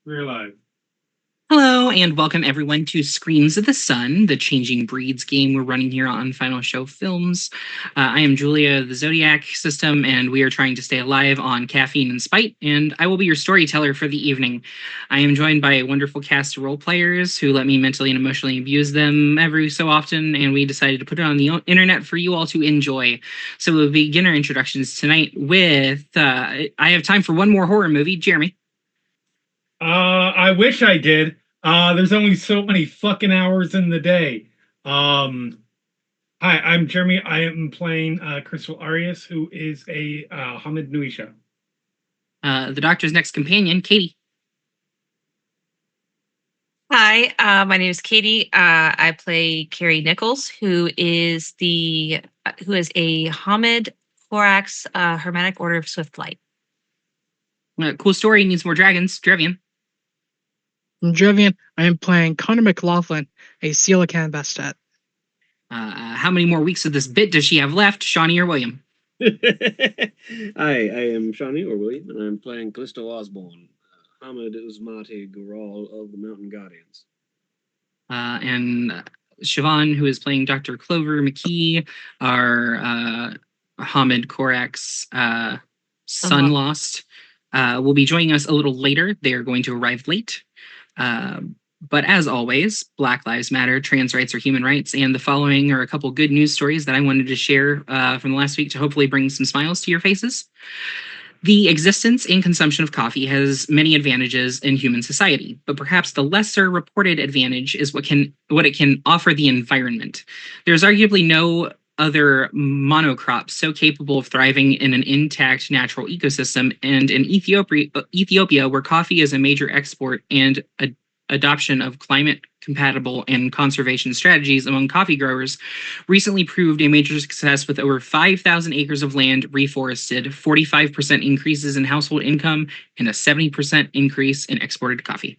We're live. Hello, and welcome everyone to Screams of the Sun, the Changing Breeds game we're running here on Final Show Films. I am Julia, the Zodiac System, and we are trying to stay alive on caffeine and spite, and I will be your storyteller for the evening. I am joined by a wonderful cast of role players who let me mentally and emotionally abuse them every so often, and we decided to put it on the internet for you all to enjoy. So we'll begin our introductions tonight with I have time for one more horror movie. Jeremy. I wish I did. There's only so many fucking hours in the day. Hi, I'm Jeremy. I am playing Crystal Arias, who is a Hamid Nuisha. The Doctor's next companion, Katie. Hi, my name is Katie. I play Carrie Nichols, who is a Hamid Thorax Hermetic Order of Swift Flight. Cool story, needs more dragons. Drevian. I'm Drevian. I am playing Connor McLaughlin, a Coelacanth Bastet. How many more weeks of this bit does she have left, Shawnee or William? Hi, I am Shawnee or William, and I'm playing Callisto Osborne, Hamid Usmati Gural of the Mountain Guardians. And Siobhan, who is playing Dr. Clover McKee, our Hamid Korak's son lost, will be joining us a little later. They are going to arrive late. But as always, Black Lives Matter, trans rights are human rights, and the following are a couple good news stories that I wanted to share from the last week to hopefully bring some smiles to your faces. The existence and consumption of coffee has many advantages in human society, but perhaps the lesser reported advantage is what it can offer the environment. There's arguably no other monocrop so capable of thriving in an intact natural ecosystem, and in Ethiopia, where coffee is a major export and adoption of climate-compatible and conservation strategies among coffee growers recently proved a major success with over 5,000 acres of land reforested, 45% increases in household income, and a 70% increase in exported coffee.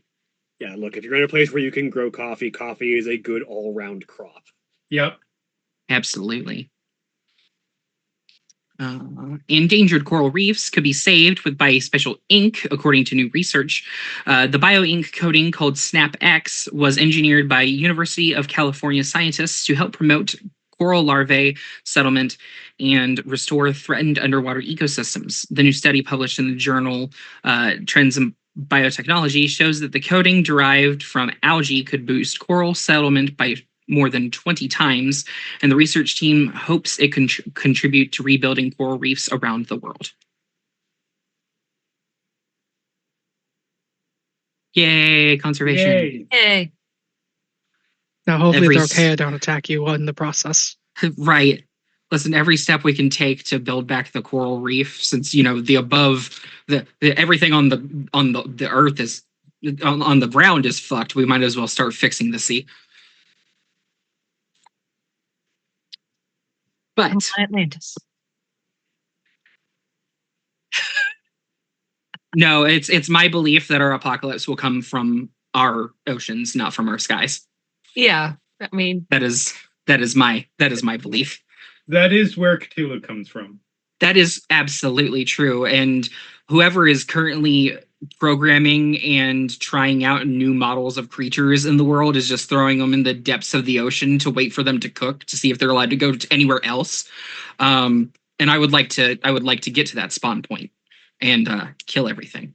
Yeah, look, if you're in a place where you can grow coffee, coffee is a good all-round crop. Yep. Absolutely. Endangered coral reefs could be saved by special ink, according to new research. The bio-ink coating called SnapX was engineered by University of California scientists to help promote coral larvae settlement and restore threatened underwater ecosystems. The new study published in the journal Trends in Biotechnology shows that the coating derived from algae could boost coral settlement by more than 20 times, and the research team hopes it can contribute to rebuilding coral reefs around the world. Yay, conservation. Yay. Now, hopefully, the Archaea don't attack you in the process. Right. Listen, every step we can take to build back the coral reef, since the everything on the earth is on the ground is fucked, we might as well start fixing the sea. But Atlantis. No, it's my belief that our apocalypse will come from our oceans, not from our skies. Yeah, I mean that is my belief. That is where Cthulhu comes from. That is absolutely true, and whoever is currently programming and trying out new models of creatures in the world is just throwing them in the depths of the ocean to wait for them to cook to see if they're allowed to go to anywhere else. And I would like to get to that spawn point and kill everything.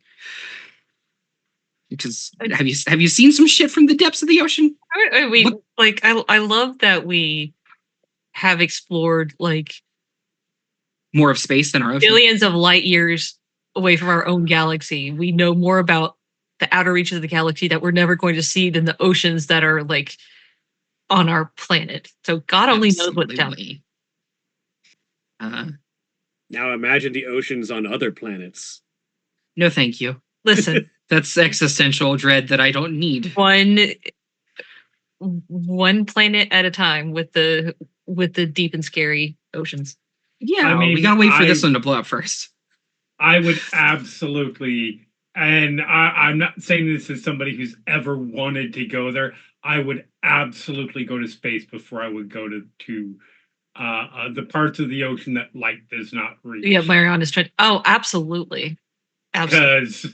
Because have you seen some shit from the depths of the ocean? I love that we have explored more of space than our ocean. Billions of light years away from our own galaxy. We know more about the outer reaches of the galaxy that we're never going to see than the oceans that are on our planet. So God only knows what's down there. Now imagine the oceans on other planets. No, thank you. Listen. That's existential dread that I don't need. One planet at a time with the deep and scary oceans. Yeah, I mean, we gotta wait for this one to blow up first. I would absolutely, and I'm not saying this as somebody who's ever wanted to go there. I would absolutely go to space before I would go to the parts of the ocean that light does not reach. Yeah, Mariana's Trench. Oh, absolutely. Because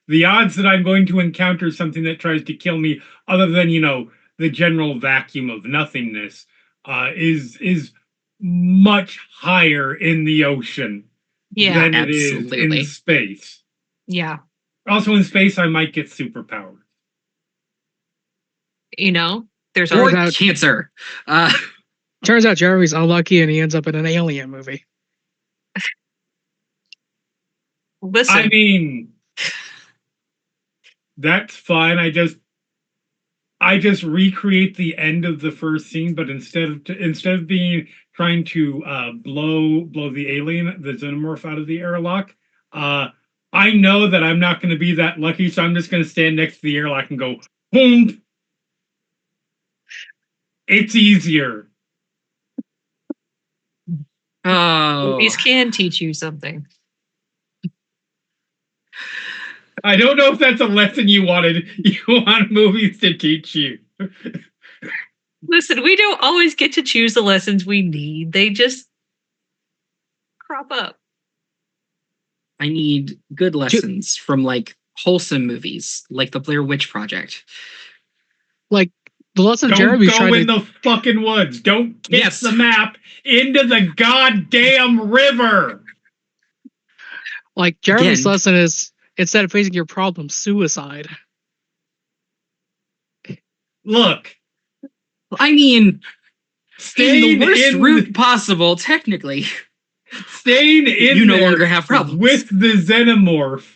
the odds that I'm going to encounter something that tries to kill me, other than the general vacuum of nothingness, is much higher in the ocean Yeah. than it is in Absolutely. space. Yeah. Also, in space, I might get superpowers. There's Or Turns out- cancer. Turns out Jeremy's unlucky and he ends up in an alien movie. listen. I mean, that's fine. I just recreate the end of the first scene, but instead of being trying to blow the alien, the xenomorph, out of the airlock, I know that I'm not going to be that lucky, so I'm just going to stand next to the airlock and go boom. It's easier. Oh, Movies can teach you something. I don't know if that's a lesson you want movies to teach you. Listen, we don't always get to choose the lessons we need. They just crop up. I need good lessons from like wholesome movies, like the Blair Witch Project. Like the lesson Don't Jeremy's go trying in to the fucking woods. Don't kiss Yes. the map into the goddamn river. like Jeremy's Again. lesson is instead of facing your problem, suicide. Look, I mean, in staying the worst in route possible, technically. staying in You no there longer have problems. with the xenomorph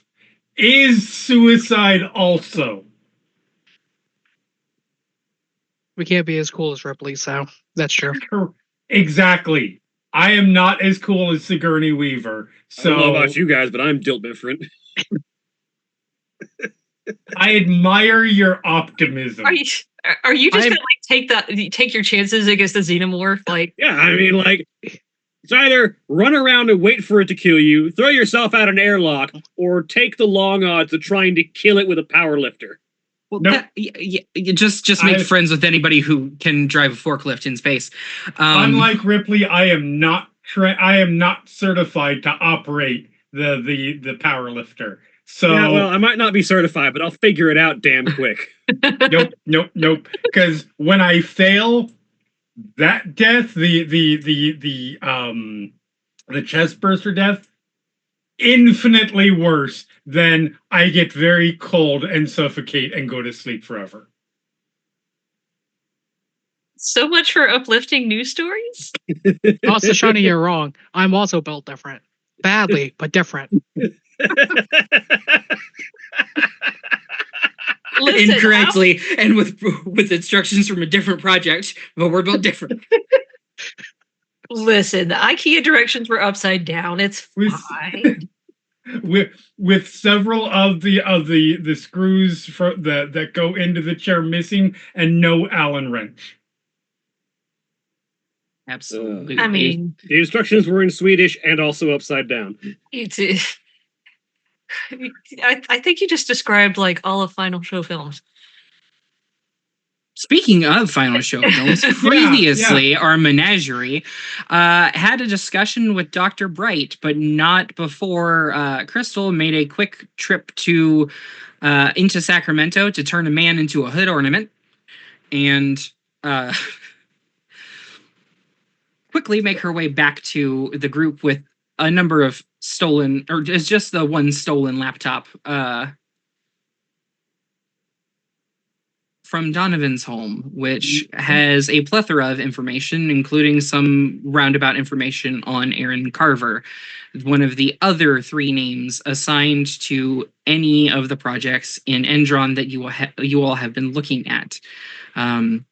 is suicide also. We can't be as cool as Ripley, so that's true. Exactly. I am not as cool as Sigourney Weaver, I don't know so about you guys, but I'm built different. I admire your optimism. Are you just I'm- gonna take your chances against the xenomorph? Like, Yeah, I mean, like, it's either run around and wait for it to kill you, throw yourself out an airlock, or take the long odds of trying to kill it with a power lifter. Well, Nope. you just make friends with anybody who can drive a forklift in space. Unlike Ripley, I am not certified to operate the power lifter. So Yeah, well, I might not be certified, but I'll figure it out damn quick. nope. Because when I fail, that death, the chest burster death, infinitely worse than I get very cold and suffocate and go to sleep forever. so much for uplifting news stories. Also, Shawnee, you're wrong. I'm also built different. Badly, but different. Listen, incorrectly and with instructions from a different project, but we're built different. Listen, the IKEA directions were upside down. It's fine. with several of the screws that go into the chair missing and no Allen wrench. Absolutely. I mean, The instructions were in Swedish and also upside down. it's. I think you just described like all of Final Show films. Speaking of Final Show films, previously our menagerie had a discussion with Dr. Bright, but not before Crystal made a quick trip to into Sacramento to turn a man into a hood ornament and quickly make her way back to the group with a number of stolen, or just the one stolen laptop from Donovan's home, which has a plethora of information, including some roundabout information on Aaron Carver, one of the other 3 names assigned to any of the projects in Endron that you all have been looking at. And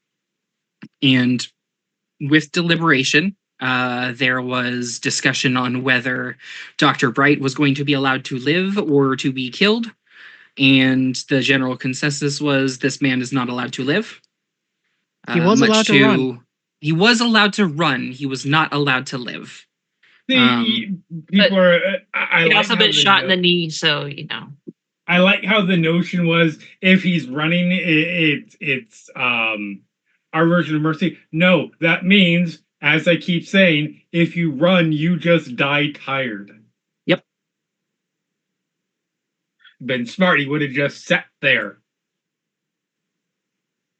with deliberation, there was discussion on whether Dr. Bright was going to be allowed to live or to be killed. And the general consensus was this man is not allowed to live. He was allowed to run. He was allowed to run. He was not allowed to live. People are. He'd also been shot in the knee, so I like how the notion was if he's running, it's our version of mercy. No, that means, as I keep saying, if you run, you just die tired. Yep. Been smart, he would have just sat there.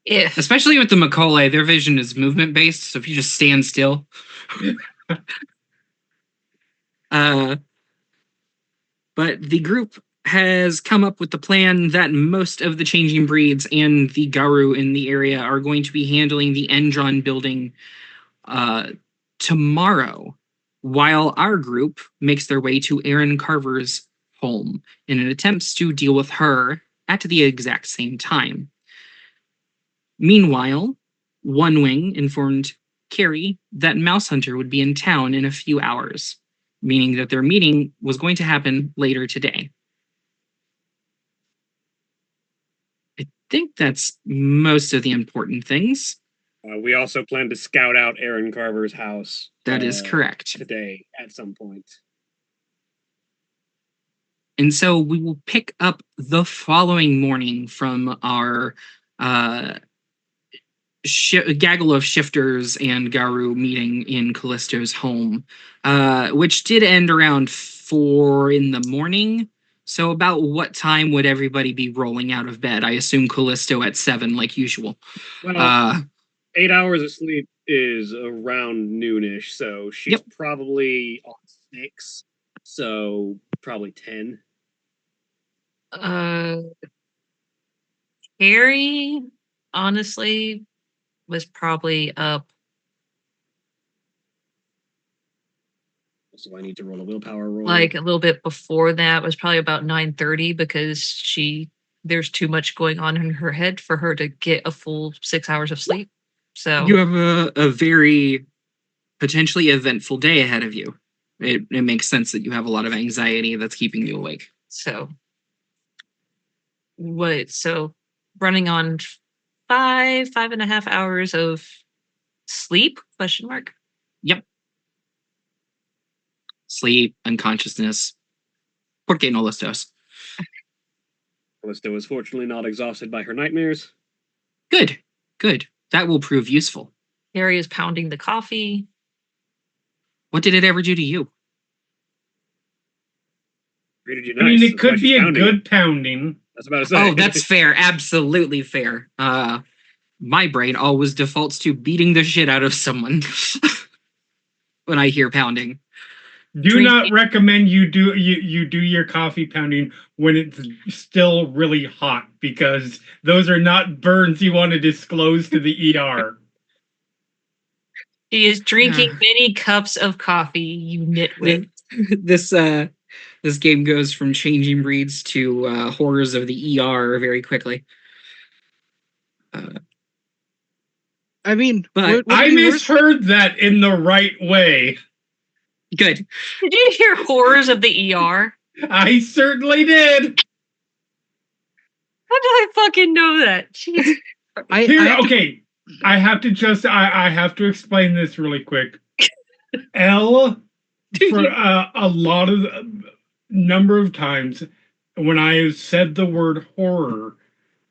If Especially with the Macaulay, their vision is movement based, so if you just stand still. But the group has come up with the plan that most of the changing breeds and the Garu in the area are going to be handling the Endron building tomorrow, while our group makes their way to Aaron Carver's home in an attempt to deal with her at the exact same time. Meanwhile, One Wing informed Carrie that Mouse Hunter would be in town in a few hours, meaning that their meeting was going to happen later today. I think that's most of the important things. We also plan to scout out Aaron Carver's house. That is correct. Today at some point. And so we will pick up the following morning from our gaggle of shifters and Garu meeting in Callisto's home, which did end around 4 a.m. So about what time would everybody be rolling out of bed? I assume Callisto at 7 like usual. Well, 8 hours of sleep is around noonish, so she's probably on 6, so probably 10. Carrie, honestly, was probably up. So I need to roll a willpower roll. Like a little bit before that, was probably about 9:30 because there's too much going on in her head for her to get a full 6 hours of sleep. So you have a very potentially eventful day ahead of you. It makes sense that you have a lot of anxiety that's keeping you awake. So running on 5.5 hours of sleep? Question mark. Yep. Sleep, unconsciousness. Por qué no los dos? Callisto is fortunately not exhausted by her nightmares. Good. That will prove useful. Harry is pounding the coffee. What did it ever do to you? Treated you I mean, nice, it could be a good pounding. That's about to say. Oh, that's fair. Absolutely fair. My brain always defaults to beating the shit out of someone when I hear pounding. Do not recommend you do your coffee pounding when it's still really hot, because those are not burns you want to disclose to the ER. She is drinking many cups of coffee, you nitwit. This game goes from changing breeds to horrors of the ER very quickly. I mean, but I misheard that in the right way. Good. Did you hear horrors of the ER? I certainly did. How did I fucking know that? Jeez. Okay. I have to explain this really quick. L, for a lot of number of times when I have said the word horror,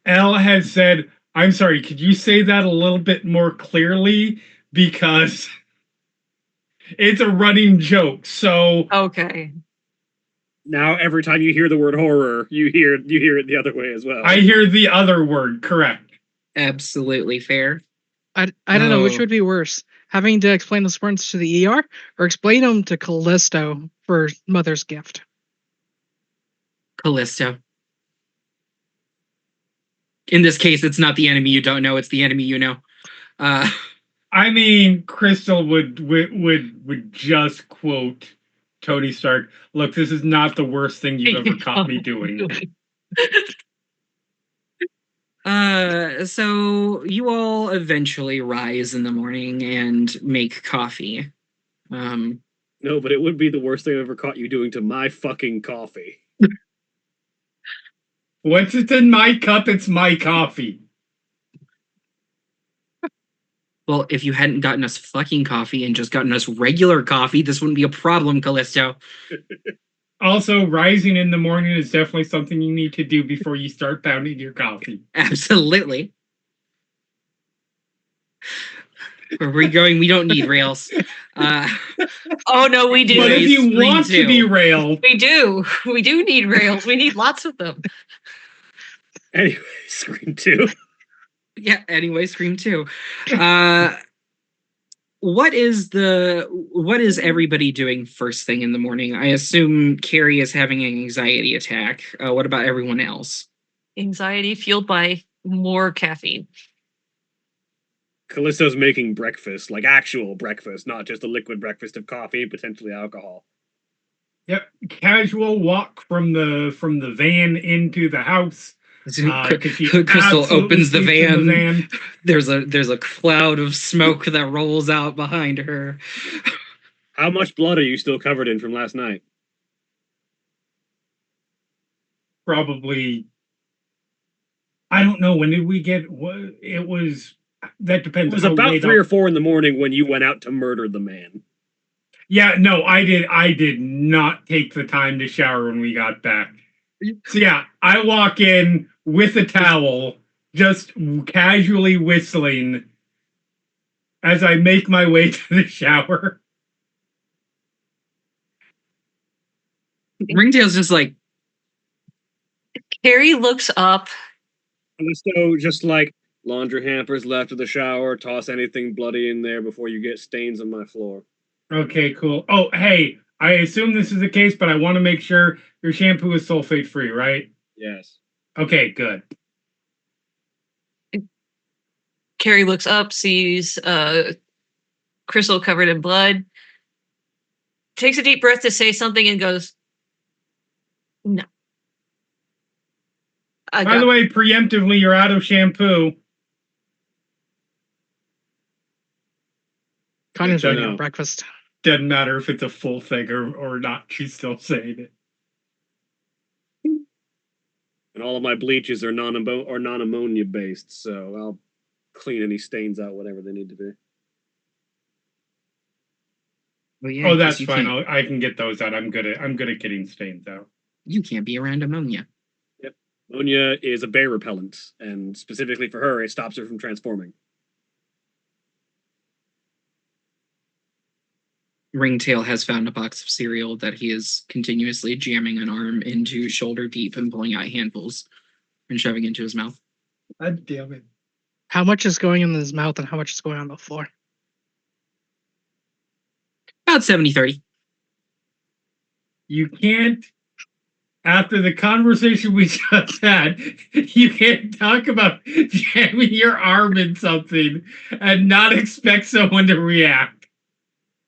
L has said, "I'm sorry, could you say that a little bit more clearly? Because it's a running joke." So okay. Now every time you hear the word horror, you hear it the other way as well. I hear the other word, correct. Absolutely fair. I don't know which would be worse, having to explain those words to the ER or explain them to Callisto for Mother's Gift. Callisto. In this case, it's not the enemy you don't know; it's the enemy you know. I mean, Crystal would just quote Tony Stark. Look, this is not the worst thing you've ever caught me doing. So you all eventually rise in the morning and make coffee. No, but it would be the worst thing I've ever caught you doing to my fucking coffee. Once it's in my cup, it's my coffee. Well, if you hadn't gotten us fucking coffee and just gotten us regular coffee, this wouldn't be a problem, Callisto. Also, rising in the morning is definitely something you need to do before you start pounding your coffee. Absolutely. Where are we going? We don't need rails. Oh no, we do. But if you Anyways, want to 3-2. derail, We do. We do need rails. We need lots of them. Anyway, Scream 2. Yeah, anyway, Scream 2. What is everybody doing first thing in the morning? I assume Carrie is having an anxiety attack. What about everyone else? Anxiety fueled by more caffeine. Callisto's making breakfast, like actual breakfast, not just a liquid breakfast of coffee and potentially alcohol. yep, casual walk from the van into the house. 'Cause she Crystal absolutely opens the sleeps in van. There's a cloud of smoke that rolls out behind her. How much blood are you still covered in from last night? Probably. I don't know. When did we get? It was. That depends. It was how about late 3 or 4 in the morning when you went out to murder the man. Yeah, no, I did not take the time to shower when we got back. So yeah, I walk in with a towel, just casually whistling as I make my way to the shower. Ringtail's just like, Carrie looks up. Callisto just like, laundry hampers left of the shower, toss anything bloody in there before you get stains on my floor. Okay, cool. Oh, hey, I assume this is the case, but I want to make sure your shampoo is sulfate free, right? Yes. Okay, good. Carrie looks up, sees Crystal covered in blood, takes a deep breath to say something, and goes, "No." By the way, preemptively, you're out of shampoo. Connor's Yeah, ready no. for breakfast. Doesn't matter if it's a full thing or not. She's still saying it. And all of my bleaches are non-ammonia based, so I'll clean any stains out, whatever they need to be. well, yeah, Oh, 'cause that's you fine. can't- I can get those out. I'm good at getting stains out. You can't be around ammonia. Ammonia is a bear repellent, and specifically for her, it stops her from transforming. Ringtail has found a box of cereal that he is continuously jamming an arm into shoulder deep and pulling out handfuls and shoving into his mouth. God damn it. How much is going in his mouth and how much is going on the floor? About 70-30. You can't, after the conversation we just had, you can't talk about jamming your arm in something and not expect someone to react.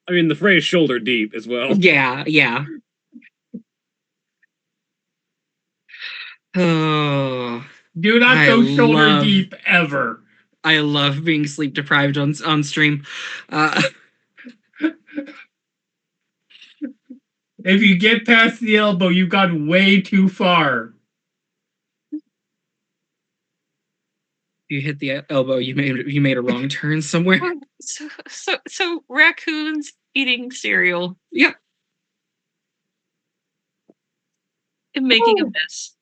I mean, the phrase shoulder deep as well. Yeah. Oh, Do not I go shoulder love- deep ever. I love being sleep deprived on stream. If you get past the elbow, you've gone way too far. You hit the elbow. You made a wrong turn somewhere. So raccoons eating cereal. Yep. And making a mess.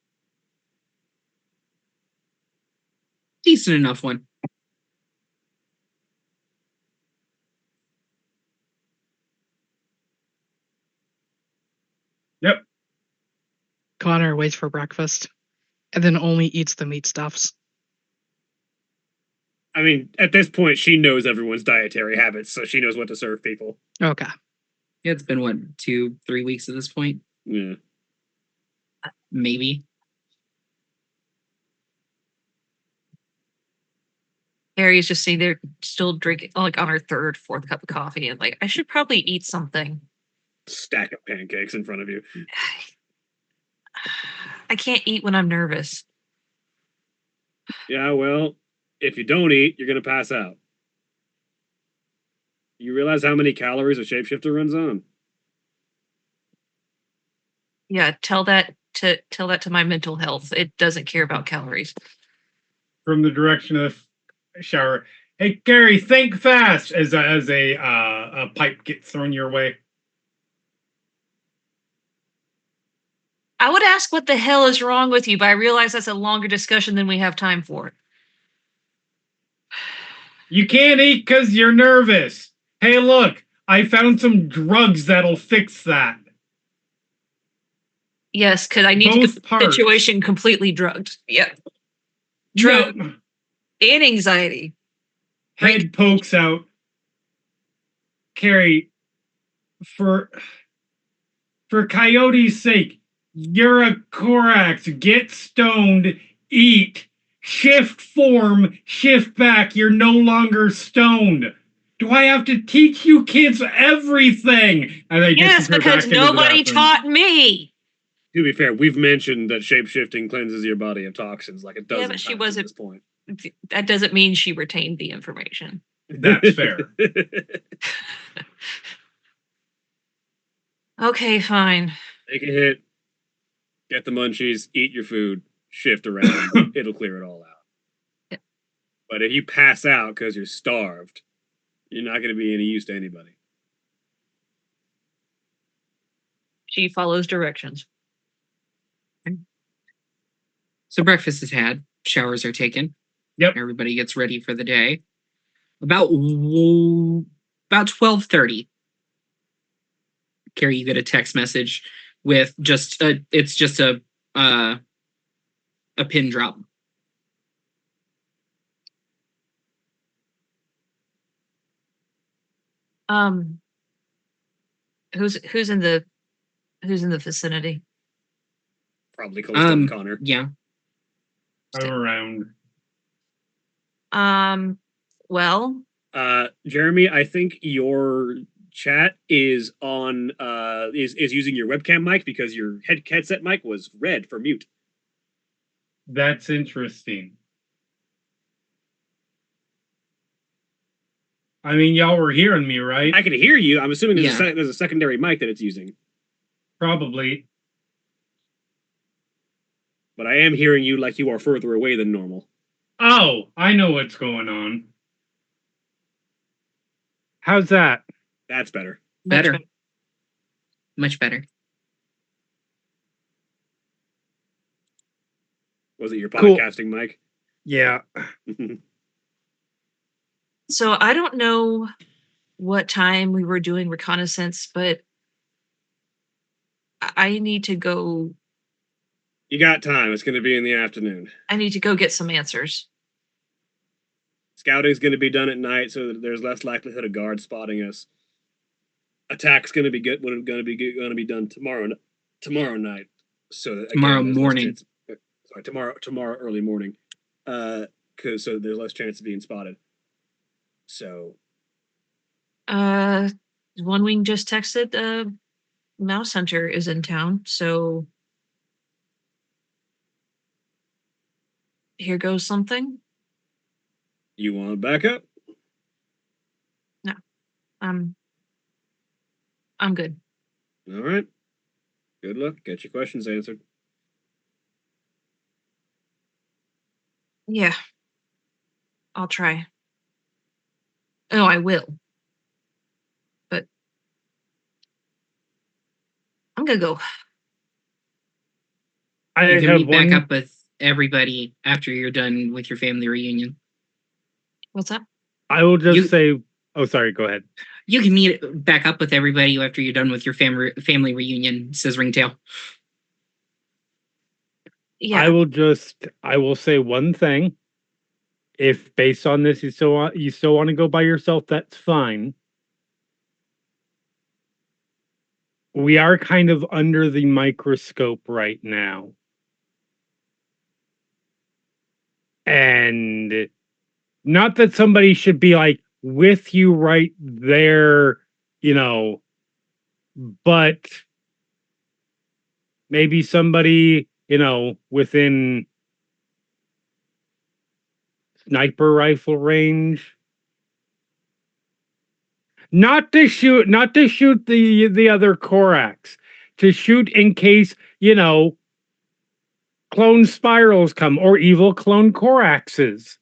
Decent enough one. Yep. Connor waits for breakfast and then only eats the meat stuffs. I mean, at this point, she knows everyone's dietary habits, so she knows what to serve people. Okay. Yeah, it's been what, 2-3 weeks at this point? Yeah. Maybe. Carrie is just sitting there still drinking, like on her third, fourth cup of coffee, and like, I should probably eat something. Stack of pancakes in front of you. I can't eat when I'm nervous. Yeah, well, if you don't eat, you're gonna pass out. You realize how many calories a shapeshifter runs on? Yeah, tell that to my mental health. It doesn't care about calories. From the direction of the shower. Hey, Gary, think fast as a pipe gets thrown your way. I would ask what the hell is wrong with you, but I realize that's a longer discussion than we have time for. You can't eat because you're nervous. Hey, look, I found some drugs that'll fix that. Yes, because I need to Both get the parts. situation completely drugged. Yeah. Drug Yep. and anxiety. Head pokes out. Carrie, for Coyote's sake, you're a Korax. Get stoned, eat, shift form, shift back. You're no longer stoned. Do I have to teach you kids everything? And they Yes, disappear because back into the nobody bathroom. taught me. To be fair, we've mentioned that shapeshifting cleanses your body of toxins like a dozen Yeah, but she times wasn't- at this point. That doesn't mean she retained the information. That's fair. Okay, fine. Take a hit, get the munchies, eat your food, shift around. It'll clear it all out. Yeah. But if you pass out because you're starved, you're not going to be any use to anybody. She follows directions. So breakfast is had, showers are taken. Yep. Everybody gets ready for the day. About 12:30. Carrie, you get a text message with just a pin drop. Who's in the vicinity? Probably Callisto and Connor. Yeah. I'm around. Well, Jeremy, I think your chat is on is using your webcam mic because your headset mic was red for mute. That's interesting. I mean, y'all were hearing me, right? I can hear you. I'm assuming there's, Yeah. there's a secondary mic that it's using. Probably. But I am hearing you like you are further away than normal. Oh, I know what's going on. How's that? That's better. Better. Much better. Was it your Cool. podcasting mic? Yeah. So I don't know what time we were doing reconnaissance, but I need to go. You got time. It's going to be in the afternoon. I need to go get some answers. Scouting's going to be done at night, so that there's less likelihood of guards spotting us. Attack's going to be good. Going to be done tomorrow night. So that, again, Tomorrow there's less morning. chance- sorry, tomorrow early morning. Because so there's less chance of being spotted. So One Wing just texted. Mouse Hunter is in town, so here goes something. you want backup? I'm good. All right. Good luck. Get your questions answered. Yeah, I'll try. Oh, I will. But I'm gonna go. I You can have meet back one. up with everybody after you're done with your family reunion. What's up? I will just You- say. Oh, sorry. Go ahead. You can meet back up with everybody after you're done with your family reunion, says Ringtail. Yeah. I will say one thing. If based on this you still want to go by yourself, that's fine. We are kind of under the microscope right now. And not that somebody should be like with you right there, but maybe somebody, within sniper rifle range. Not to shoot the other Korax. To shoot in case, clone spirals come, or evil clone Koraxes,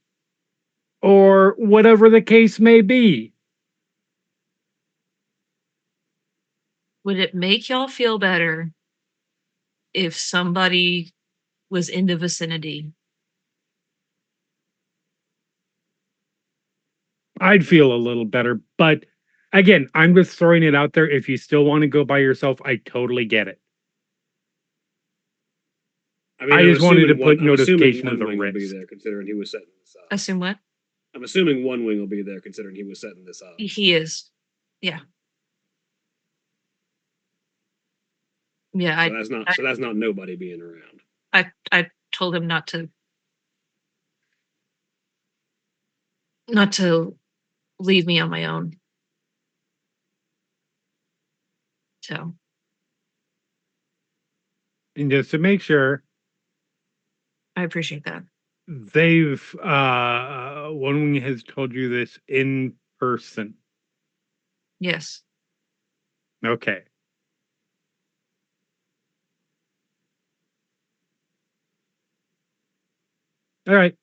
or whatever the case may be. Would it make y'all feel better if somebody was in the vicinity I'd feel a little better. But again, I'm just throwing it out there. If you still want to go by yourself, I totally get it. I mean, I I'm just wanted to assuming put I'm assuming notification of one the wing will be risk. there, considering he was setting this up. Assume what? I'm assuming one wing will be there, considering he was setting this up. He is. Yeah. Yeah, So that's not nobody being around. I told him not to leave me on my own. So And just to make sure, I appreciate that. they've One Wing has told you this in person. Yes. Okay. All right.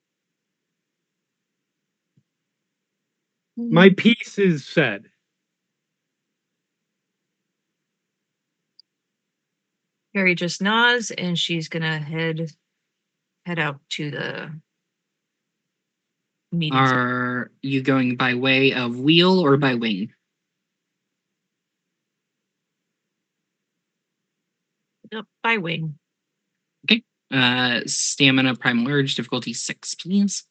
My piece is said. Carrie just nods and she's gonna head out to the meeting. Are you going by way of wheel or by wing? Yep, by wing. Okay. Stamina, primal urge, difficulty 6, please.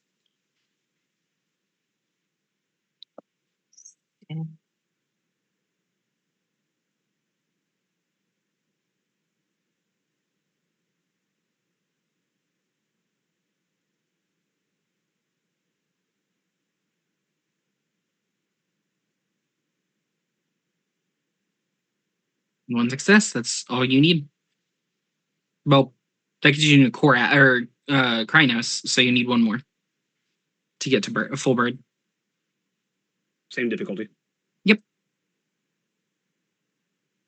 Okay. One success. That's all you need. Well, that gives you a core or Krynos, so you need one more to get to full bird. Same difficulty. Yep.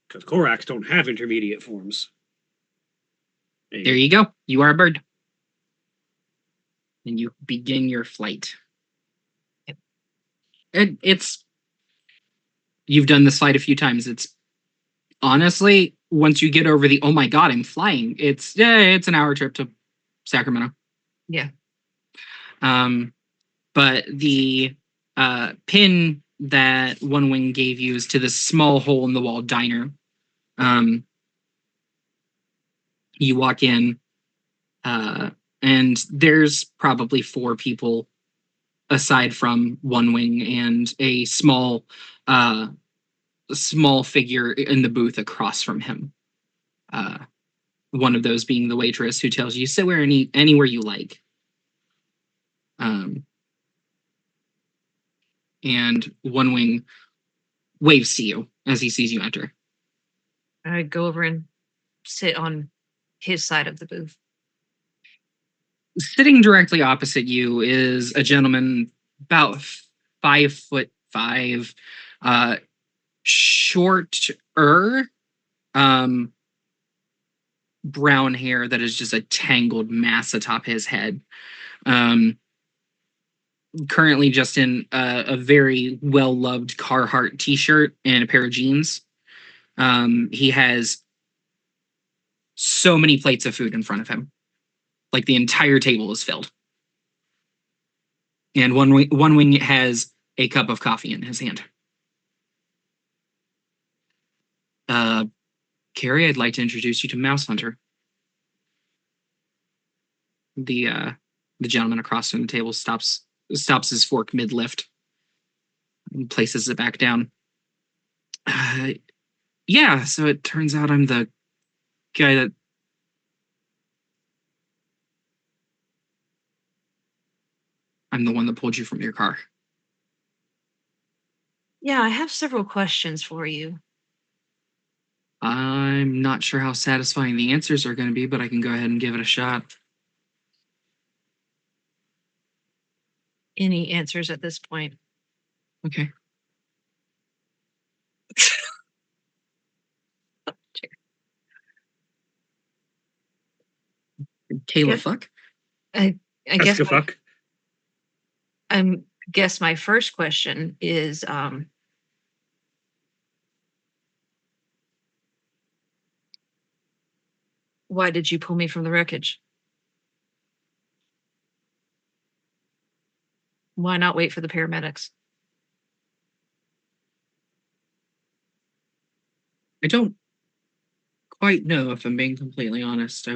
Because Korax don't have intermediate forms. There you go. You are a bird. And you begin your flight. It's you've done this flight a few times. It's honestly, once you get over the oh my god, I'm flying, it's an hour trip to Sacramento. Yeah. But the pin that One Wing gave you is to this small hole in the wall diner. You walk in, and there's probably 4 people aside from One Wing and a small figure in the booth across from him. One of those being the waitress who tells you sit anywhere you like. And One Wing waves to you as he sees you enter. I go over and sit on his side of the booth. Sitting directly opposite you is a gentleman about 5'5", shorter, brown hair that is just a tangled mass atop his head. Currently just in a very well-loved Carhartt t-shirt and a pair of jeans. He has so many plates of food in front of him. Like the entire table is filled. And One Wing has a cup of coffee in his hand. Carrie, I'd like to introduce you to Mouse Hunter. The gentleman across from the table stops his fork mid-lift and places it back down. Yeah, so it turns out I'm the guy that... I'm the one that pulled you from your car. Yeah, I have several questions for you. I'm not sure how satisfying the answers are going to be, but I can go ahead and give it a shot. Any answers at this point? Okay. Kayla, Yeah. fuck? I guess fuck. guess my first question is why did you pull me from the wreckage? Why not wait for the paramedics? I don't quite know, if I'm being completely honest.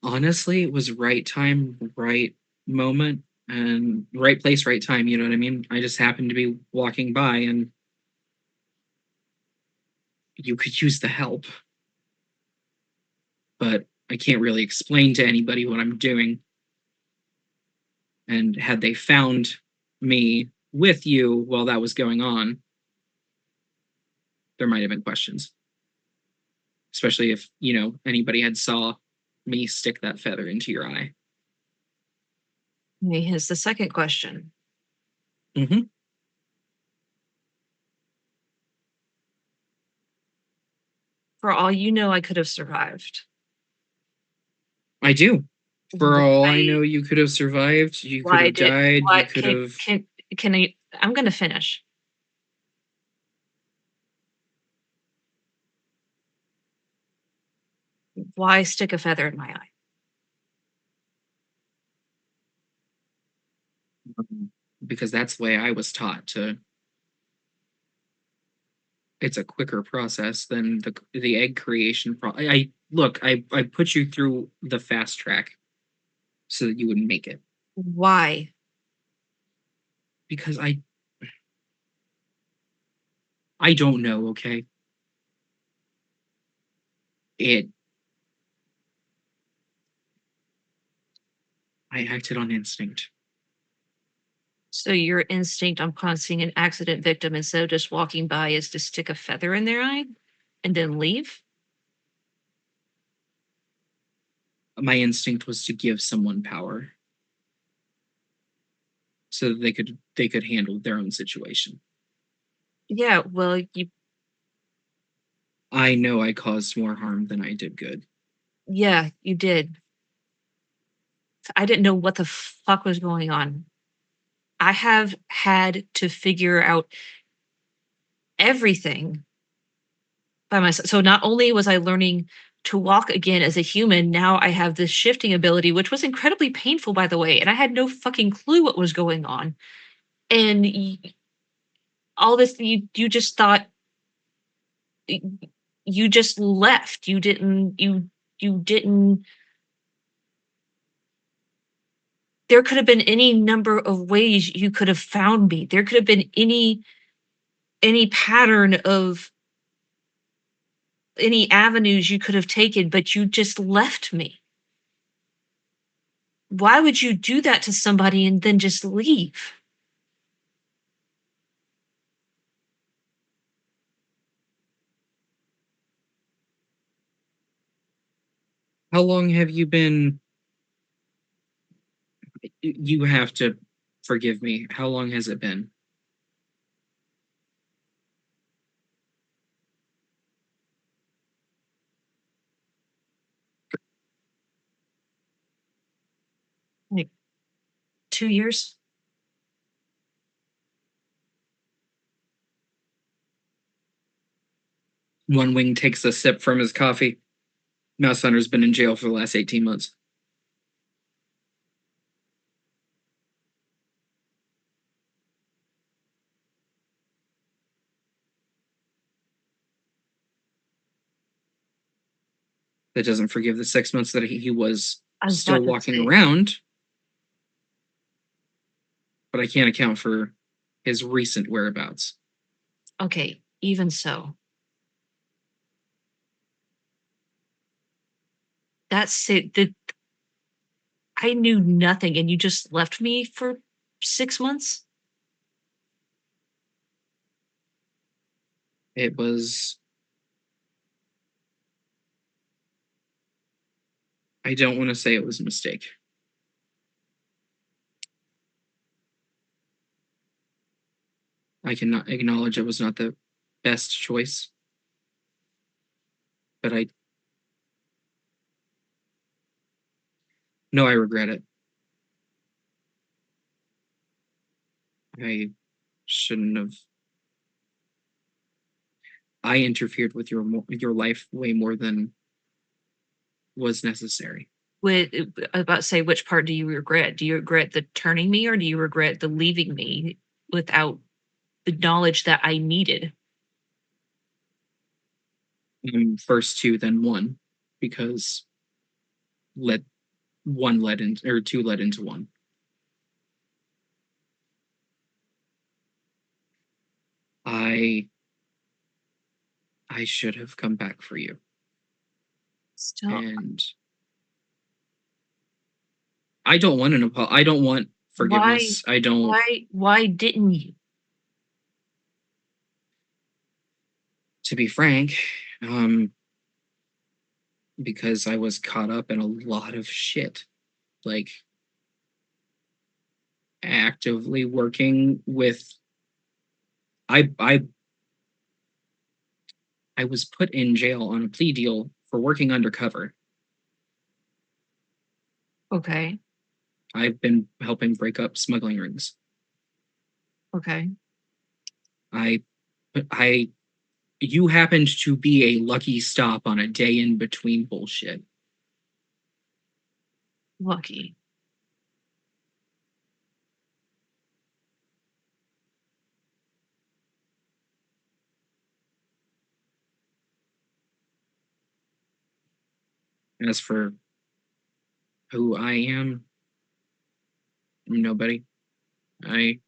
Honestly, it was right time, right moment, and right place, right time. You know what I mean? I just happened to be walking by, and you could use the help, but I can't really explain to anybody what I'm doing. And had they found me with you while that was going on, there might have been questions, especially if, anybody had saw me stick that feather into your eye. Here's the second question. Mm-hmm. For all you know, I could have survived. I do. For all I Why- know, you could have survived. You could Why have did? died. Why, You could have. can I? I'm gonna finish. Why stick a feather in my eye? Because that's the way I was taught to. It's a quicker process than the egg creation. I put you through the fast track so that you would make it, Why? because I don't know. Okay, it I acted on instinct. So your instinct upon seeing an accident victim instead of just walking by is to stick a feather in their eye and then leave? My instinct was to give someone power so that they could handle their own situation. Yeah, well, I know I caused more harm than I did good. yeah, you did. I didn't know what the fuck was going on. I have had to figure out everything by myself. So not only was I learning to walk again as a human, now I have this shifting ability, which was incredibly painful, by the way, and I had no fucking clue what was going on. And all this, you just thought, you just left. You didn't. There could have been any number of ways you could have found me. There could have been any pattern of any avenues you could have taken, but you just left me. Why would you do that to somebody and then just leave? How long have you been? You have to forgive me. How long has it been? Like 2 years? One Wing takes a sip from his coffee. Mouse Hunter's been in jail for the last 18 months. That doesn't forgive the 6 months that he was I was still about to walking say. around, but I can't account for his recent whereabouts. Okay, even so. That's it. I knew nothing and you just left me for 6 months? It was. I don't want to say it was a mistake. I cannot acknowledge it was not the best choice, but I regret it. I shouldn't have. I interfered with your life way more than was necessary. I was about to say, which part do you regret? Do you regret the turning me or do you regret the leaving me without the knowledge that I needed? First two, then one, because two led into one. I should have come back for you. Still, And I don't want I don't want forgiveness. I don't. why didn't you? To be frank, because I was caught up in a lot of shit, like actively working with. I was put in jail on a plea deal for working undercover. Okay. I've been helping break up smuggling rings. Okay. You happened to be a lucky stop on a day in between bullshit. Lucky. As for who I am, nobody. I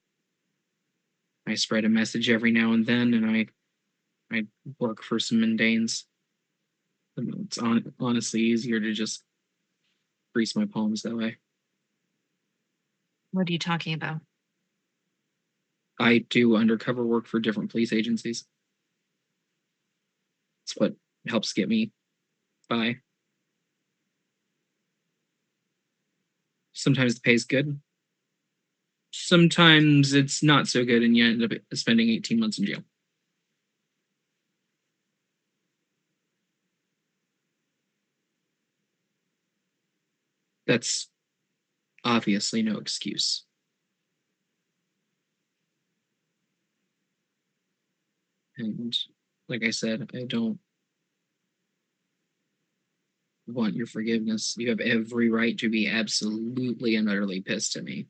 spread a message every now and then, and I work for some mundanes. It's honestly easier to just grease my palms that way. What are you talking about? I do undercover work for different police agencies. It's what helps get me by. Sometimes the pay's good. Sometimes it's not so good, and you end up spending 18 months in jail. That's obviously no excuse. And like I said, I don't want your forgiveness. You have every right to be absolutely and utterly pissed at me.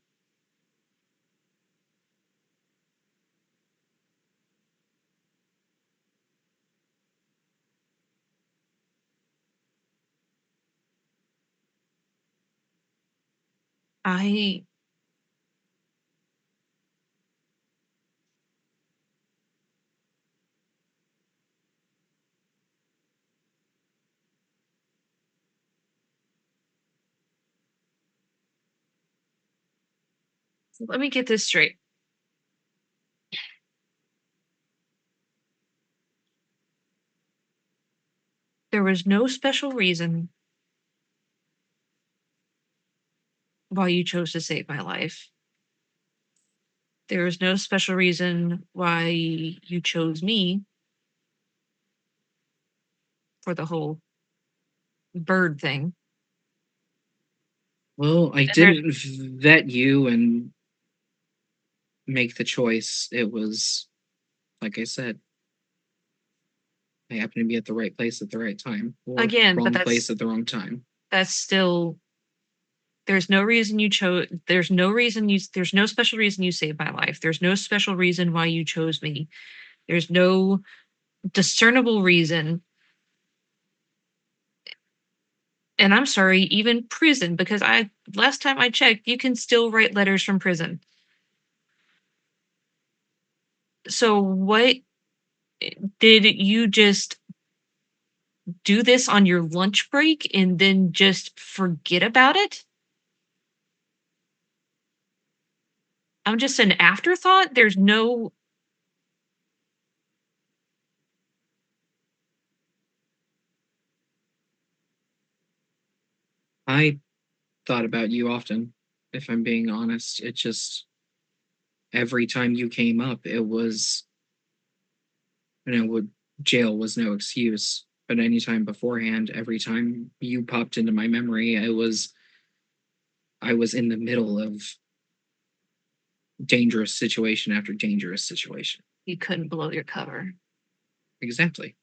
I Let me get this straight. There was no special reason why you chose to save my life. There was no special reason why you chose me for the whole bird thing. Well, I And there's didn't vet you and make the choice. It was, like I said, I happened to be at the right place at the right time, or again, but wrong place at the wrong time. that's still there's no reason you chose there's no special reason you saved my life. There's no special reason why you chose me. There's no discernible reason. And I'm sorry, even prison, because I last time I checked, you can still write letters from prison. So what did you just do this on your lunch break and then just forget about it? I'm just an afterthought. There's no I thought about you often, if I'm being honest. It just, every time you came up, it was, jail was no excuse. But anytime beforehand, every time you popped into my memory, I was in the middle of dangerous situation after dangerous situation. You couldn't blow your cover. Exactly.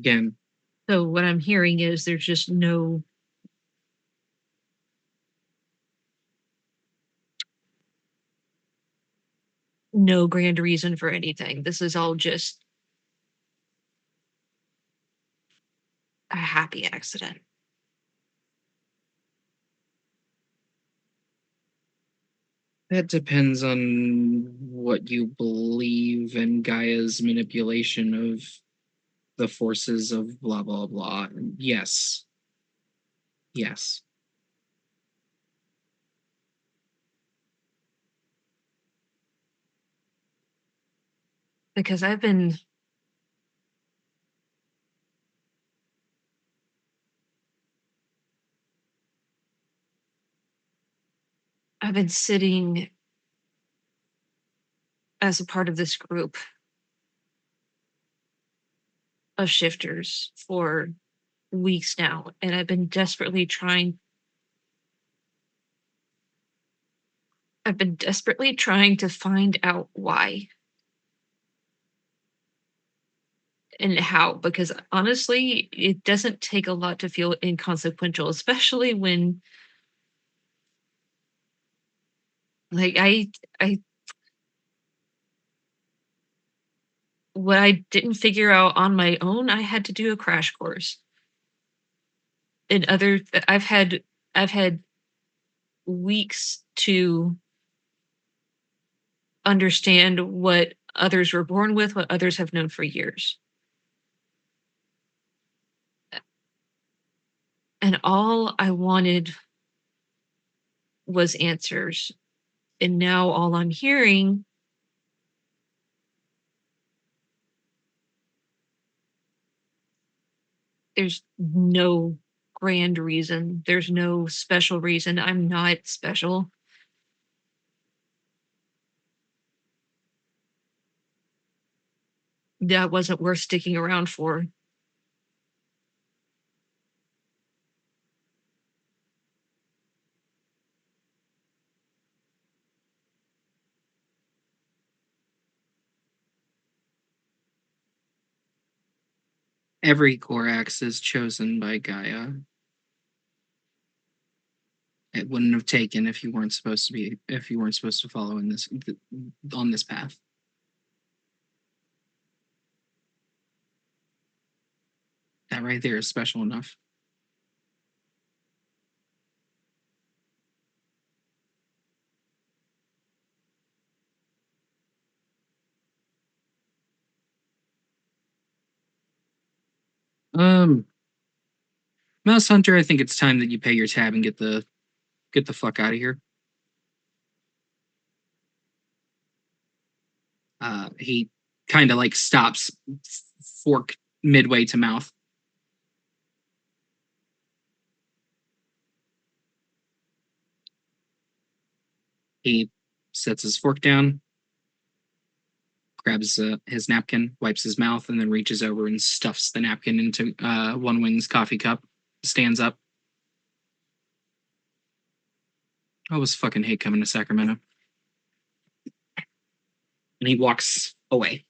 Again, So what I'm hearing is there's just no grand reason for anything. This is all just a happy accident. that depends on what you believe in Gaia's manipulation of the forces of blah blah blah. Yes. Yes. Because I've been sitting as a part of this group of shifters for weeks now, and I've been desperately trying to find out why and how, because honestly, it doesn't take a lot to feel inconsequential, especially when like I what I didn't figure out on my own, I had to do a crash course. And I've had weeks to understand what others were born with, what others have known for years. And all I wanted was answers. And now all I'm hearing there's no grand reason. There's no special reason. I'm not special. That wasn't worth sticking around for. Every Korax is chosen by Gaia. It wouldn't have taken if you weren't supposed to follow on this path. That right there is special enough. Mouse Hunter, I think it's time that you pay your tab and get the fuck out of here. He kind of like stops, fork midway to mouth. He sets his fork down, grabs his napkin, wipes his mouth, and then reaches over and stuffs the napkin into One Wing's coffee cup. Stands up. I always fucking hate coming to Sacramento. And he walks away.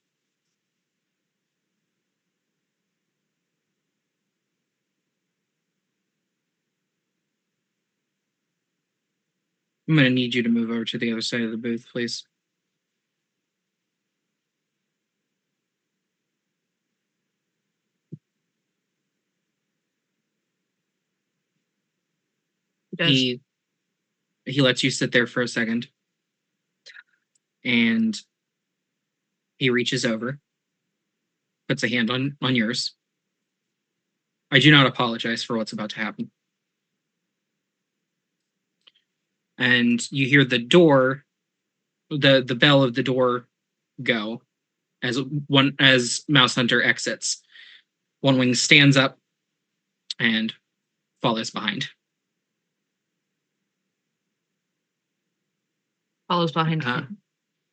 I'm going to need you to move over to the other side of the booth, please. He lets you sit there for a second. And he reaches over, puts a hand on yours. I do not apologize for what's about to happen. And you hear the door, the bell of the door go as Mouse Hunter exits. One Wing stands up and follows behind. Follows behind him.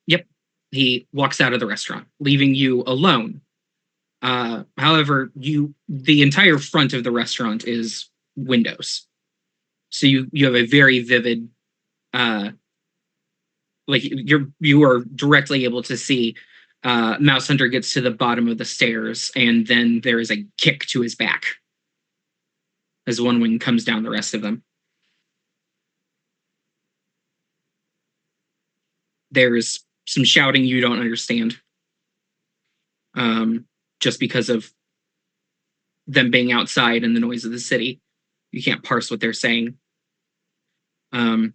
Yep. He walks out of the restaurant, leaving you alone. However, the entire front of the restaurant is windows. So you have a very vivid you are directly able to see Mouse Hunter gets to the bottom of the stairs, and then there is a kick to his back as One Wing comes down the rest of them. There's some shouting you don't understand, just because of them being outside and the noise of the city. You can't parse what they're saying. And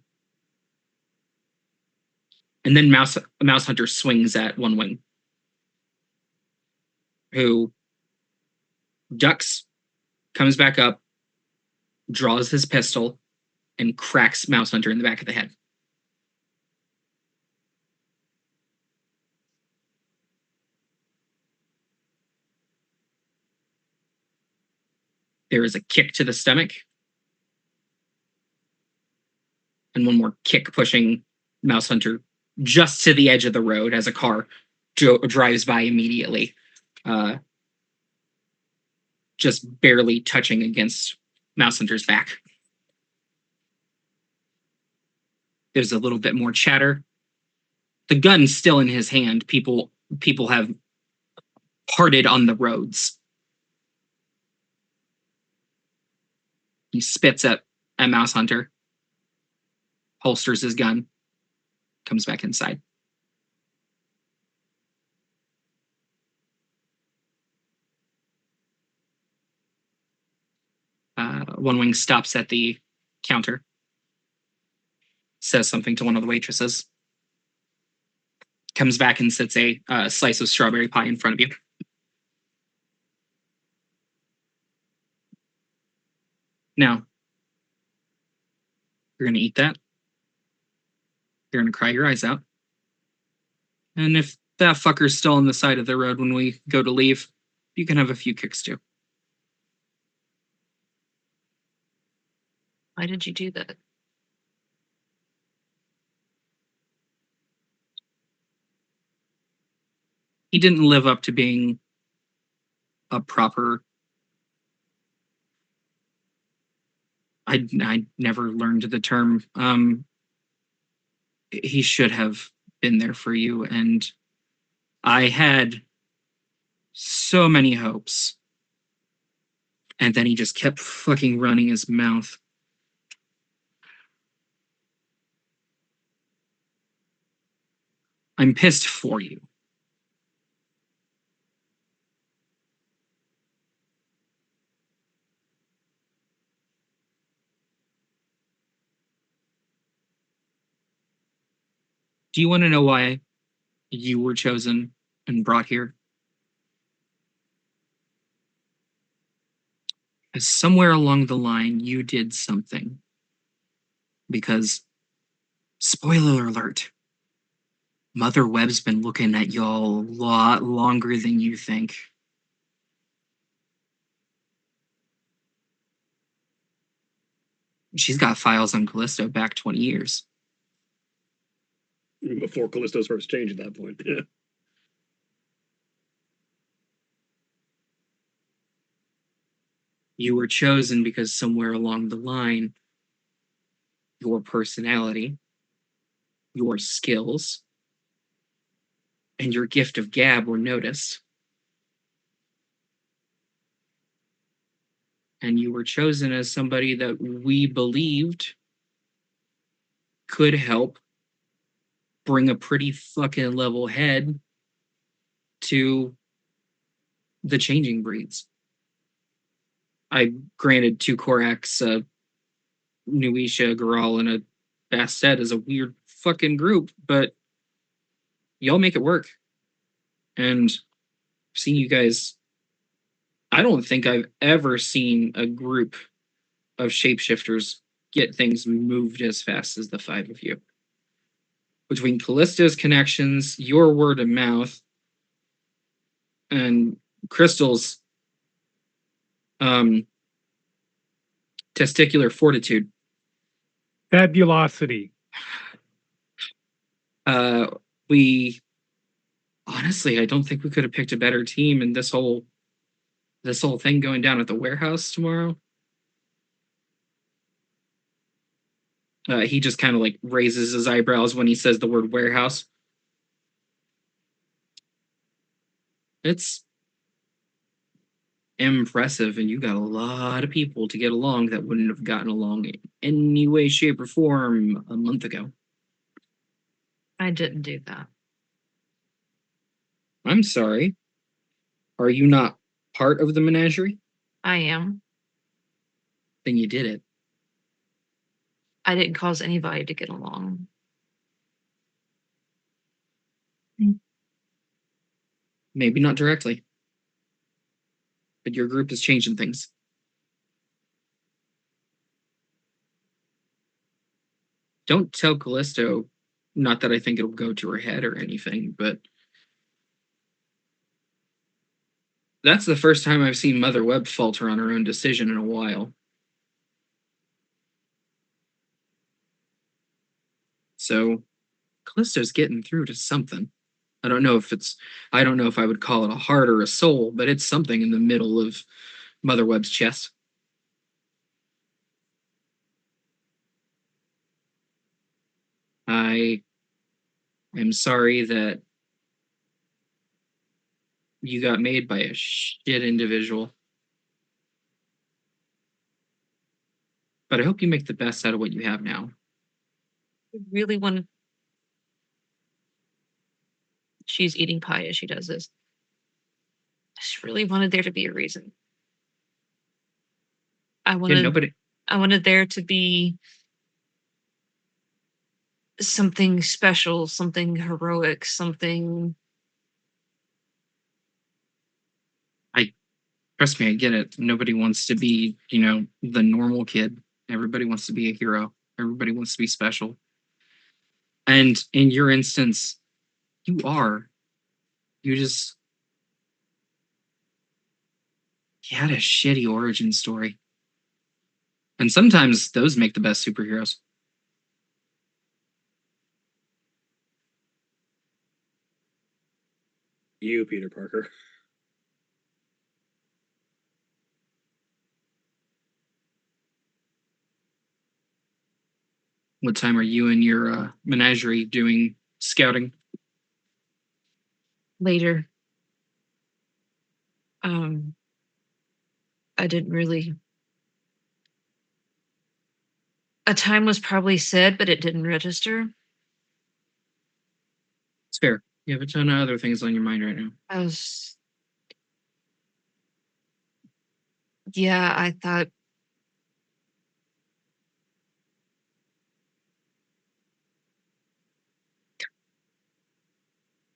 then Mouse Hunter swings at One Wing, who ducks, comes back up, draws his pistol, and cracks Mouse Hunter in the back of the head. There is a kick to the stomach, and one more kick pushing Mouse Hunter just to the edge of the road as a car drives by immediately, just barely touching against Mouse Hunter's back. There's a little bit more chatter. The gun's still in his hand. People have parted on the roads. He spits at Mouse Hunter, holsters his gun, comes back inside. One Wing stops at the counter, says something to one of the waitresses, comes back and sits a slice of strawberry pie in front of you. Now, you're going to eat that. You're going to cry your eyes out. And if that fucker's still on the side of the road when we go to leave, you can have a few kicks too. Why did you do that? He didn't live up to being a proper... I never learned the term. He should have been there for you, and I had so many hopes. And then he just kept fucking running his mouth. I'm pissed for you. Do you want to know why you were chosen and brought here? Because somewhere along the line, you did something. Because, spoiler alert, Mother Webb's been looking at y'all a lot longer than you think. She's got files on Callisto back 20 years. Before Callisto's first change at that point. Yeah. You were chosen because somewhere along the line, your personality, your skills, and your gift of gab were noticed. And you were chosen as somebody that we believed could help bring a pretty fucking level head to the changing breeds. I granted 2 Korax, Nuisha, Garal, and a Bastet as a weird fucking group, but y'all make it work. And seeing you guys, I don't think I've ever seen a group of shapeshifters get things moved as fast as the 5 of you. Between Callisto's connections, your word of mouth, and Crystal's testicular fortitude. Fabulosity. We honestly, I don't think we could have picked a better team in this whole thing going down at the warehouse tomorrow. He just kind of like raises his eyebrows when he says the word warehouse. It's impressive, and you got a lot of people to get along that wouldn't have gotten along in any way, shape, or form a month ago. I didn't do that. I'm sorry. Are you not part of the menagerie? I am. Then you did it. I didn't cause anybody to get along. Maybe not directly. But your group is changing things. Don't tell Callisto, not that I think it'll go to her head or anything, but that's the first time I've seen Mother Webb falter on her own decision in a while. So, Callisto's getting through to something. I don't know if I would call it a heart or a soul, but it's something in the middle of Mother Webb's chest. I am sorry that you got made by a shit individual. But I hope you make the best out of what you have now. I really wanted. She's eating pie as she does this. I just really wanted there to be a reason. I wanted there to be something special, something heroic, something. Trust me, I get it. Nobody wants to be, the normal kid. Everybody wants to be a hero. Everybody wants to be special. And in your instance, you are. You had a shitty origin story. And sometimes those make the best superheroes. You, Peter Parker. What time are you and your menagerie doing scouting? Later. I didn't really. A time was probably said, but it didn't register. It's fair. You have a ton of other things on your mind right now. I thought.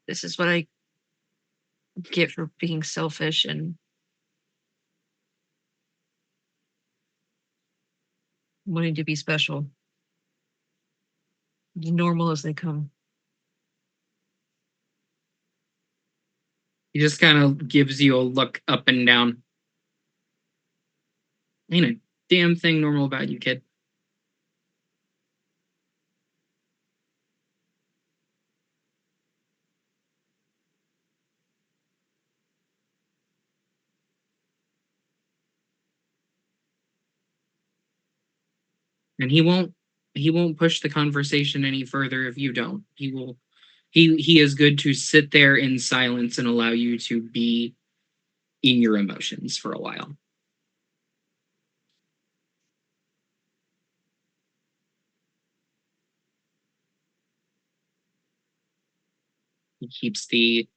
This is what I get for being selfish and wanting to be special. As normal as they come. He just kind of gives you a look up and down. Ain't a damn thing normal about you, kid. And he won't push the conversation any further if you don't. He is good to sit there in silence and allow you to be in your emotions for a while. He keeps the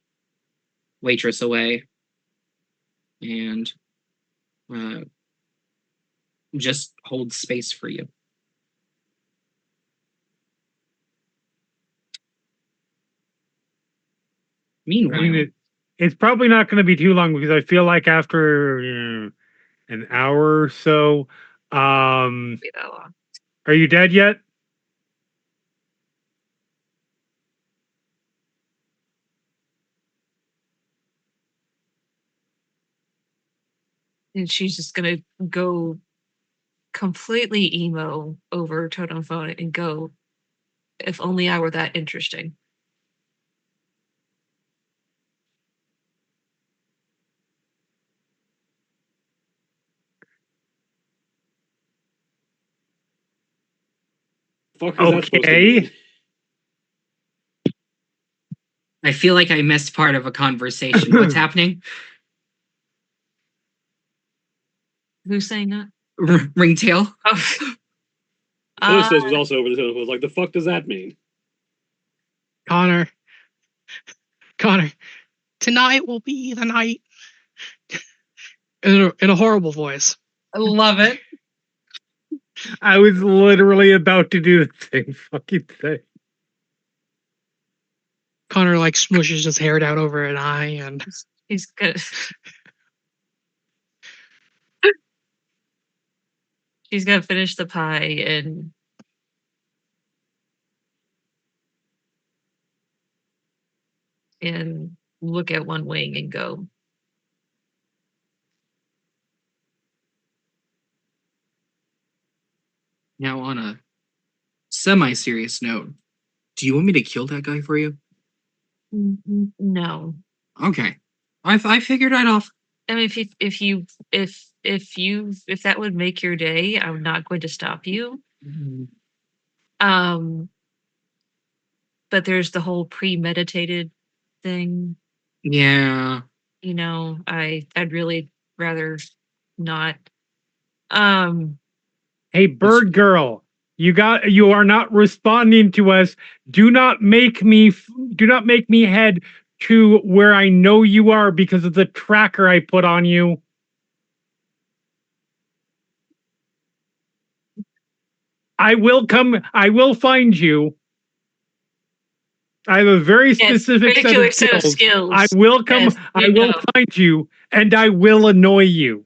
waitress away and just holds space for you. Meanwhile, it's probably not going to be too long because I feel like after an hour or so, Be that long. are you dead yet? And she's just gonna go completely emo over totem phone and go, if only I were that interesting. Fuck is that supposed to mean? I feel like I missed part of a conversation. What's happening? Who's saying that? Ringtail? Oh. Callisto's was also over the hill. Was like, the fuck does that mean? Connor, tonight will be the night. In a horrible voice. I love it. I was literally about to do the same fucking thing. Connor like smushes his hair down over an eye and He's good. She's gonna finish the pie and look at one wing and go, Now, on a semi-serious note, do you want me to kill that guy for you? no. Okay, I figured I'd off. I mean, if that would make your day, I'm not going to stop you. But there's the whole premeditated thing. Yeah. You know, I'd really rather not. Hey, bird girl, you are not responding to us. Do not make me head to where I know you are because of the tracker I put on you. I will find you. I have a very specific set of skills. I will come. Yes, I will find you, and I will annoy you.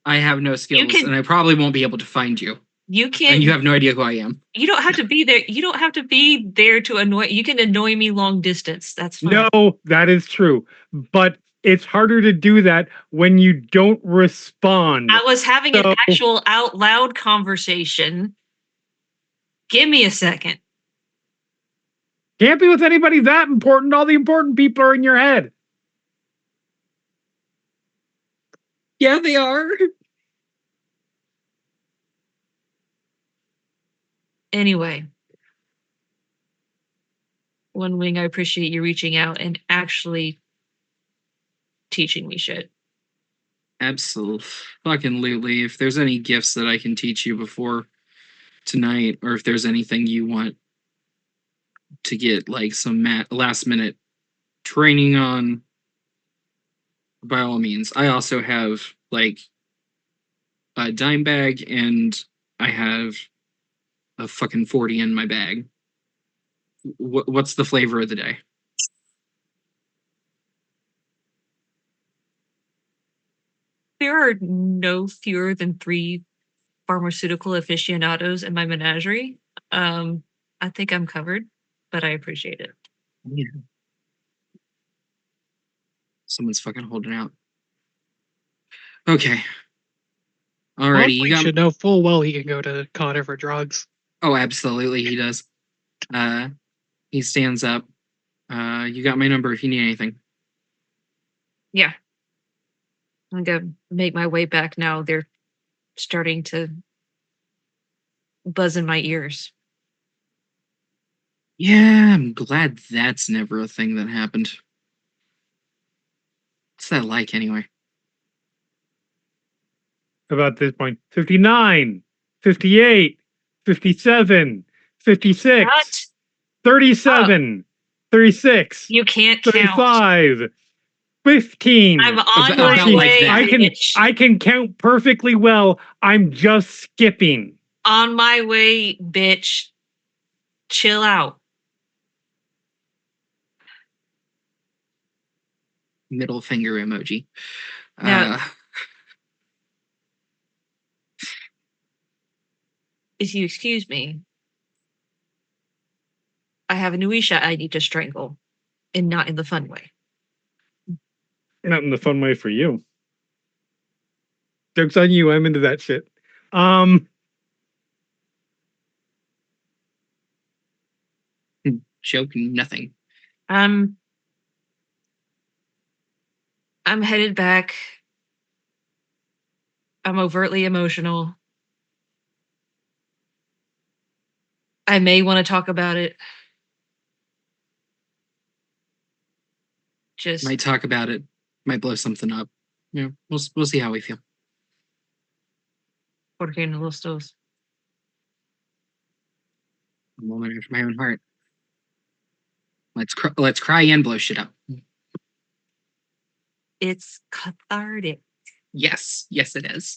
I have no skills, and I probably won't be able to find you. You can't. And you have no idea who I am. You don't have to be there. You don't have to be there to annoy. You can annoy me long distance. That's fine. No, that is true. But it's harder to do that when you don't respond. I was having an actual out loud conversation. Give me a second. Can't be with anybody that important. All the important people are in your head. Yeah, they are. Anyway, One Wing, I appreciate you reaching out and actually teaching me shit. Absolutely. If there's any gifts that I can teach you before tonight, or if there's anything you want to get like some last minute training on, by all means. I also have like a dime bag, and I have a fucking 40 in my bag. What's the flavor of the day? There are no fewer than 3 pharmaceutical aficionados in my menagerie. I think I'm covered, but I appreciate it. Yeah. Someone's fucking holding out. Okay. Alrighty, you should know full well he can go to Connor for drugs. Oh, absolutely, he does. He stands up. You got my number if you need anything. Yeah. I'm gonna make my way back now. They're starting to buzz in my ears. Yeah, I'm glad that's never a thing that happened. What's that like anyway? About this point, 59, 58, 57, 56, What? 37, 36. You can't 35, count. 15. I'm on my way. I can count perfectly well. I'm just skipping. On my way, bitch. Chill out. Middle finger emoji. Now, if you excuse me, I have a Nuisha I need to strangle, and not in the fun way. Not in the fun way for you. Joke's on you. I'm into that shit. Joking, nothing. I'm headed back. I'm overtly emotional. I may want to talk about it. Just Might talk about it. Might blow something up. Yeah, we'll see how we feel. Jorge no los dos. A moment after my own heart. Let's cry and blow shit up. It's cathartic. Yes, it is.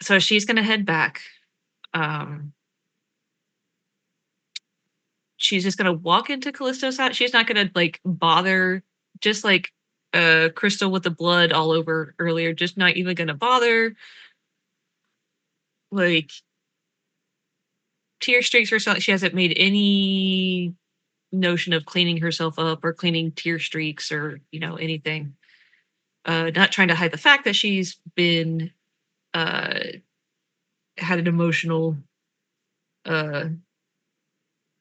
So she's gonna head back. She's just gonna walk into Callisto's house. She's not gonna like bother, just like Crystal with the blood all over earlier, just not even gonna bother. Like tear streaks or something. She hasn't made any notion of cleaning herself up or cleaning tear streaks or anything. Not trying to hide the fact that she's been had an emotional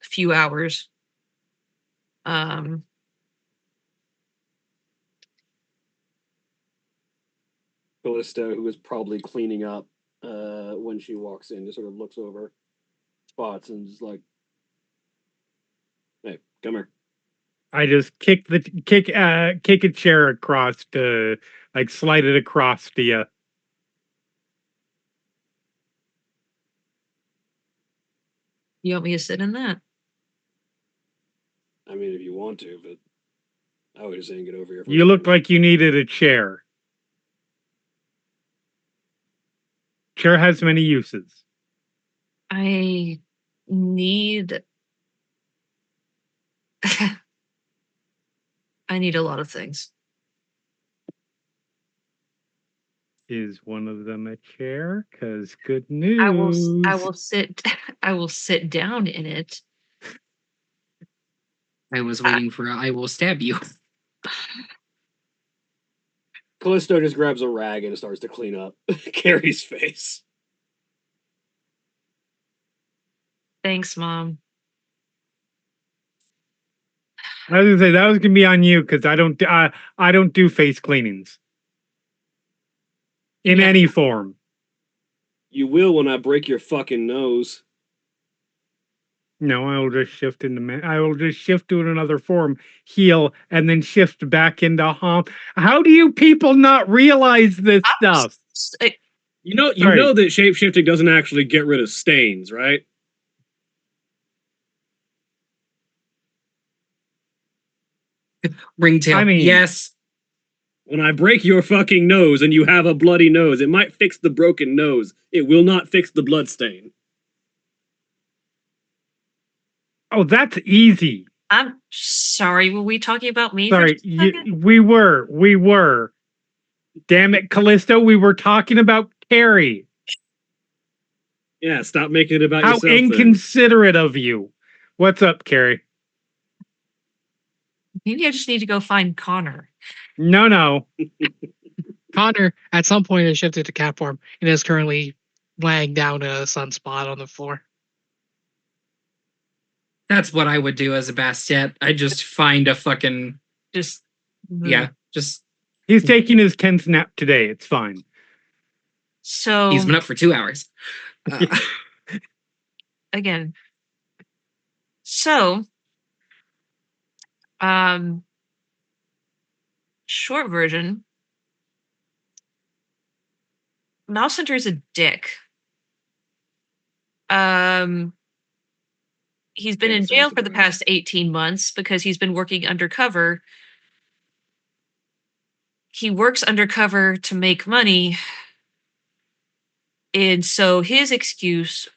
few hours. Callisto, who is probably cleaning up when she walks in, just sort of looks over spots and is like, "Hey, come here." I just kick a chair across to like slide it across to you. You want me to sit in that? I mean, if you want to, but I was just saying, get over here. You look like you needed a chair. Chair has many uses. I need I need a lot of things. Is one of them a chair? Because good news. I will sit down in it. I was waiting for I will stab you. Callisto just grabs a rag and starts to clean up Carrie's face. Thanks, Mom. I was gonna say that was gonna be on you because I don't do face cleanings in any form. You will when I break your fucking nose. No, I will just shift I will just shift to another form, heal, and then shift back into harm. How do you people not realize this stuff? You know that shape-shifting doesn't actually get rid of stains, right? Ringtail. I mean, yes. When I break your fucking nose and you have a bloody nose, it might fix the broken nose. It will not fix the blood stain. Oh, that's easy. I'm sorry. Were we talking about me? Sorry, we were. Damn it, Callisto, we were talking about Carrie. Yeah, stop making it about How yourself. Inconsiderate of you. What's up, Carrie? Maybe I just need to go find Connor. No. Connor, at some point, has shifted to cat form and is currently laying down in a sunspot on the floor. That's what I would do as a Bastet. I just find a fucking just. He's taking his Ken's nap today. It's fine. So he's been up for 2 hours. Again. So, short version. Mouse Hunter is a dick. He's been in jail for the past 18 months because he's been working undercover. He works undercover to make money. And so his excuse,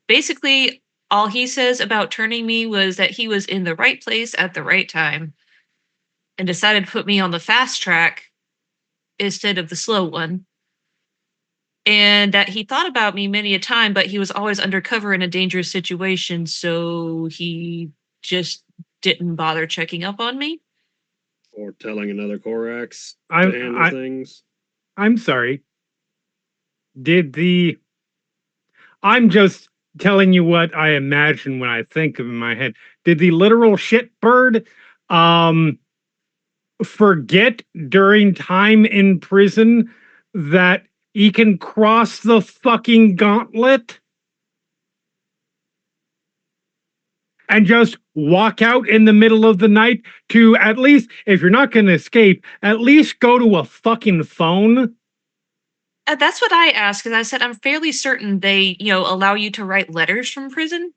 basically all he says about turning me was that he was in the right place at the right time and decided to put me on the fast track instead of the slow one. And that he thought about me many a time, but he was always undercover in a dangerous situation, so he just didn't bother checking up on me. Or telling another Corax to handle things. I'm sorry. I'm just telling you what I imagine when I think of in my head. Did the literal shitbird forget during time in prison that he can cross the fucking gauntlet? and just walk out in the middle of the night to, at least, if you're not going to escape, at least go to a fucking phone? That's what I asked, because I said I'm fairly certain they, allow you to write letters from prison.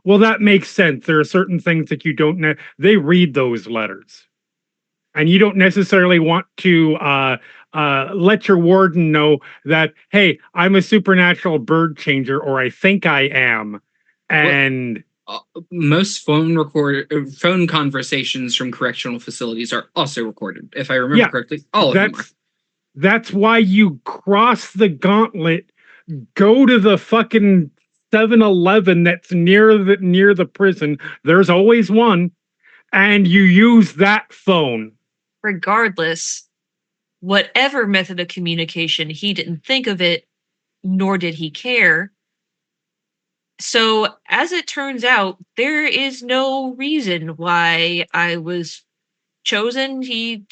Well, that makes sense. There are certain things that you don't know. They read those letters. And you don't necessarily want to let your warden know that, hey, I'm a supernatural bird changer, or I think I am. And most phone conversations from correctional facilities are also recorded. If I remember correctly, all of them are. That's why you cross the gauntlet, go to the fucking 7-Eleven that's near the prison. There's always one, and you use that phone. Regardless, whatever method of communication, he didn't think of it, nor did he care. So, as it turns out, there is no reason why I was chosen. He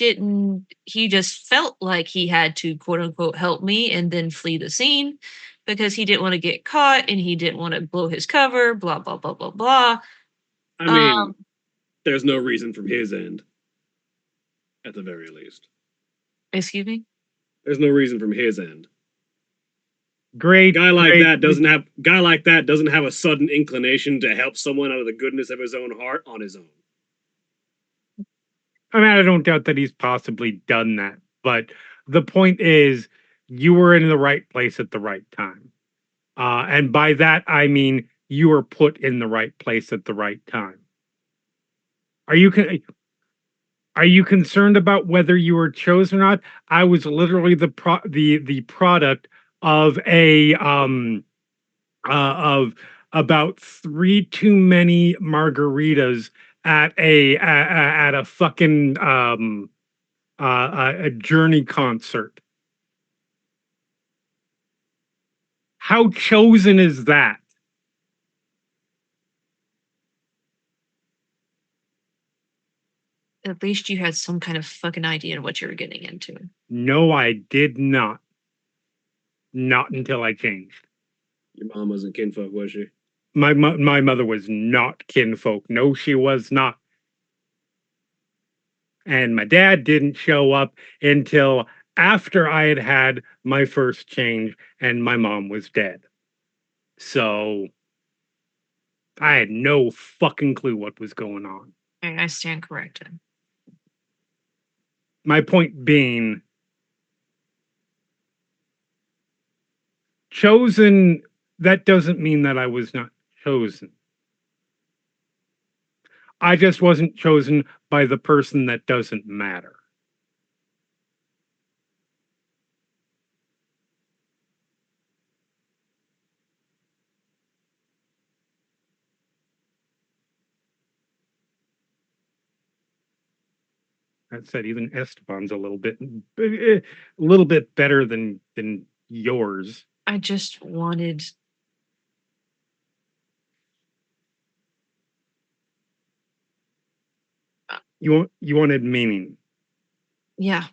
just felt like he had to, quote unquote, help me and then flee the scene because he didn't want to get caught and he didn't want to blow his cover, blah, blah, blah, blah, blah. I mean, there's no reason from his end, at the very least. Excuse me? There's no reason from his end. Great. Guy like that doesn't have a sudden inclination to help someone out of the goodness of his own heart on his own. I mean, I don't doubt that he's possibly done that, but the point is, you were in the right place at the right time. And by that, I mean, you were put in the right place at the right time. Are you concerned about whether you were chosen or not? I was literally the product of of about 3 too many margaritas at a fucking a Journey concert. How chosen is that? At least you had some kind of fucking idea of what you were getting into. No, I did not. Not until I changed. Your mom wasn't kinfolk, was she? My mother was not kinfolk. No, she was not. And my dad didn't show up until after I had had my first change and my mom was dead. So I had no fucking clue what was going on. I stand corrected. My point being, chosen, that doesn't mean that I was not chosen. I just wasn't chosen by the person that doesn't matter. That said, even Esteban's a little bit better than yours. I just wanted. You wanted meaning. Yeah.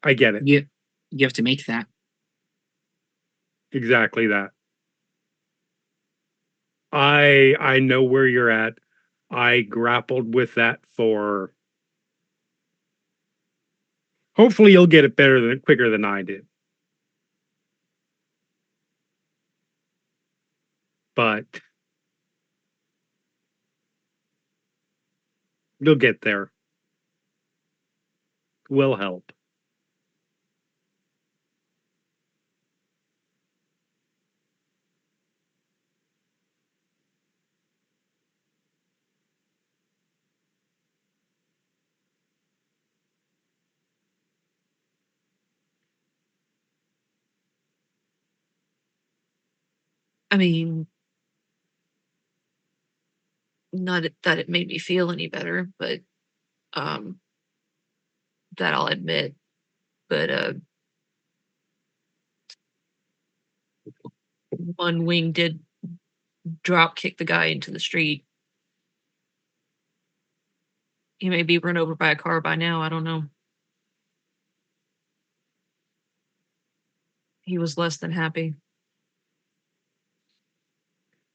I get it. You have to make that. Exactly that. I know where you're at. I grappled with that for. Hopefully, you'll get it quicker than I did. But you'll get there. Will help. I mean, not that it made me feel any better, but that I'll admit. But one wing did drop kick the guy into the street. He may be run over by a car by now. I don't know. He was less than happy.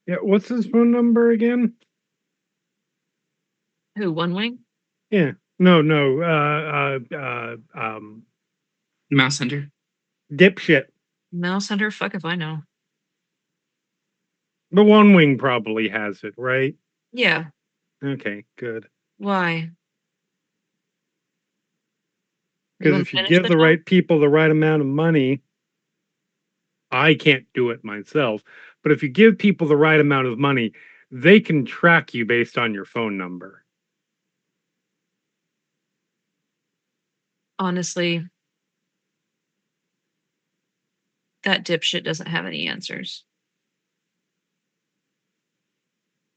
Yeah, what's his phone number again? Who, One Wing? Yeah. No. Mouse Hunter. Dipshit. Mouse Hunter? Fuck if I know. The One Wing probably has it, right? Yeah. Okay, good. Why? You Because wanna if you finish give the the job? right people the right amount of money, I can't do it myself. But if you give people the right amount of money, they can track you based on your phone number. Honestly, that dipshit doesn't have any answers.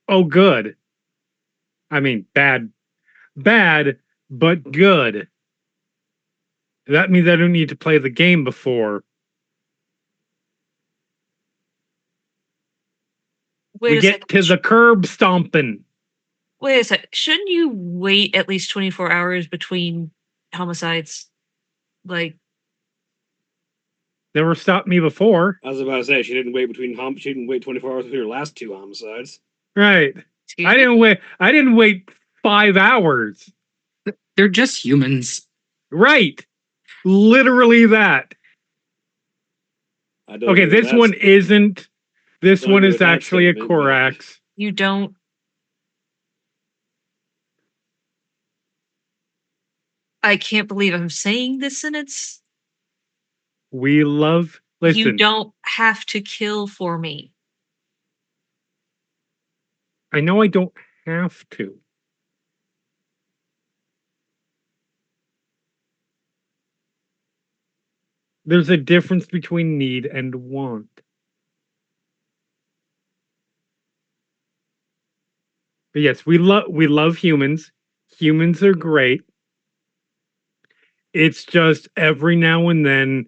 Oh, good. I mean, bad, but good. That means I don't need to play the game before. Wait We a get second. to the curb stomping. Wait a sec. Shouldn't you wait at least 24 hours between homicides? Like, Never stopped me before. I was about to say she didn't wait she didn't wait 24 hours between her last two homicides. Right. excuse I me? didn't wait 5 hours. They're just humans. Right. Literally that. I don't Okay, agree with this that. one isn't. This Don't one agree is with that actually a statement, but- Korax. You don't. I can't believe I'm saying this sentence. We love. You Listen, don't have to kill for me. I know I don't have to. There's a difference between need and want. But yes, we love humans. Humans are great. It's just every now and then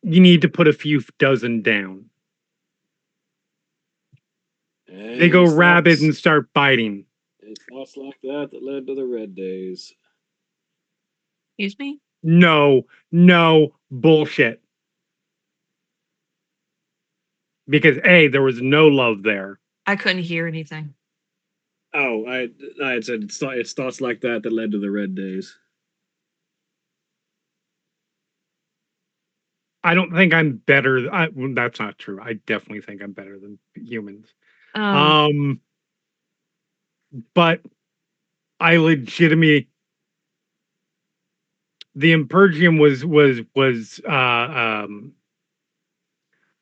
you need to put a few dozen down. They go rabid and start biting. It's thoughts like that that led to the Red Days. Excuse me? No, bullshit. Because A, there was no love there. I couldn't hear anything. Oh, I had said it's thoughts like that that led to the Red Days. I don't think I'm better. Well, that's not true. I definitely think I'm better than humans. Um, But I legitimately, the Impergium was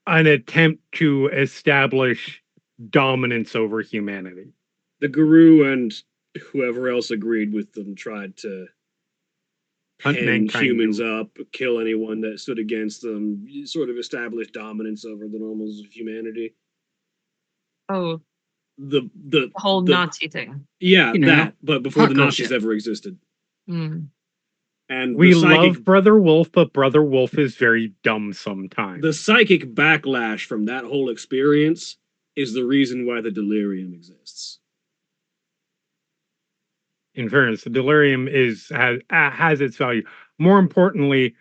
an attempt to establish dominance over humanity. The Guru and whoever else agreed with them tried to Hunt pen mankind humans to- up, kill anyone that stood against them, sort of establish dominance over the normals of humanity. oh, The the whole Nazi thing. Yeah, You know, that, but before hot the girl Nazis shit. ever existed. Hmm. And We the psychic, love Brother Wolf, but Brother Wolf is very dumb sometimes. the psychic backlash from that whole experience is the reason why the delirium exists. In fairness, the delirium has its value. More importantly,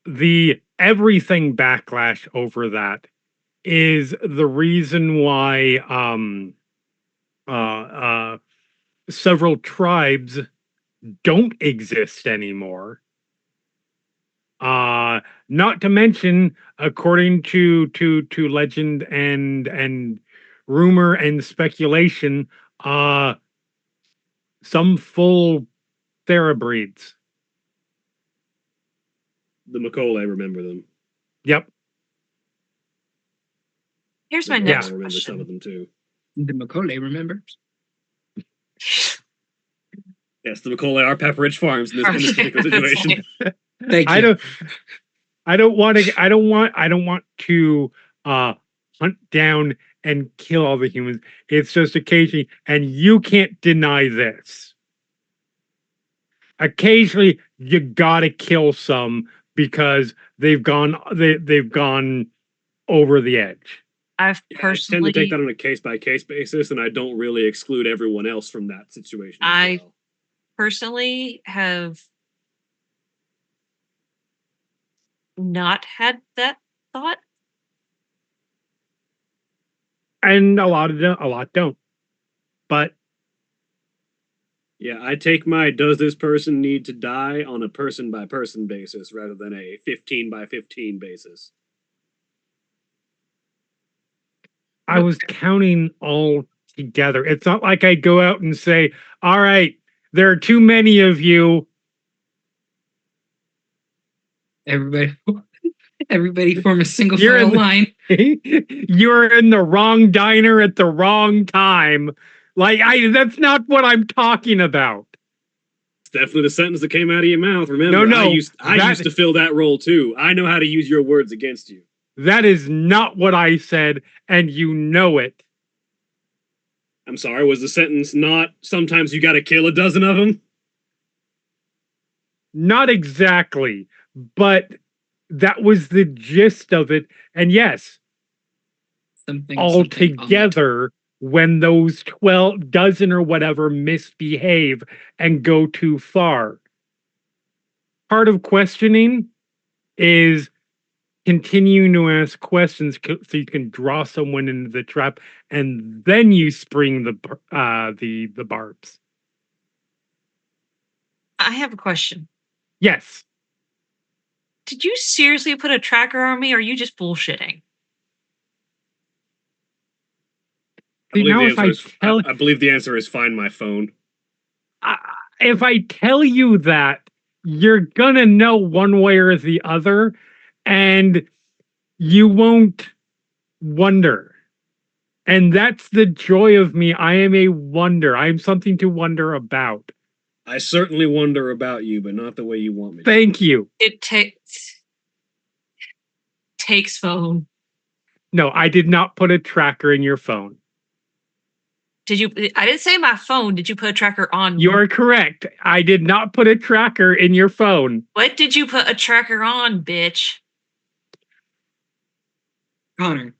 the everything backlash over that is the reason why several tribes don't exist anymore. Not to mention, according to legend and rumor and speculation, some full Therabreeds. The Macaulay remember them. Yep. Here's The my Macaulay next remember question. some of them too. The Macaulay remembers. Yes, the Macaulay are Pepperidge Farms in this particular situation. Thank you. I don't want to hunt down and kill all the humans. It's just occasionally, and you can't deny this. Occasionally, you gotta kill some because they've gone over the edge. I've Yeah, I tend to personally, take that on a case by case basis, and I don't really exclude everyone else from that situation. As well. personally have not had that thought. and a lot don't. But Yeah, I take my does this person need to die on a person by person basis rather than a 15 by 15 basis. I was counting all together. It's not like I go out and say, all right, there are too many of you. Everybody form a single You're file in the- line. You're in the wrong diner at the wrong time. That's not what I'm talking about. It's definitely the sentence that came out of your mouth. Remember, No, I used to fill that role too. I know how to use your words against you. That is not what I said, and you know it. I'm sorry, was the sentence not sometimes you gotta kill a dozen of them? Not exactly, but that was the gist of it. And yes, Something all something on together, when those 12 dozen or whatever misbehave and go too far. Part of questioning is continuing to ask questions so you can draw someone into the trap, and then you spring the barbs. I have a question. Yes. Did you seriously put a tracker on me, or are you just bullshitting? See, now I believe the answer is find my phone. If I tell you that, you're gonna know one way or the other, and you won't wonder. And that's the joy of me. I am a wonder. I am something to wonder about. I certainly wonder about you, but not the way you want me. Thank you. It takes phone. No, I did not put a tracker in your phone. Did you? I didn't say my phone. Did you put a tracker on? You're correct. I did not put a tracker in your phone. What did you put a tracker on, bitch? Connor,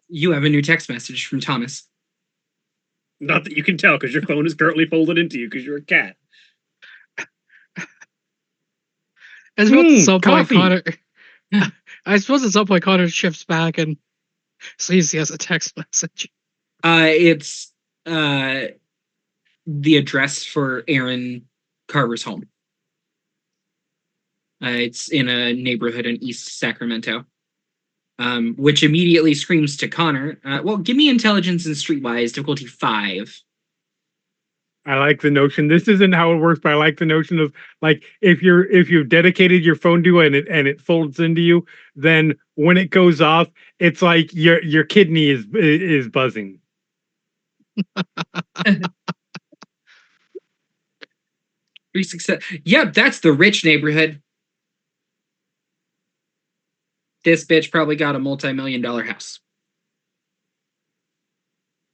you have a new text message from Thomas. Not that you can tell, because your phone is currently folded into you because you're a cat. I suppose at some point coffee. Connor. I suppose at some point Connor shifts back and sees he has a text message. It's the address for Aaron Carver's home. It's in a neighborhood in East Sacramento, which immediately screams to Connor, well, give me intelligence and streetwise, difficulty 5. I like the notion. This isn't how it works, but I like the notion of, like, if you've dedicated your phone to it and it folds into you, then when it goes off, it's like your kidney is buzzing. 3 success. Yep, that's the rich neighborhood. This bitch probably got a multi-million-dollar house.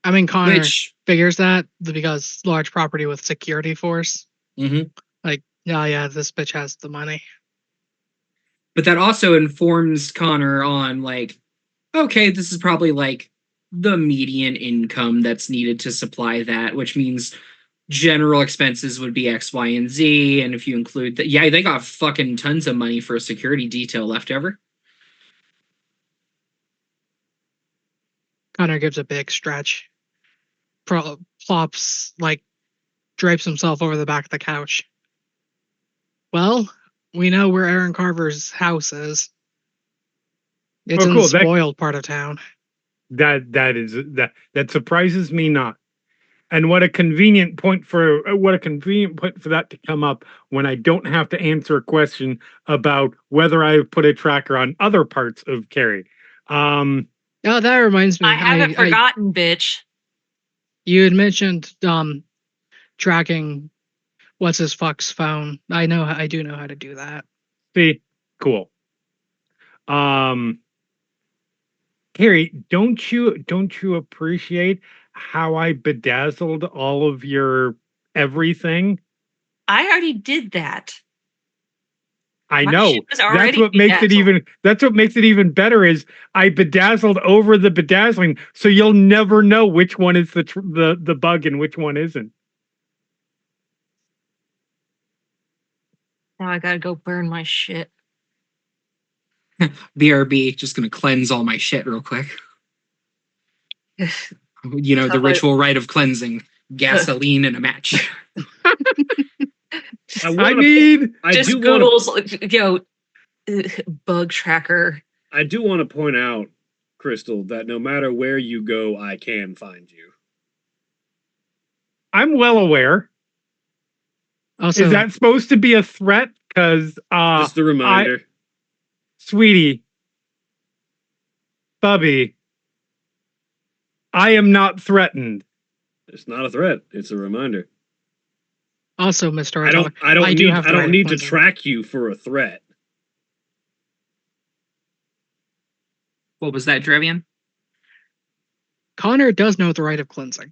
I mean, Connor Which figures that because large property with security force. Mhm. Like, yeah, this bitch has the money. But that also informs Connor on, like, okay, this is probably like the median income that's needed to supply that, which means general expenses would be X, Y, and Z. And if you include that, yeah, they got fucking tons of money for a security detail left over. Connor gives a big stretch. Plops, like, drapes himself over the back of the couch. Well, we know where Aaron Carver's house is. It's in the spoiled part of town. That surprises me not. And what a convenient point for that to come up when I don't have to answer a question about whether I've put a tracker on other parts of Carrie. Oh, that reminds me. I haven't forgotten, bitch. You had mentioned tracking what's his fuck's phone. I do know how to do that. See, cool. Carrie, don't you appreciate how I bedazzled all of your everything? I already did that. I My know. shit was already That's what makes it even better is I bedazzled over the bedazzling, so you'll never know which one is the bug and which one isn't. Now I gotta go burn my shit. BRB, just gonna cleanse all my shit real quick. You know, the Sounds like- ritual rite of cleansing, gasoline and a match. I need. I just do want Google's, bug tracker. I do want to point out, Crystal, that no matter where you go, I can find you. I'm well aware. Also, Is that supposed to be a threat? Because Just a reminder. sweetie, Bubby, I am not threatened. It's not a threat. It's a reminder. also, Mr. I don't. I don't I do need. have I the right don't of need to cleansing. track you for a threat. What was that, Dravian? Connor does know the right of cleansing.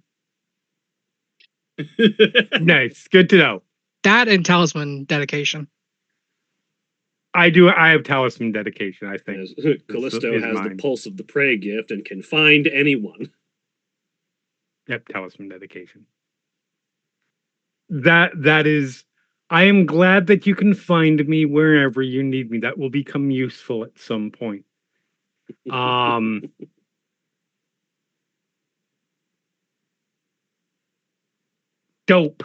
Nice, good to know. That and talisman dedication. I do. I have talisman dedication. I think. As Callisto is has the mine. pulse of the prey gift and can find anyone. Yep, talisman dedication. That is. I am glad that you can find me wherever you need me. That will become useful at some point. Dope.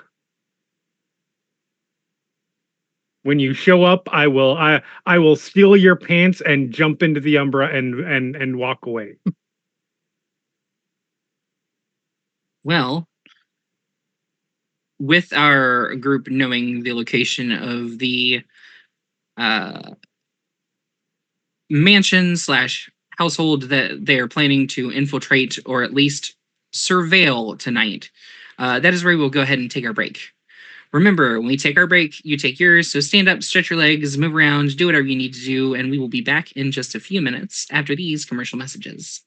When you show up, I will steal your pants and jump into the Umbra and walk away. Well, with our group knowing the location of the mansion slash household that they are planning to infiltrate or at least surveil tonight, that is where we'll go ahead and take our break. Remember, when we take our break, you take yours, so stand up, stretch your legs, move around, do whatever you need to do, and we will be back in just a few minutes after these commercial messages.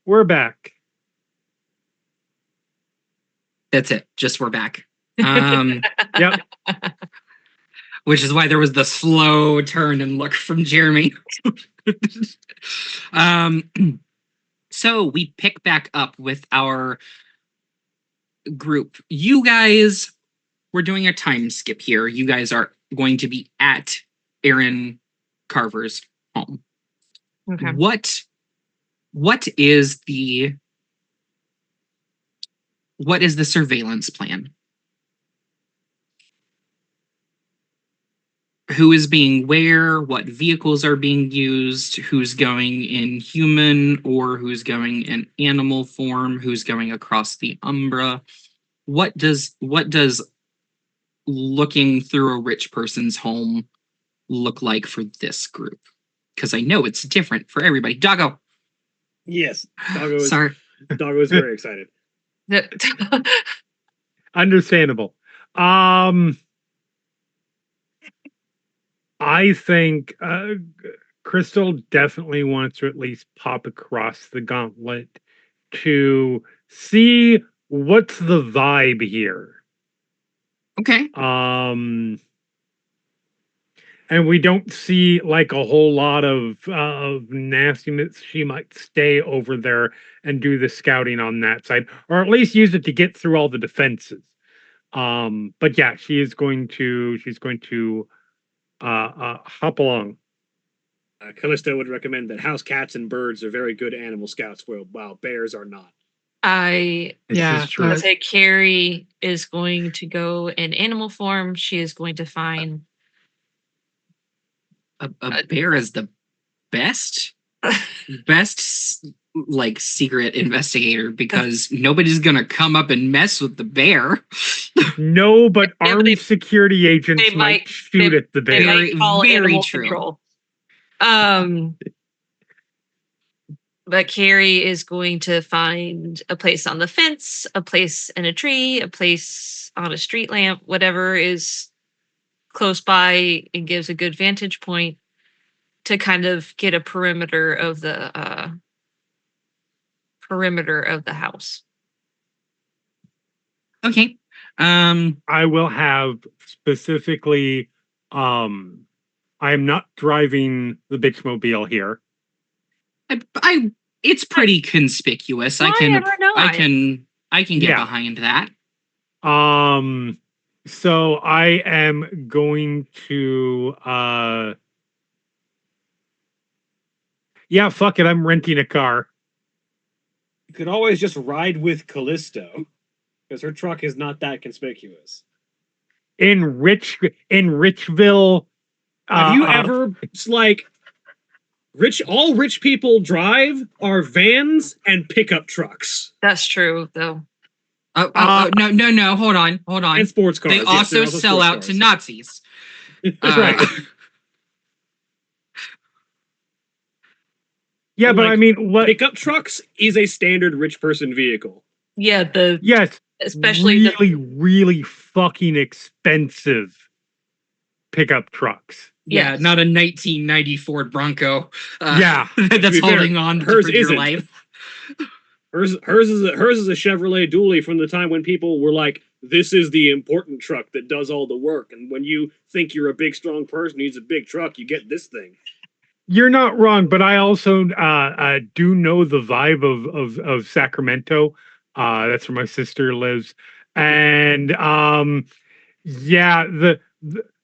We're back. That's it. Just we're back. Yep. Which is why there was the slow turn and look from Jeremy. So we pick back up with our group. You guys, we're doing a time skip here. You guys are going to be at Aaron Carver's home. Okay. What is the surveillance plan? Who is being where? What vehicles are being used? Who's going in human or who's going in animal form? Who's going across the Umbra? What does looking through a rich person's home look like for this group? Because I know it's different for everybody. Doggo. Yes, Doggo is, Sorry. Doggo is very excited. Understandable. I think Crystal definitely wants to at least pop across the gauntlet to see what's the vibe here. Okay. And we don't see like a whole lot of nastiness. She might stay over there and do the scouting on that side, or at least use it to get through all the defenses. But yeah, she's going to hop along. Callisto would recommend that house cats and birds are very good animal scouts, while bears are not. I This is true. would say Carrie is going to go in animal form. She is going to find a bear is the best like secret investigator because nobody's gonna come up and mess with the bear. No, but Yeah, but armed security agents they might shoot at the they bear. might call very animal true. control. But Carrie is going to find a place on the fence, a place in a tree, a place on a street lamp, whatever is close by and gives a good vantage point to kind of get a perimeter of the house. Okay. I will have specifically I am not driving the bitchmobile here. It's pretty conspicuous. Why ever not? I can get Yeah. behind that. So I am going to yeah, fuck it, I'm renting a car. You could always just ride with Callisto, because her truck is not that conspicuous. In Richville. Have you ever like all rich people drive are vans and pickup trucks That's true, though. No, hold on. and sports cars? They Yes, also they're sell sports out cars. to Nazis. That's right. Yeah, but Like, I mean, what? Pickup trucks is a standard rich person vehicle. Yeah, Yes, especially really fucking expensive pickup trucks. Yeah, Yes. not a 1990 Ford Bronco. Yeah. That's be fair, holding on hers for your isn't. life. Hers is a Chevrolet Dually from the time when people were like, "This is the important truck that does all the work." And when you think you're a big, strong person who needs a big truck, you get this thing. You're not wrong, but I also do know the vibe of Sacramento. That's where my sister lives, and yeah, the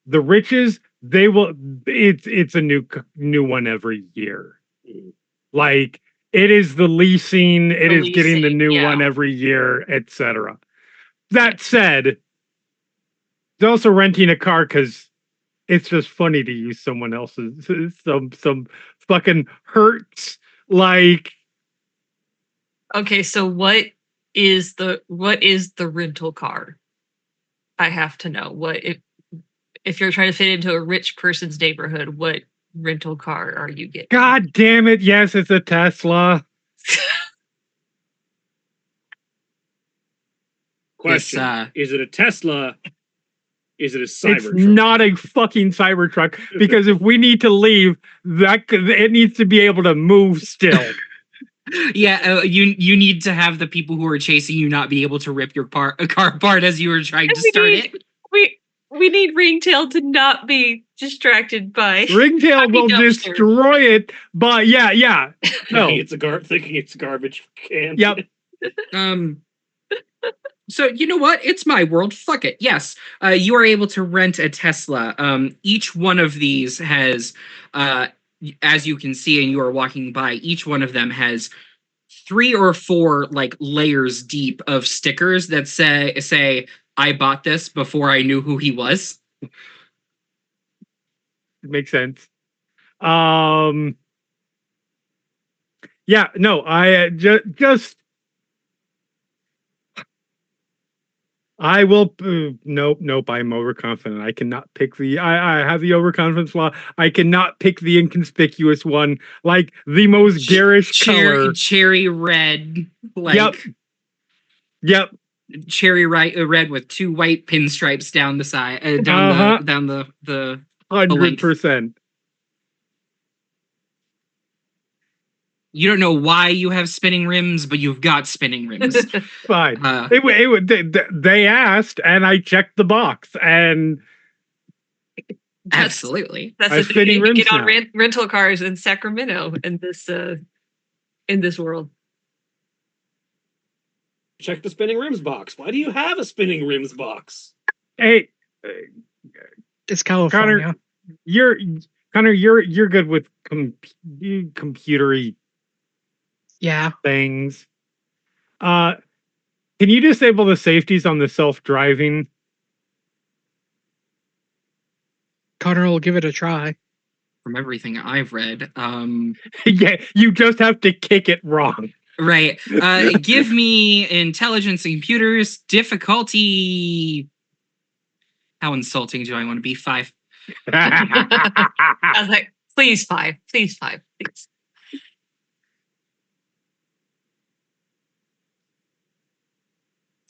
riches, they will. It's a new one every year. Like it is the leasing, it is getting the new one every year, etc. That said, they're also renting a car because it's just funny to use someone else's some fucking Hertz like. Okay, so what is the rental car? I have to know what if you're trying to fit into a rich person's neighborhood, what rental car are you getting? God damn it! Yes, it's a Tesla. Question: is it a Tesla? Is it a Cybertruck? It's not a fucking Cybertruck because if we need to leave, it needs to be able to move still. Yeah, you need to have the people who are chasing you not be able to rip your car apart as you were trying to start it. We need Ringtail to not be distracted by Ringtail happy will dumpster. destroy it, but yeah. No. Thinking it's a garbage can. Yep. So you know what? It's my world. Fuck it. Yes. You are able to rent a Tesla. Each one of these has, as you can see, and you are walking by, each one of them has 3 or 4 like layers deep of stickers that say I bought this before I knew who he was. Makes sense. Yeah, no, I just I will nope, I'm overconfident. I cannot pick I have the overconfidence flaw. I cannot pick the inconspicuous one, like the most garish color. Cherry red, like Yep. Cherry red with 2 white pinstripes down the side, down the 100%. You don't know why you have spinning rims, but you've got spinning rims. Fine. They asked, and I checked the box, and absolutely. That's the thing. You can get on rental cars in Sacramento in this world. Check the spinning rims box. Why do you have a spinning rims box? Hey, it's California. Connor, you're good with computery things. Can you disable the safeties on the self-driving? Connor will give it a try. From everything I've read, yeah, you just have to kick it wrong. Right. Give me intelligence and computers difficulty. How insulting do I want to be? 5. I was like, please 5, please.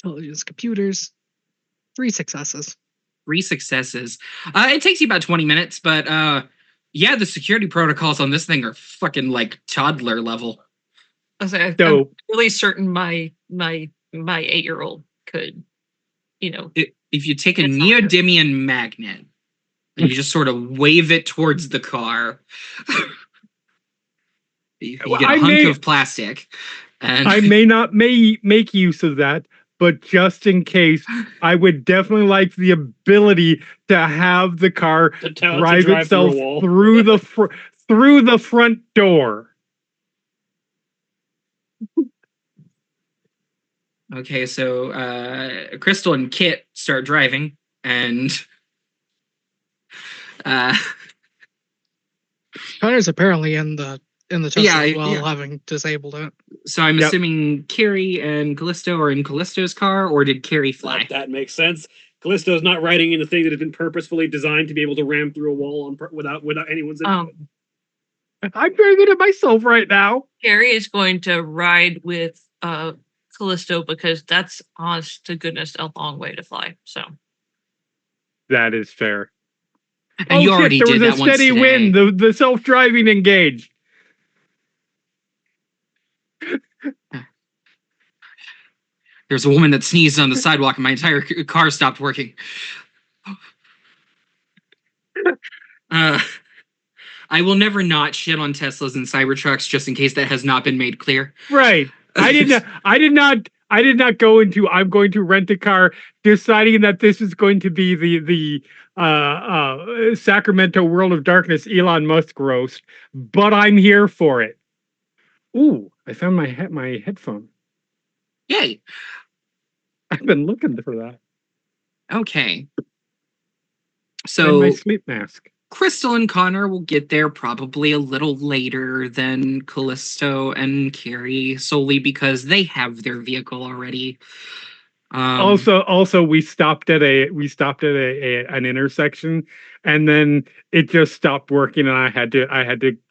Intelligence computers. 3 successes. 3 successes. It takes you about 20 minutes, but yeah, the security protocols on this thing are fucking like toddler level. I'm really certain my 8-year-old could, if you take a neodymium magnet and you just sort of wave it towards the car, you get a hunk of plastic. And I may not make use of that, but just in case, I would definitely like the ability to have the car drive itself through the front door. Okay, so Crystal and Kit start driving, and Connor's apparently in the Tesla as well, having disabled it. So I'm assuming Carrie and Callisto are in Callisto's car, or did Carrie fly? That makes sense. Callisto's not riding in a thing that has been purposefully designed to be able to ram through a wall without anyone's input. I'm driving it myself right now. Carrie is going to ride with Callisto because that's, honest to goodness, a long way to fly. So that is fair. And you already did that once today. There was a steady wind. The self-driving engaged. There's a woman that sneezed on the sidewalk and my entire car stopped working. I will never not shit on Teslas and Cybertrucks just in case that has not been made clear. Right. I did not go into I'm going to rent a car deciding that this is going to be the Sacramento World of Darkness Elon Musk roast, but I'm here for it. Ooh, I found my headphone. Yay. I've been looking for that. Okay. So and my sleep mask. Crystal and Connor will get there probably a little later than Callisto and Carrie, solely because they have their vehicle already. Also, we stopped at an intersection, and then it just stopped working, and I had to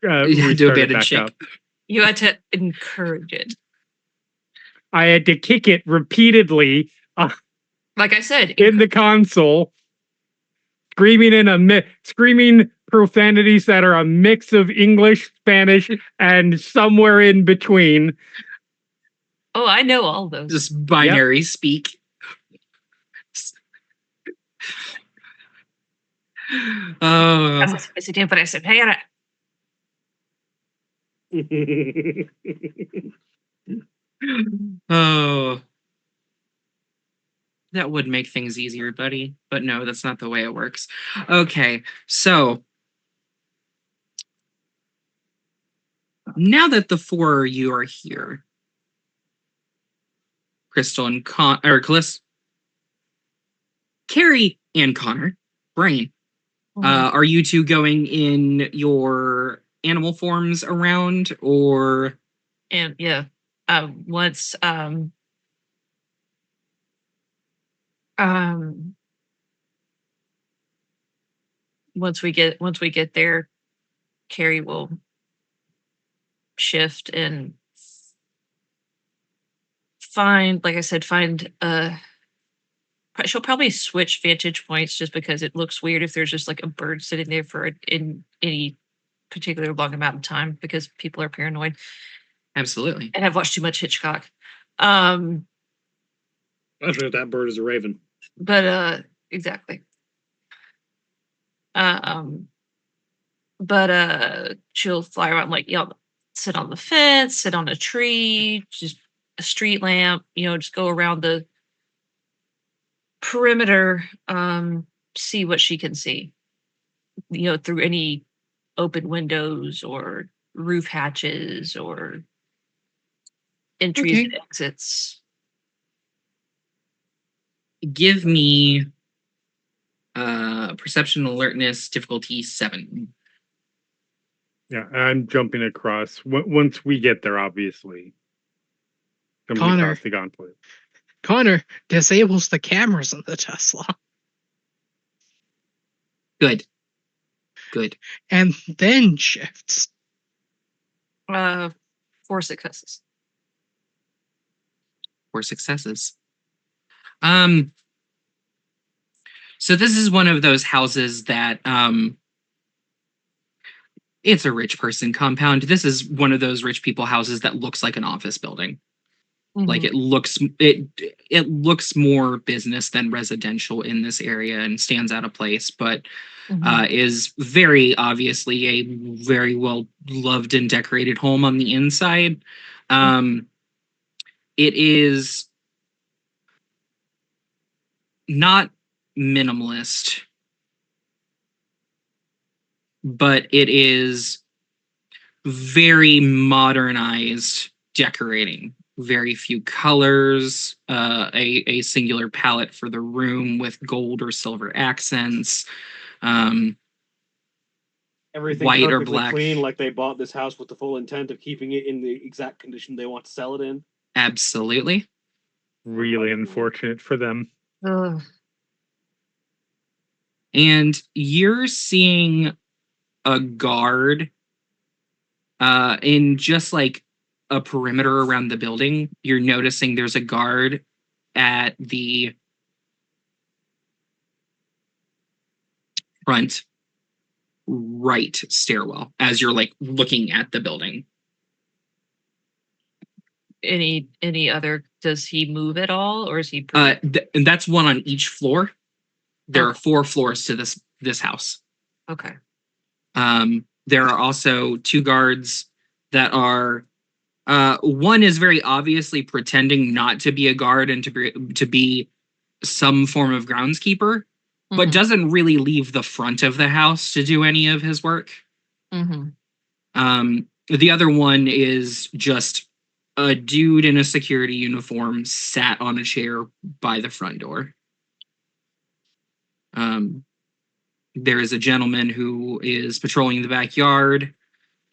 restart it back up. You had to encourage it. I had to kick it repeatedly. Like I said, in the console. Screaming profanities that are a mix of English, Spanish, and somewhere in between. Oh, I know all those. Just binary speak. Oh. Oh. That would make things easier, buddy. But no, that's not the way it works. Okay, so now that the four of you are here, Crystal and Callis, Carrie and Connor, Brain, are you two going in your animal forms around, or? And yeah, once once we get there, Carrie will shift and find, like I said, she'll probably switch vantage points just because it looks weird if there's just like a bird sitting there for in any particular long amount of time because people are paranoid. Absolutely. And I've watched too much Hitchcock. Especially if that bird is a raven. But exactly. But she'll fly around, like, sit on the fence, sit on a tree, just a street lamp, just go around the perimeter, see what she can see, through any open windows or roof hatches or entries and exits. Give me perception alertness difficulty 7. Yeah, I'm jumping across. Once we get there, obviously. Connor. Across the gauntlet. Connor disables the cameras on the Tesla. Good. And then shifts. 4 successes. 4 successes. So this is one of those houses that it's a rich person compound. This is one of those rich people houses that looks like an office building. Mm-hmm. Like it looks more business than residential in this area and stands out of place, but is very obviously a very well loved and decorated home on the inside. It is not minimalist, but it is very modernized decorating. Very few colors, a singular palette for the room with gold or silver accents. Everything white or perfectly black. Clean, like they bought this house with the full intent of keeping it in the exact condition they want to sell it in. Absolutely. Really unfortunate for them. Ugh. And you're seeing a guard in just like a perimeter around the building. You're noticing there's a guard at the front right stairwell as you're like looking at the building. Any other, does he move at all, or is he and that's one on each floor. There are 4 floors to this house. Okay. There are also 2 guards that are one is very obviously pretending not to be a guard and to be some form of groundskeeper, but doesn't really leave the front of the house to do any of his work. The other one is just a dude in a security uniform sat on a chair by the front door. There is a gentleman who is patrolling the backyard,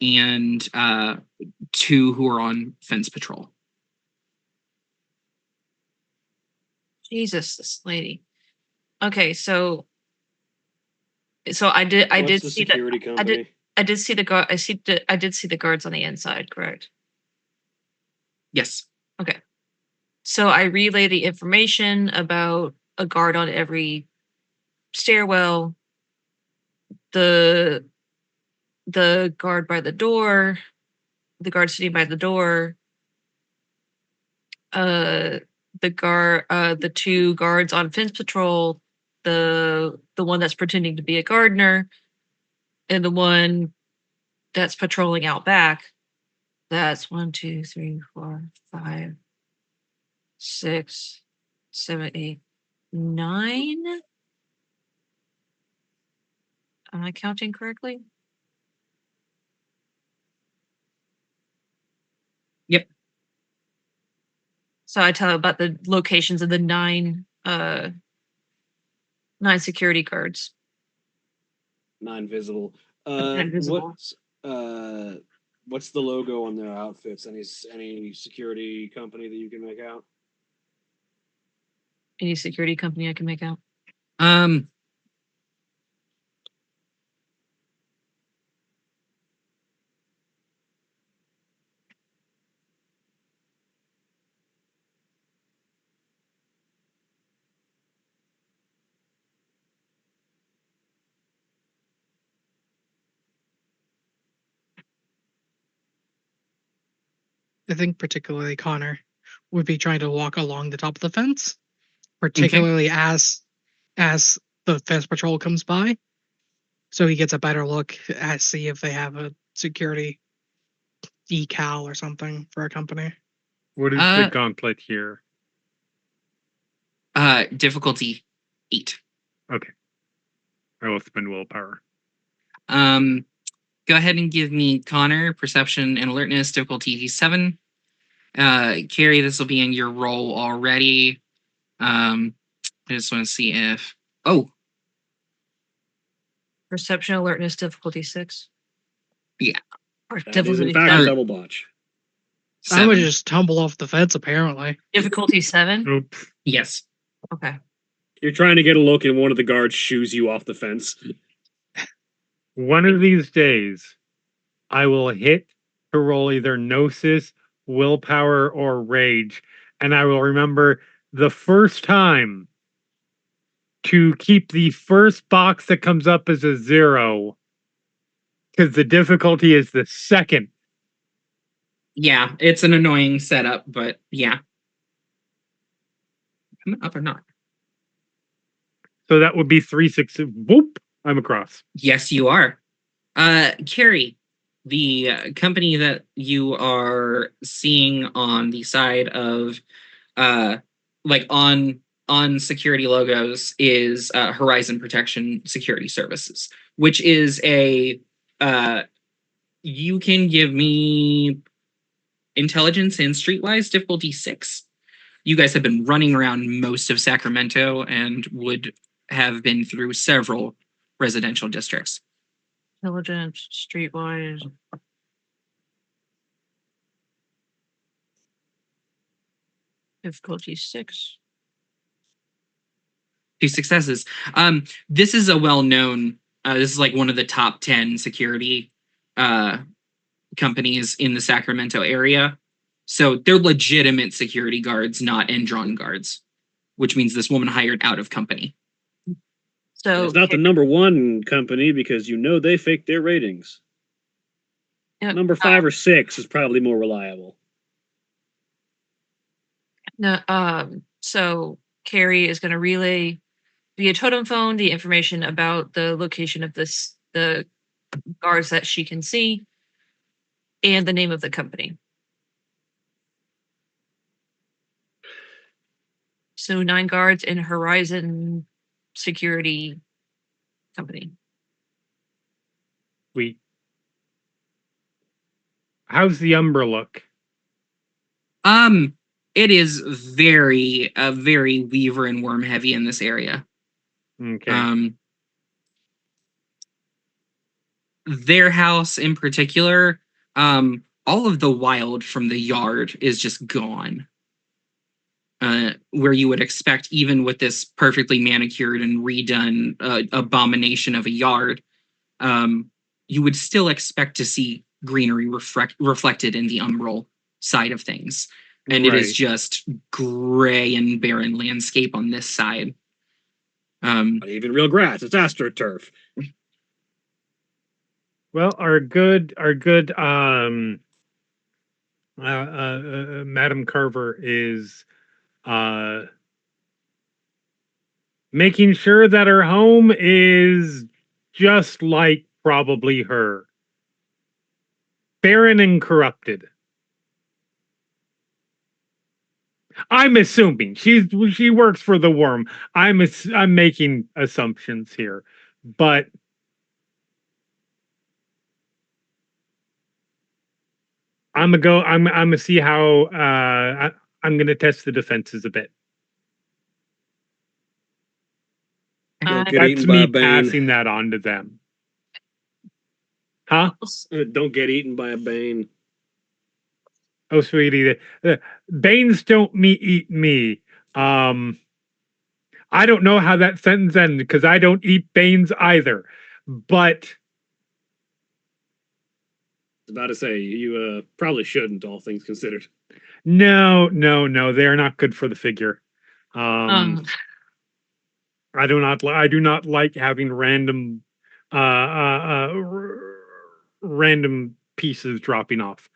and 2 who are on fence patrol. Jesus, this lady. Okay, so I did see the I did see the guard. I did see the guards on the inside, correct? Yes. Okay. So I relay the information about a guard on every stairwell, the guard by the door, the guard sitting by the door, the two guards on fence patrol, the one that's pretending to be a gardener, and the one that's patrolling out back. That's 1, 2, 3, 4, 5, 6, 7, 8, 9. Am I counting correctly? Yep. So I tell about the locations of the 9 security guards. 9 visible. Nine visible. What's the logo on their outfits? Any security company that you can make out? Any security company I can make out? I think particularly Connor would be trying to walk along the top of the fence, particularly as the fence patrol comes by, so he gets a better look at see if they have a security decal or something for a company. What is the gauntlet here? Difficulty 8. Okay. I will spend willpower. Go ahead and give me Connor perception and alertness difficulty 7. Carrie, this will be in your role already. I just want to see if Perception alertness difficulty 6. Yeah. Or That is in difficulty fact a 7. double botch. I would 7. just tumble off the fence, apparently. Difficulty 7? Oops. Yes. Okay. You're trying to get a look, and one of the guards shoos you off the fence. One of these days, I will hit to roll either Gnosis, willpower, or rage, and I will remember the first time to keep the first box that comes up as a 0, because the difficulty is the second. Yeah, it's an annoying setup, but yeah. Am I up or not? So that would be 3, 6. Whoop! I'm across. Yes, you are. Carrie, the company that you are seeing on the side of, like on security logos is Horizon Protection Security Services, which is a, you can give me intelligence and streetwise difficulty 6. You guys have been running around most of Sacramento and would have been through several residential districts. Intelligence, streetwise. Difficulty 6. 2 successes. This is a well-known, this is like one of the top 10 security companies in the Sacramento area. So they're legitimate security guards, not Endron guards, which means this woman hired out of company. So It's not the number 1 company because you know they fake their ratings. Number 5 or 6 is probably more reliable. No, so Carrie is going to relay via totem phone the information about the location of the guards that she can see and the name of the company. So 9 guards in Horizon Security Company. Sweet. How's the Umbra look? It is very weaver and worm heavy in this area. Okay. Their house in particular, all of the wild from the yard is just gone. Where you would expect, even with this perfectly manicured and redone abomination of a yard, you would still expect to see greenery reflected in the umbral side of things. And it is just gray and barren landscape on this side. Not even real grass, it's astroturf. Well, our good Madam Carver is making sure that her home is just like probably her. Barren and corrupted. I'm assuming she works for the worm. I'm making assumptions here, but I'm gonna see how I'm gonna test the defenses a bit. Don't get That's eaten by me a bane. passing that on to them. Huh? Don't get eaten by a bane. Oh, sweetie, Banes don't eat me. I don't know how that sentence ended because I don't eat Banes either. But I was about to say you probably shouldn't, all things considered. no, they are not good for the figure. I do not like having random random pieces dropping off.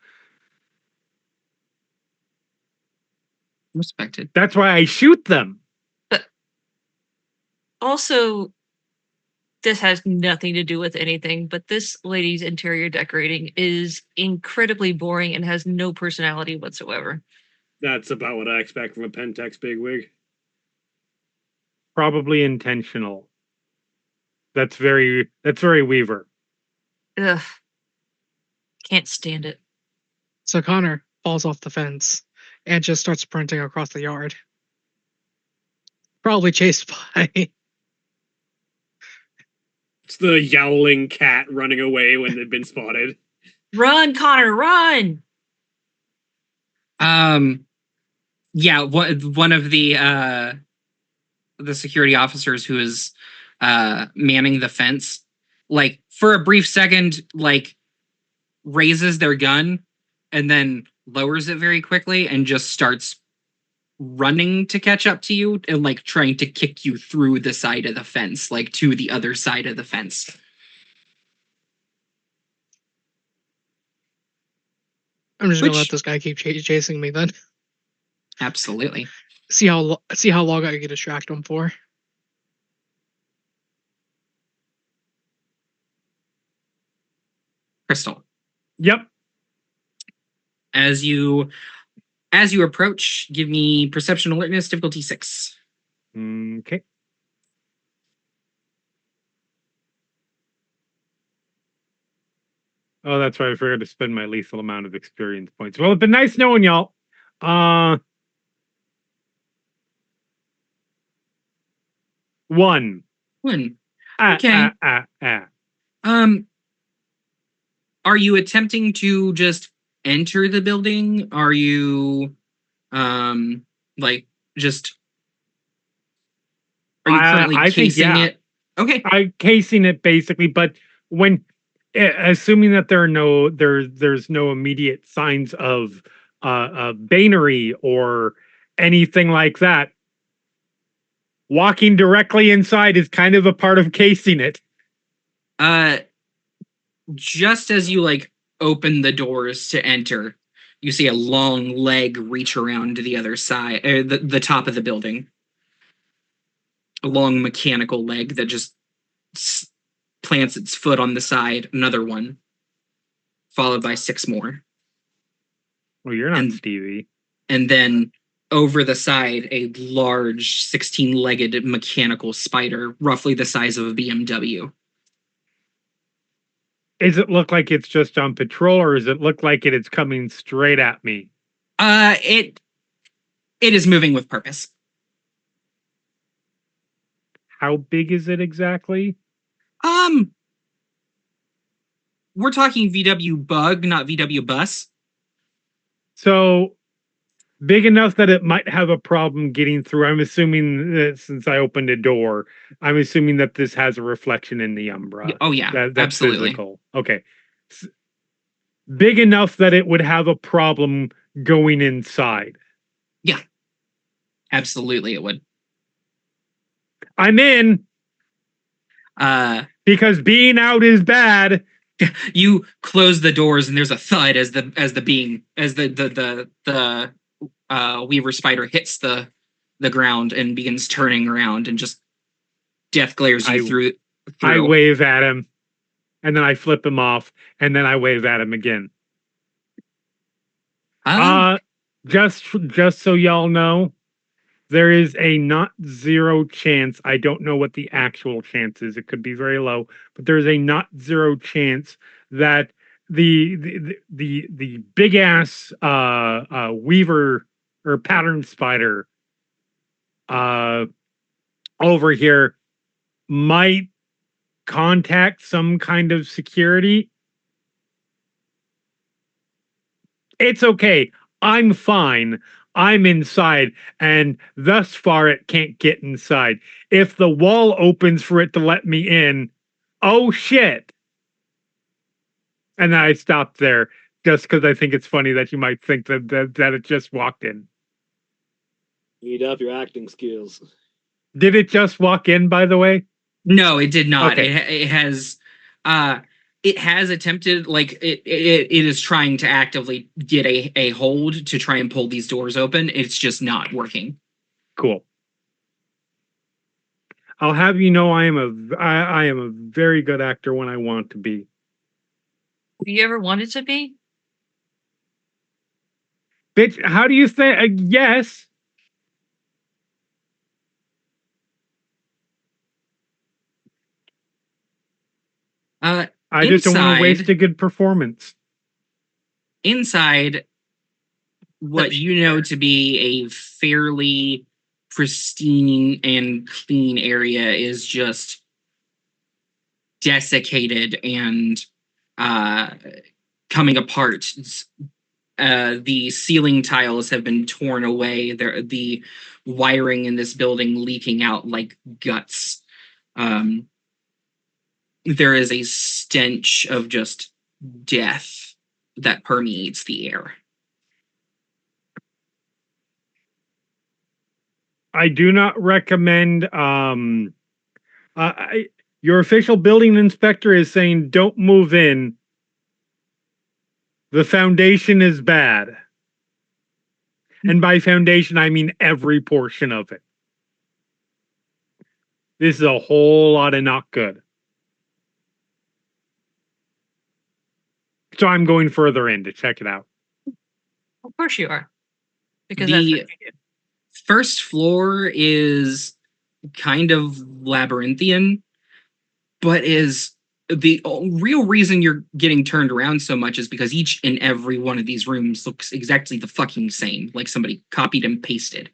Respected. That's why I shoot them. But also, this has nothing to do with anything, but this lady's interior decorating is incredibly boring and has no personality whatsoever. That's about what I expect from a Pentex bigwig. Probably intentional. That's very Weaver. Ugh. Can't stand it. So Connor falls off the fence and just starts sprinting across the yard. Probably chased by. It's the yowling cat running away when they've been spotted. Run, Connor, run! Yeah, one of the security officers who is manning the fence, like for a brief second, like raises their gun and then lowers it very quickly and just starts running to catch up to you and like trying to kick you through the side of the fence, like to the other side of the fence. I'm just gonna let this guy keep chasing me then. Absolutely. See how long I can distract him for. Crystal. Yep. As you approach, give me perception alertness difficulty 6. Okay. Oh, that's right. I forgot to spend my lethal amount of experience points. Well, it's been nice knowing y'all. One. Okay. Are you attempting to just enter the building? Are you like just are you currently casing it? Okay. I'm casing it basically, but when assuming that there's no immediate signs of banery or anything like that, walking directly inside is kind of a part of casing it. Just as you like open the doors to enter, you see a long leg reach around to the other side, the top of the building. A long mechanical leg that just plants its foot on the side. Another one, followed by 6 more. Well, you're not Stevie. And then over the side, a large 16-legged mechanical spider, roughly the size of a BMW. Does it look like it's just on patrol, or does it look like it's coming straight at me? It is moving with purpose. How big is it exactly? We're talking VW bug, not VW bus. So big enough that it might have a problem getting through. I'm assuming that since I opened a door, I'm assuming that this has a reflection in the umbra. Oh yeah, that's absolutely. Physical. Okay. Big enough that it would have a problem going inside. Yeah. Absolutely it would. I'm in. Because being out is bad. You close the doors, and there's a thud as the Weaver spider hits the ground and begins turning around, and just death glares you through. I wave at him, and then I flip him off, and then I wave at him again. Just so y'all know, there is a not zero chance. I don't know what the actual chance is. It could be very low, but there's a not zero chance that the big ass weaver or pattern spider over here might contact some kind of security. It's okay. I'm fine. I'm inside, and thus far it can't get inside. If the wall opens for it to let me in, oh shit. And I stopped there just because I think it's funny that you might think that it just walked in. You need up your acting skills. Did it just walk in, by the way? No, it did not. Okay. It has attempted, like it is trying to actively get a hold to try and pull these doors open. It's just not working. Cool. I'll have you know I am a very good actor when I want to be. Have you ever wanted to be? Bitch, how do you think? Yes. I just don't want to waste a good performance. Inside, what you know to be a fairly pristine and clean area is just desiccated and coming apart. The ceiling tiles have been torn away. The wiring in this building leaking out like guts. There is a stench of just death that permeates the air. I do not recommend. Your official building inspector is saying don't move in. The foundation is bad. And by foundation, I mean every portion of it. This is a whole lot of not good. So I'm going further in to check it out. Of course you are. Because The that's what you do. first floor is kind of labyrinthian, but is the real reason you're getting turned around so much is because each and every one of these rooms looks exactly the fucking same, like somebody copied and pasted.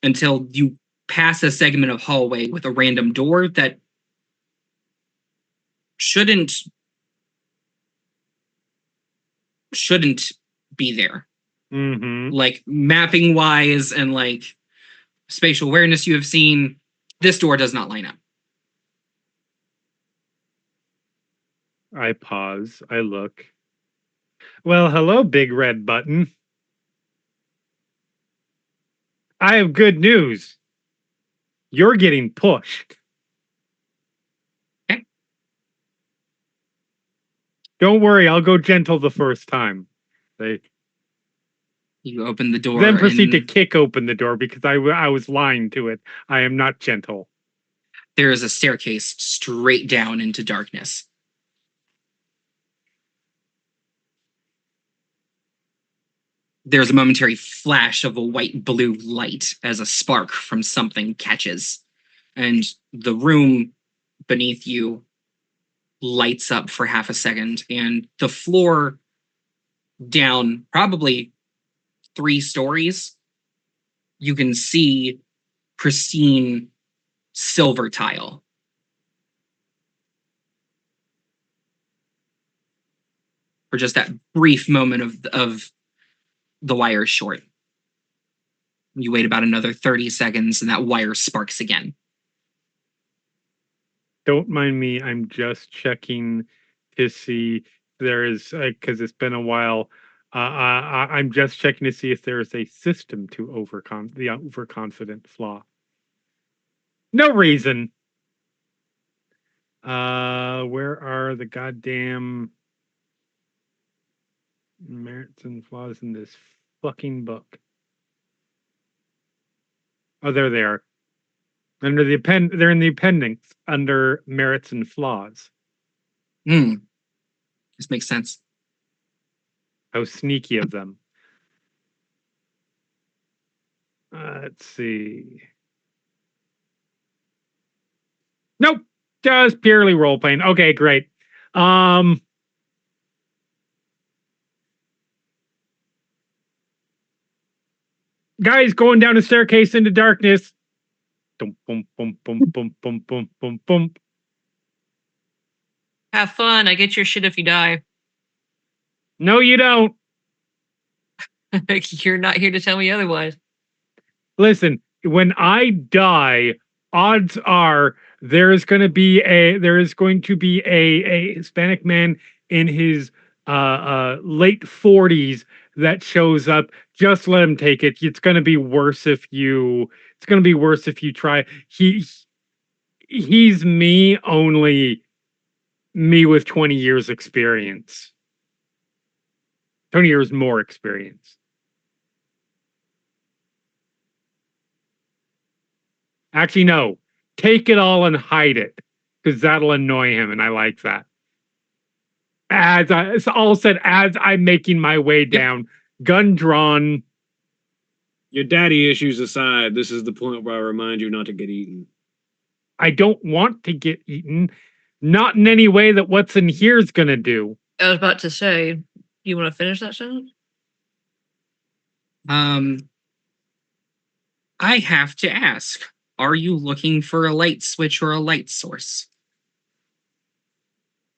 Until you pass a segment of hallway with a random door that shouldn't be there. Mm-hmm. Like mapping wise and like spatial awareness you have seen, this door does not line up. I pause. I look. Well, hello, big red button. I have good news. You're getting pushed. Okay. Don't worry, I'll go gentle the first time. You open the door. Then proceed to and kick open the door because I was lying to it. I am not gentle. there is a staircase straight down into darkness. There's a momentary flash of a white-blue light as a spark from something catches, and the room beneath you lights up for half a second, and the floor down probably 3 stories, you can see pristine silver tile. For just that brief moment of the wire short. You wait about another 30 seconds and that wire sparks again. Don't mind me. I'm just checking to see if there is, because it's been a while. I'm just checking to see if there is a system to the overconfident flaw. No reason. Where are the goddamn merits and flaws in this fucking book? Oh, there they are. Under the they're in the appendix under merits and flaws. This makes sense. How sneaky of them. Let's see. Nope, just purely role playing. Okay, great. Guys going down a staircase into darkness. Boom, boom, boom, boom, boom, boom, boom, boom, boom. Have fun. I get your shit if you die. No, you don't. You're not here to tell me otherwise. Listen, when I die, odds are there is going to be a Hispanic man in his late 40s that shows up. Just let him take it. It's going to be worse if you try. He's me, only me with 20 years experience. 20 years more experience. Actually, no. Take it all and hide it, because that'll annoy him, and I like that. It's all said as I'm making my way down, gun drawn. Your daddy issues aside, this is the point where I remind you not to get eaten. I don't want to get eaten. Not in any way that what's in here is going to do. I was about to say, you want to finish that sentence? I have to ask, are you looking for a light switch or a light source?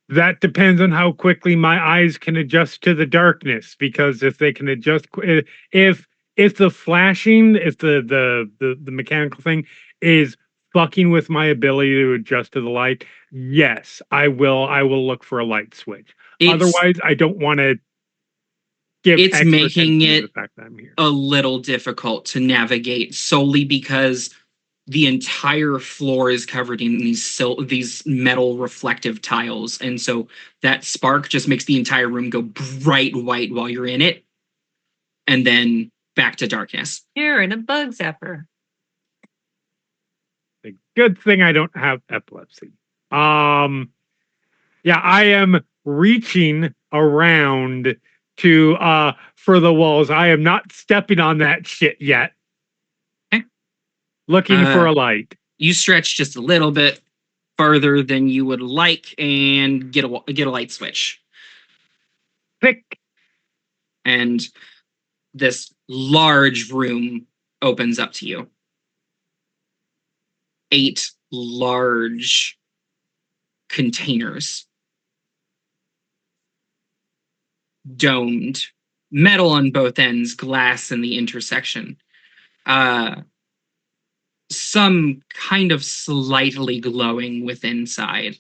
That depends on how quickly my eyes can adjust to the darkness, because if they can adjust, if the flashing, if the mechanical thing is fucking with my ability to adjust to the light, yes, I will look for a light switch. Otherwise, I don't want to give it's extra making attention to it the fact that I'm here. a little difficult to navigate, solely because the entire floor is covered in these metal reflective tiles, and so that spark just makes the entire room go bright white while you're in it, and then back to darkness. You're in a bug zapper. The good thing I don't have epilepsy. Yeah, I am reaching around to for the walls. I am not stepping on that shit yet. Okay. Looking for a light. You stretch just a little bit further than you would like and get a light switch. Click. And this large room opens up to you. 8 large containers, domed, metal on both ends, glass in the intersection. Some kind of slightly glowing with inside.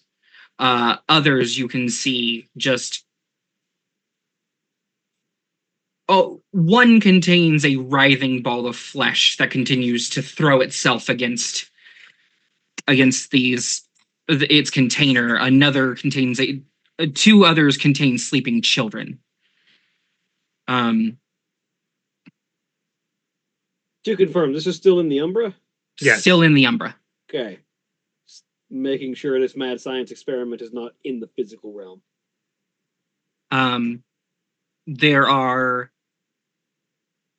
Others you can see just... Oh, one contains a writhing ball of flesh that continues to throw itself against its container. Another contains 2 others contain sleeping children. To confirm, this is still in the Umbra? Yes. Still in the Umbra. Okay. Making sure this mad science experiment is not in the physical realm.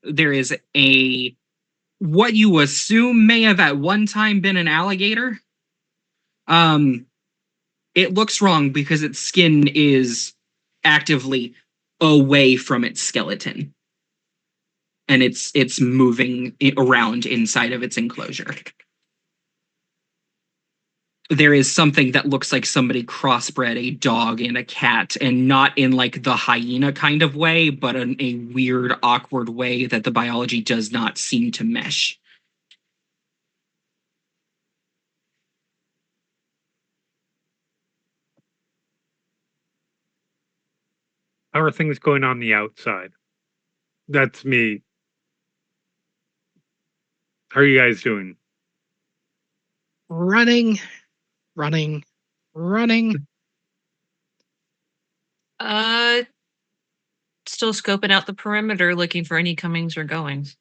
There is a what you assume may have at one time been an alligator. It looks wrong because its skin is actively away from its skeleton, and it's moving around inside of its enclosure. There is something that looks like somebody crossbred a dog and a cat, and not in like the hyena kind of way, but in a weird, awkward way that the biology does not seem to mesh. How are things going on the outside? That's me. How are you guys doing? Running, running. Still scoping out the perimeter, looking for any comings or goings.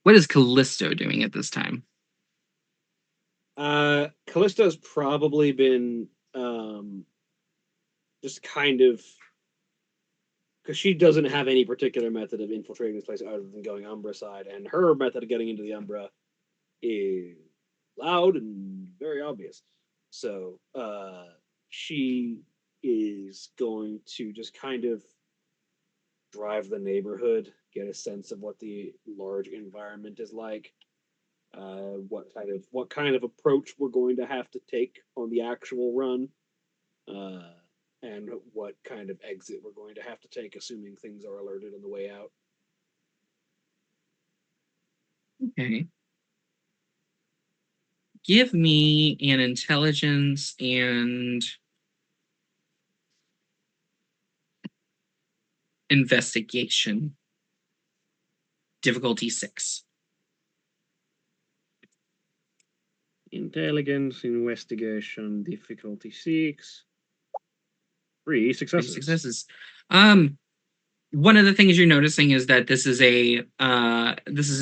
What is Callisto doing at this time? Callisto's probably been just kind of, because she doesn't have any particular method of infiltrating this place other than going Umbra side, and her method of getting into the Umbra is loud and very obvious. So she is going to just kind of drive the neighborhood, get a sense of what the large environment is like, what kind of approach we're going to have to take on the actual run, and what kind of exit we're going to have to take, assuming things are alerted on the way out. Okay. Give me an intelligence and investigation. Difficulty 6. Intelligence, investigation, difficulty 6. 3 successes. 3 successes. One of the things you're noticing is that this is an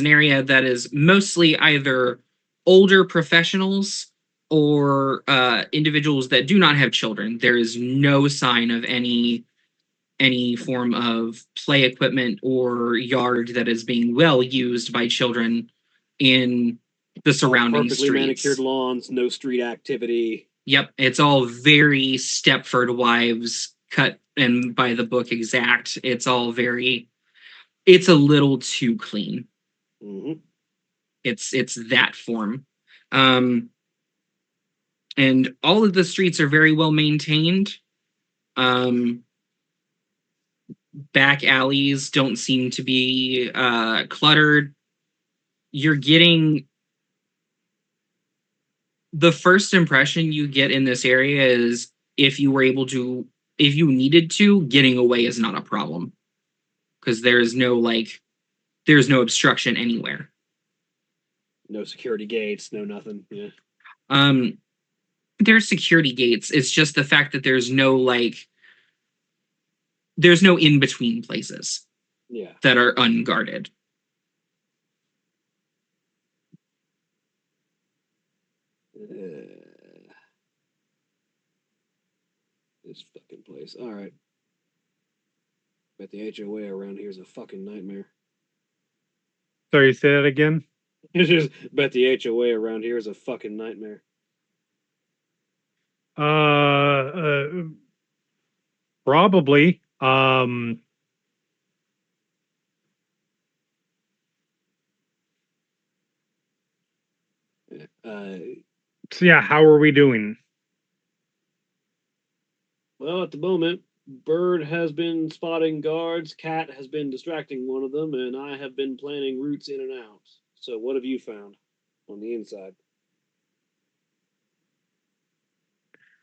area that is mostly either older professionals or individuals that do not have children. There is no sign of any form of play equipment or yard that is being well used by children in the surrounding Perfectly streets. manicured lawns, no street activity. Yep, it's all very Stepford Wives, cut and by the book exact. It's all it's a little too clean. Mm-hmm. It's that form. And all of the streets are very well maintained. Back alleys don't seem to be cluttered. You're getting the first impression you get in this area is if you needed to, getting away is not a problem. Because there's no obstruction anywhere. No security gates, no nothing. Yeah. There's security gates. It's just the fact that there's no in-between places. Yeah. That are unguarded. This fucking place. All right. Bet the HOA around here is a fucking nightmare. Sorry, say that again? Just bet the HOA around here is a fucking nightmare. Probably. So yeah, how are we doing? Well, at the moment, Bird has been spotting guards, Cat has been distracting one of them, and I have been planning routes in and out. So what have you found on the inside?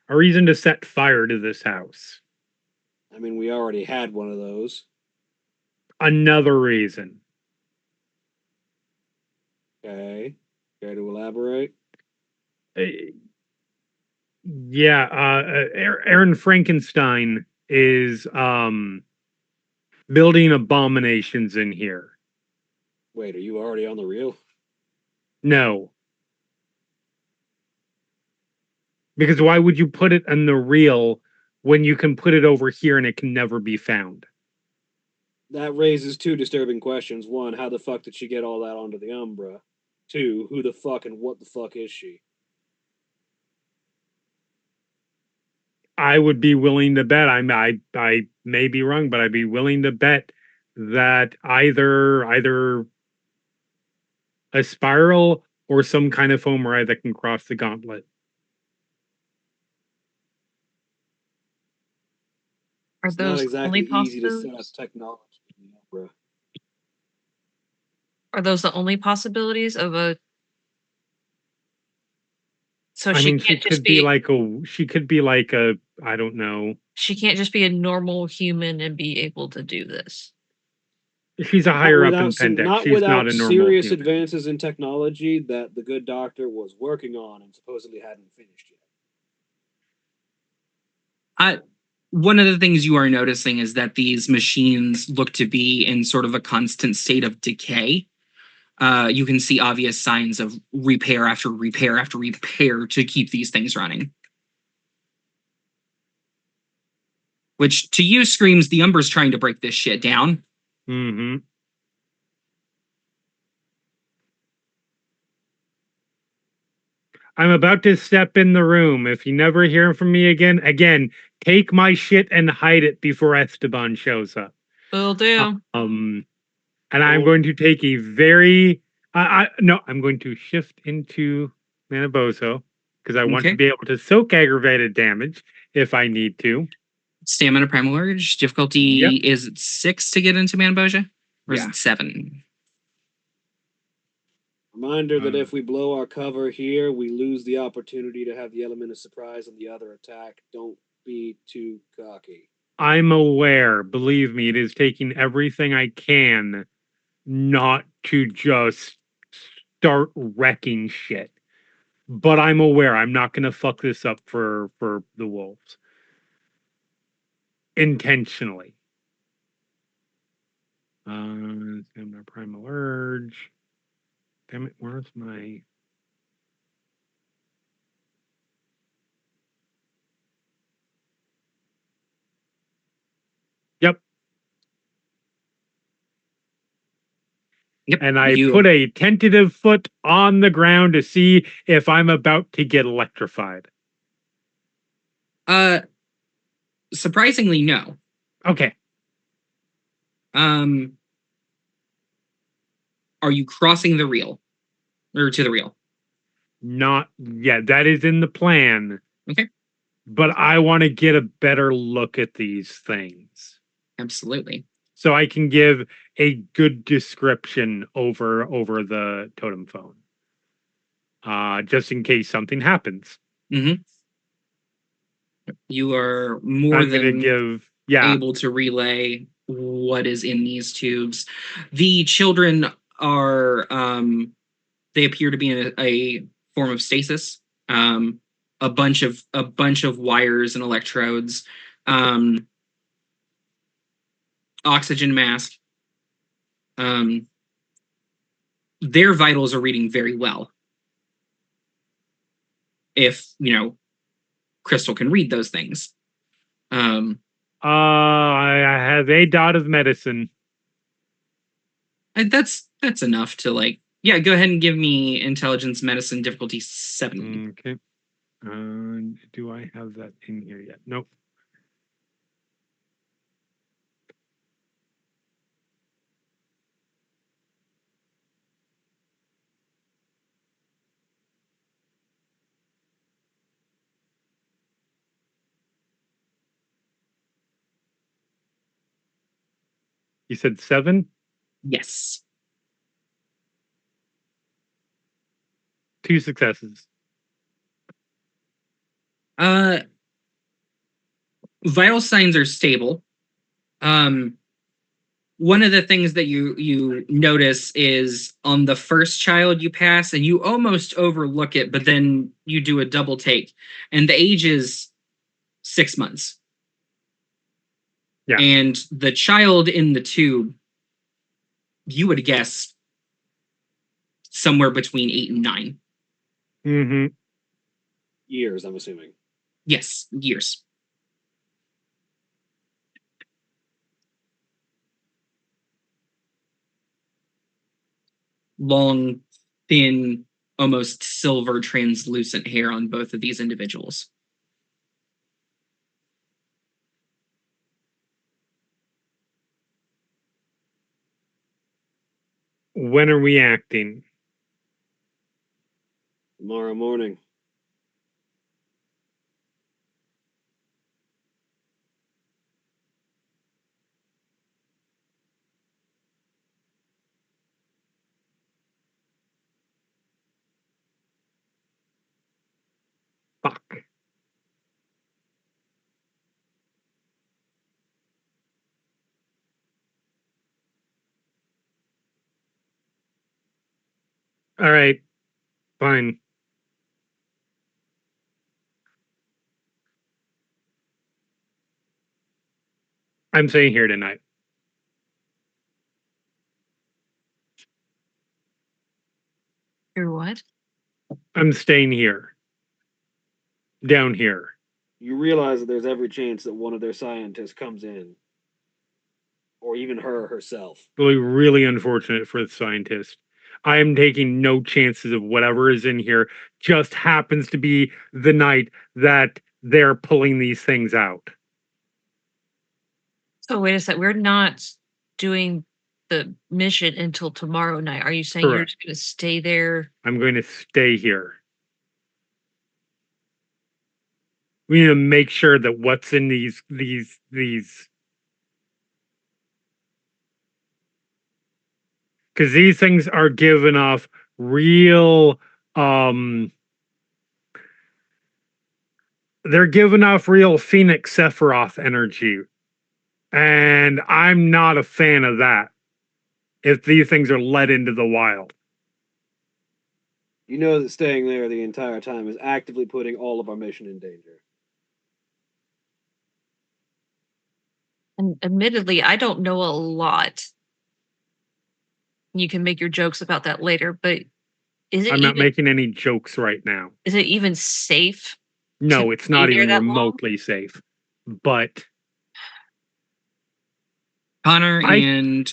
A reason to set fire to this house. I mean, we already had one of those. Another reason. Okay. Care to elaborate? Yeah, Aaron Frankenstein is building abominations in here. Wait, are you already on the reel? No. Because why would you put it in the reel when you can put it over here and it can never be found? That raises 2 disturbing questions. 1, how the fuck did she get all that onto the Umbra? 2, who the fuck and what the fuck is she? I would be willing to bet, I may be wrong, but I'd be willing to bet that either a spiral or some kind of foam ride that can cross the gauntlet. Are It's not those exactly only easy to set up possibilities? technology in the Umbra. Are those the only possibilities of a? So I she mean, she can't just could be like a, I don't know. She can't just be a normal human and be able to do this. She's a higher up in Pendex. Not She's without not a normal serious human. advances in technology that the good doctor was working on and supposedly hadn't finished yet. One of the things you are noticing is that these machines look to be in sort of a constant state of decay. You can see obvious signs of repair after repair after repair to keep these things running. Which to you screams the Umber's trying to break this shit down. Mm-hmm. I'm about to step in the room. If you never hear from me again, take my shit and hide it before Esteban shows up. Will do. And I'm going to take a very I'm going to shift into Manaboso because I want to be able to soak aggravated damage if I need to. Stamina Primal Urge. Difficulty is it 6 to get into Manboja? Or is it 7? Reminder that if we blow our cover here, we lose the opportunity to have the element of surprise on the other attack. Don't be too cocky. I'm aware. Believe me, it is taking everything I can not to just start wrecking shit. But I'm aware I'm not going to fuck this up for the wolves. Intentionally. Stamina Primal Urge. Damn it, where's my... Yep. And I put a tentative foot on the ground to see if I'm about to get electrified. Surprisingly, no. Okay. Are you crossing the reel? Or to the reel? Not yet. That is in the plan. Okay. But I want to get a better look at these things. Absolutely. So I can give a good description over the totem phone. Just in case something happens. Mm-hmm. You are more than able to relay what is in these tubes. The children are they appear to be in a form of stasis. A bunch of wires and electrodes, oxygen mask. Their vitals are reading very well. If Crystal can read those things. I have a dot of medicine. That's enough to go ahead and give me intelligence medicine difficulty 7. Okay. Do I have that in here yet? Nope. You said 7? Yes. 2 successes. Vital signs are stable. One of the things that you notice is on the first child you pass, and you almost overlook it, but then you do a double take, and the age is 6 months. Yeah. And the child in the tube, you would guess somewhere between 8 and 9. Mm-hmm. Years, I'm assuming. Yes, years. Long, thin, almost silver translucent hair on both of these individuals. When are we acting? Tomorrow morning. Fuck. All right, fine. I'm staying here tonight. Or what? I'm staying here. Down here. You realize that there's every chance that one of their scientists comes in, or even her herself. Really, really unfortunate for the scientist. I am taking no chances of whatever is in here just happens to be the night that they're pulling these things out. So wait a sec. We're not doing the mission until tomorrow night. Are you saying you're Correct. just going to stay there? I'm going to stay here. We need to make sure that what's in these because these things are giving off real they're giving off real Phoenix Sephiroth energy. And I'm not a fan of that if these things are let into the wild. You know that staying there the entire time is actively putting all of our mission in danger. And admittedly, I don't know a lot. You can make your jokes about that later, but I'm not making any jokes right now. Is it even safe? No, it's not stay there even that long? remotely safe. But Connor and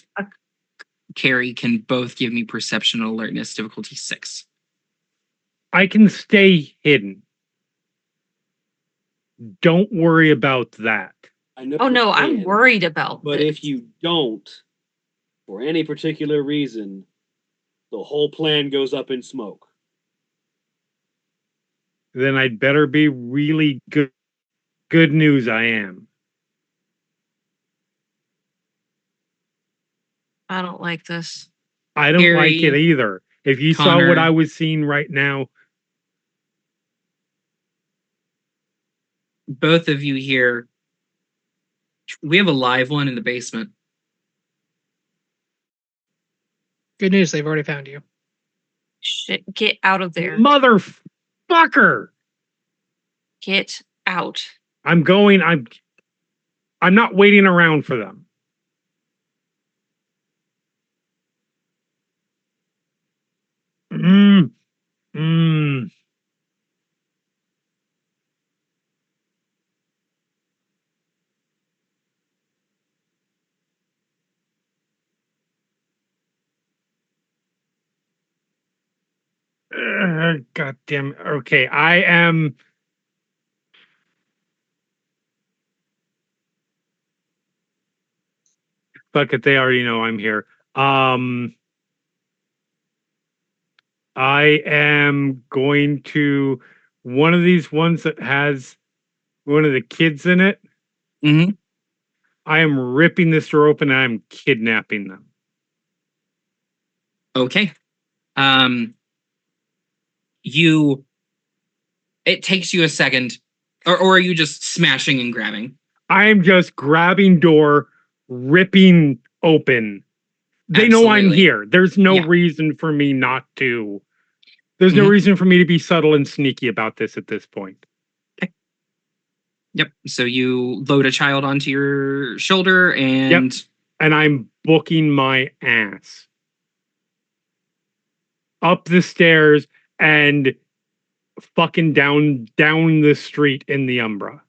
Carrie can both give me perception alertness difficulty 6. I can stay hidden. Don't worry about that. I know Oh you no, I'm can, worried about But this. if you don't, for any particular reason, the whole plan goes up in smoke. Then I'd better be really good. Good news, I am. I don't like this. I don't like it Carrie, either. If you saw what Connor. I was seeing right now, Both of you here. We have a live one in the basement. Good news, they've already found you. Shit, get out of there. motherfucker! Get out. I'm not waiting around for them. Mm. Mm. God damn. Okay, I am. Fuck it, they already know I'm here. I am going to one of these ones that has one of the kids in it. Mm-hmm. I am ripping this door open and I'm kidnapping them. Okay. It takes you a second, or are you just smashing and grabbing? I am just grabbing door, ripping open. They know I'm Absolutely. here. There's no Yeah. reason for me not to. There's no reason for me to be subtle and sneaky about this at this point. Yep. So you load a child onto your shoulder and And I'm booking my ass up the stairs and fucking down the street in the Umbra.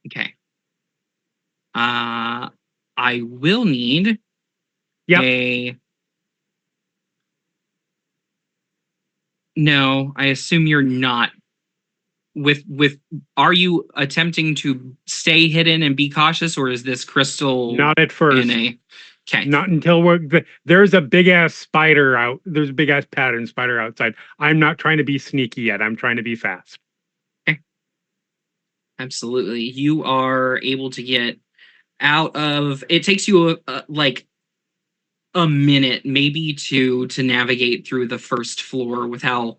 okay. I will need a. No, I assume you're not. Are you attempting to stay hidden and be cautious, or is this crystal Not at first. Okay. Not until there's a big ass spider out. There's a big ass pattern spider outside. I'm not trying to be sneaky yet. I'm trying to be fast. Okay. Absolutely. You are able to get out of. It takes you like a minute, maybe two, to navigate through the first floor with how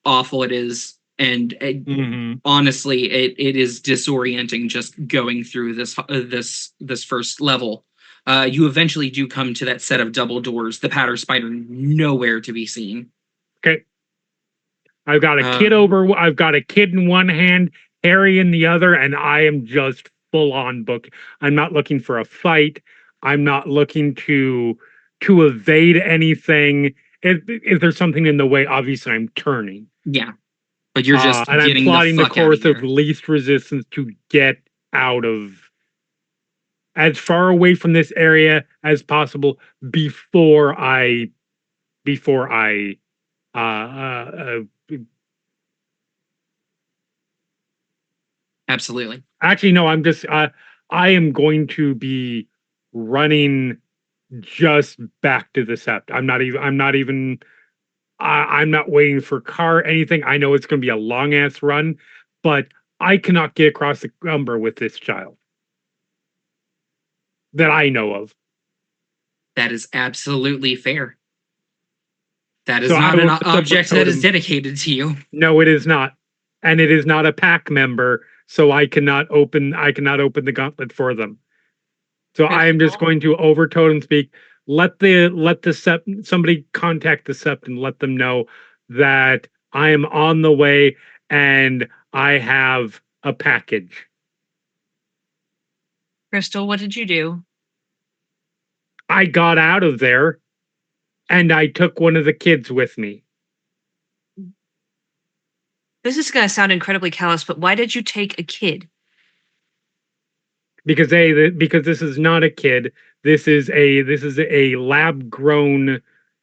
awful it is. And honestly, it is disorienting just going through this first level. You eventually do come to that set of double doors. The powder spider nowhere to be seen. Okay. I've got a kid I've got a kid in one hand, Harry in the other, and I am just full on book. I'm not looking for a fight. I'm not looking to evade anything. If there's something in the way, obviously I'm turning. Yeah. But you're just and I'm getting plotting the the fuck out course of of here. least resistance to get out of as far away from this area as possible before I Absolutely. actually no, I'm just I am going to be running just back to the sept. I'm not waiting for car anything. I know it's going to be a long ass run, but I cannot get across the Umber with this child that I know of. That is absolutely fair. That is So not I an will object that is totem. dedicated to you. No, it is not, and it is not a pack member. So I cannot open the gauntlet for them. So I am just going to over totem speak. Let the sept, somebody contact the sept and let them know that I am on the way and I have a package. Crystal, what did you do? I got out of there and I took one of the kids with me. This is going to sound incredibly callous, but why did you take a kid? Because this is not a kid. This is a lab grown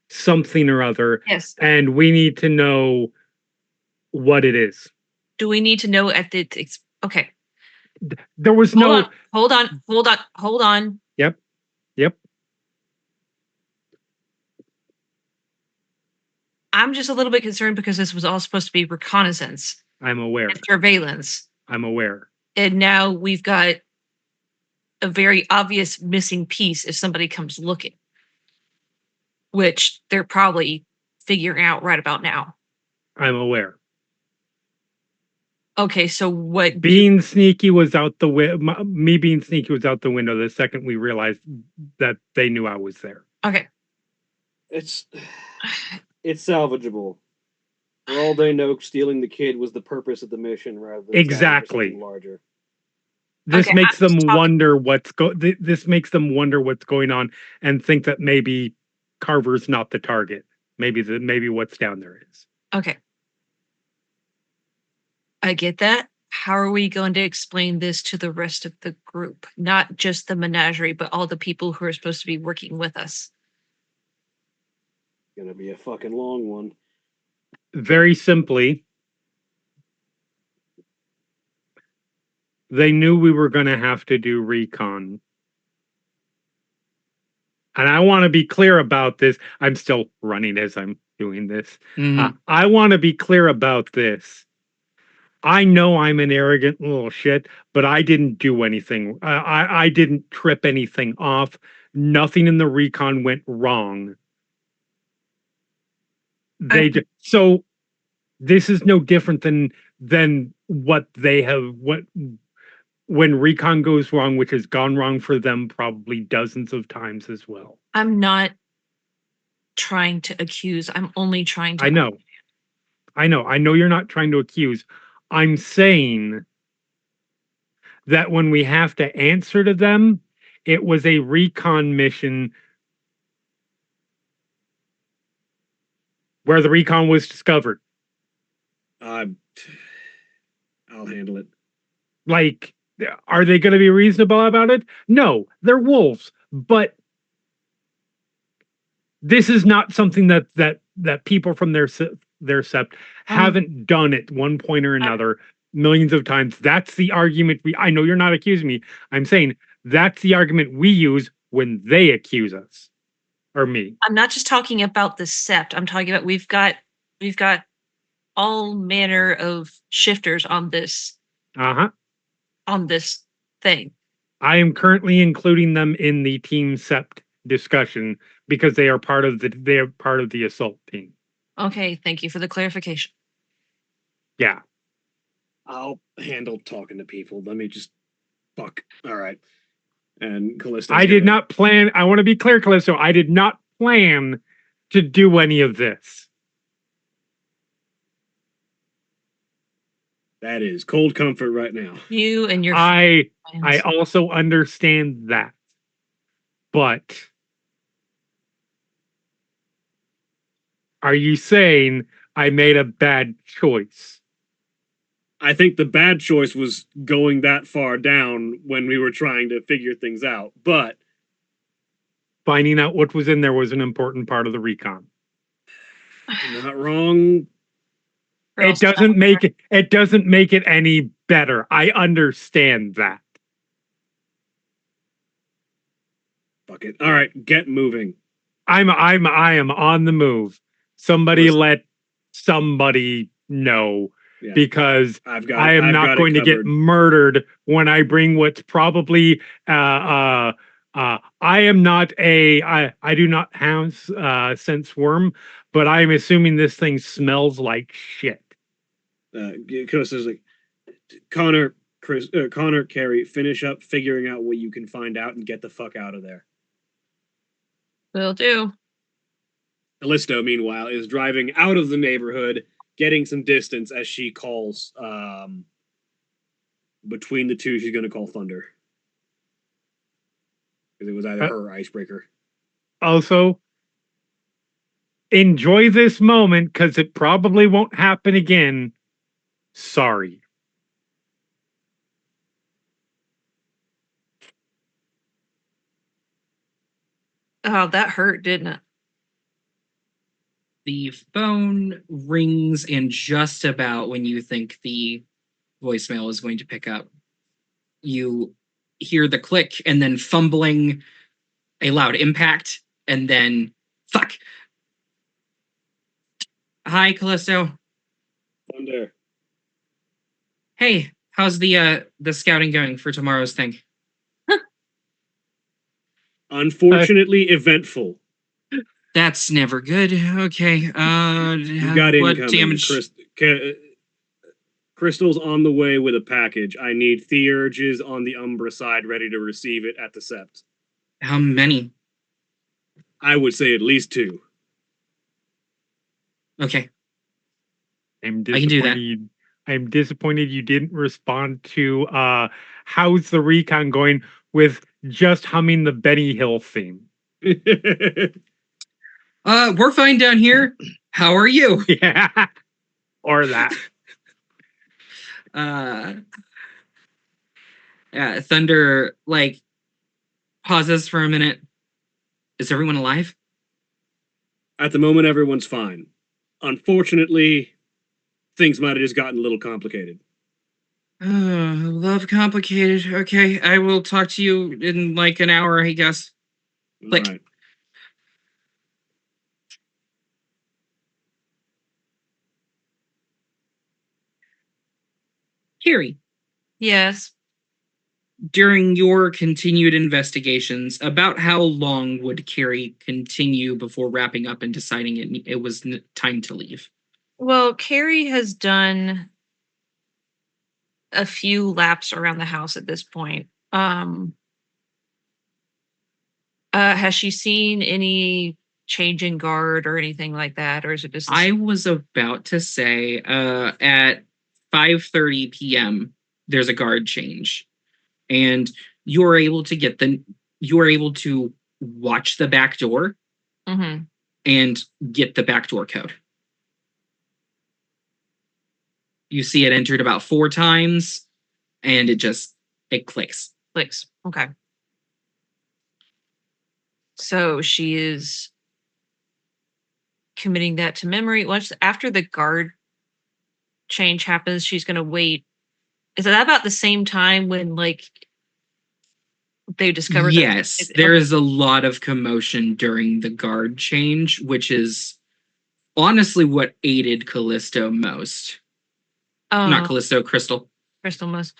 something or other. Yes. And we need to know what it is. Do we need to know at the okay? There was no Hold on. Yep. I'm just a little bit concerned because this was all supposed to be reconnaissance I'm aware. and surveillance. I'm aware. And now we've got a very obvious missing piece if somebody comes looking, which they're probably figuring out right about now. I'm aware. Okay, so what? Being sneaky was out the window. Me being sneaky was out the window the second we realized that they knew I was there. Okay. It's salvageable. For all they know, stealing the kid was the purpose of the mission rather than Exactly. something larger. This Okay, makes them talking- wonder this makes them wonder what's going on and think that maybe Carver's not the target. Maybe what's down there is. Okay. I get that. How are we going to explain this to the rest of the group? Not just the menagerie, but all the people who are supposed to be working with us. Gonna be a fucking long one. Very simply, they knew we were going to have to do recon. And I want to be clear about this. I'm still running as I'm doing this. I want to be clear about this. I know I'm an arrogant little shit, but I didn't do anything. I didn't trip anything off. Nothing in the recon went wrong. So this is no different than what they have when recon goes wrong, which has gone wrong for them probably dozens of times as well. I'm not trying to accuse. I'm only trying to. I know you're not trying to accuse. I'm saying that when we have to answer to them, it was a recon mission where the recon was discovered. I'll handle it. Like, are they going to be reasonable about it? No, they're wolves. But this is not something that people from their sept haven't done at one point or another millions of times. That's the argument I know you're not accusing me. I'm saying that's the argument we use when they accuse us or me. I'm not just talking about the sept. I'm talking about we've got all manner of shifters on this. On this thing. I am currently including them in the team sept discussion because they are part of the assault team. Okay, thank you for the clarification. Yeah. I'll handle talking to people. Let me just fuck. All right. And Callisto. I did not plan. I want to be clear, Callisto. I did not plan to do any of this. That is cold comfort right now. You and your I friends. also understand that. But are you saying I made a bad choice? I think the bad choice was going that far down when we were trying to figure things out. But Finding out what was in there was an important part of the recon. you're not wrong. It doesn't make it any better. I understand that. Fuck it. All right, get moving. I am on the move. Somebody Listen. let somebody know, Yeah. because I've got. I am I've not got going it to get covered. murdered when I bring what's probably I am not I do not have sense worm, but I'm assuming this thing smells like shit. Callisto's like, Connor, Carrie, finish up figuring out what you can find out and get the fuck out of there. Will do. Callisto, meanwhile, is driving out of the neighborhood, getting some distance as she calls. Between the two, she's going to call Thunder. Because it was either her or Icebreaker. Also, enjoy this moment because it probably won't happen again. Sorry. Oh, that hurt, didn't it? The phone rings, and just about when you think the voicemail is going to pick up, you hear the click and then fumbling, a loud impact, and then fuck. Hi, Callisto. Thunder. Hey, how's the scouting going for tomorrow's thing? Unfortunately, eventful. That's never good. Okay. You got what incoming. damage? Crystal's on the way with a package. I need Theurges on the Umbra side ready to receive it at the Sept. How many? I would say at least 2. Okay. I'm I can do that. disappointed. I'm disappointed you didn't respond to how's the recon going with just humming the Benny Hill theme. We're fine down here. How are you? Yeah. Or that. Yeah, Thunder like pauses for a minute. Is everyone alive? At the moment, everyone's fine. Unfortunately, things might have just gotten a little complicated. Love complicated. Okay, I will talk to you in like an hour, I guess. Click. All right. Carrie, Yes. during your continued investigations, about how long would Carrie continue before wrapping up and deciding it was time to leave? Well, Carrie has done a few laps around the house at this point. Has she seen any change in guard or anything like that, or is it just? I was about to say, at 5:30 p.m. there's a guard change, and you're able to watch the back door Mm-hmm. and get the backdoor code. You see it entered about 4 times, and it clicks. Clicks. Okay. So she is committing that to memory. Once after the guard change happens, she's going to wait. Is that about the same time when like they discovered? Yes, there is a lot of commotion during the guard change, which is honestly what aided Callisto most. Not Callisto, Crystal. Crystal most.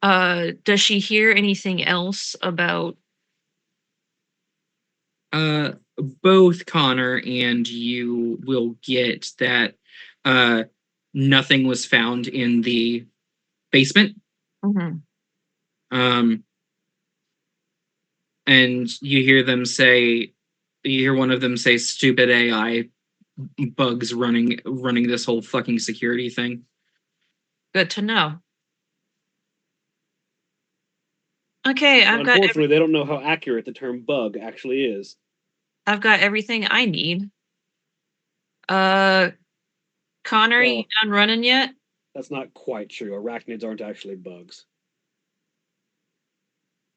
Does she hear anything else about? Both Connor and you will get that nothing was found in the basement. Mm-hmm. and you hear one of them say, "Stupid AI bugs running this whole fucking security thing." Good to know. Okay, Unfortunately, they don't know how accurate the term bug actually is. I've got everything I need. Connor, you done running yet? That's not quite true. Arachnids aren't actually bugs.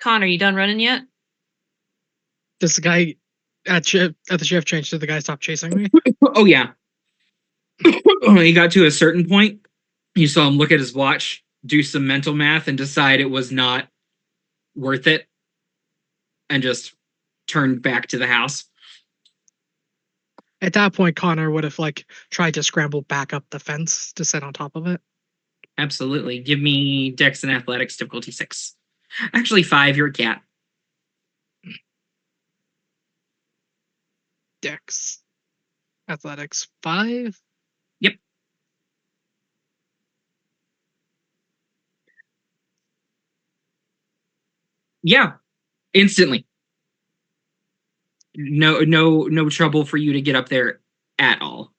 Connor, you done running yet? Does the guy at the shift change? Did the guy stop chasing me? Oh yeah. He got to a certain point. You saw him look at his watch, do some mental math, and decide it was not worth it, and just turned back to the house. At that point, Connor would have tried to scramble back up the fence to sit on top of it. Absolutely. Give me Dex and Athletics difficulty 6. Actually 5, you're a cat. Dex. Athletics 5. Yep. Yeah. Instantly. No trouble for you to get up there at all.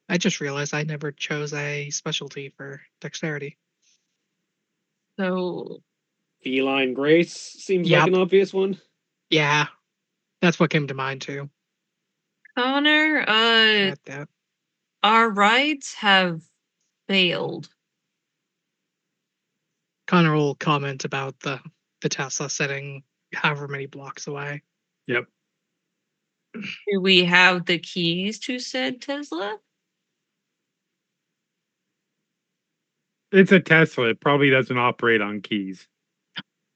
I just realized I never chose a specialty for dexterity. So Feline grace seems Yep. like an obvious one. Yeah, that's what came to mind too. Connor, At that. our rides have failed. Connor will comment about the Tesla sitting however many blocks away. Yep. Do we have the keys to said Tesla? It's a Tesla. It probably doesn't operate on keys.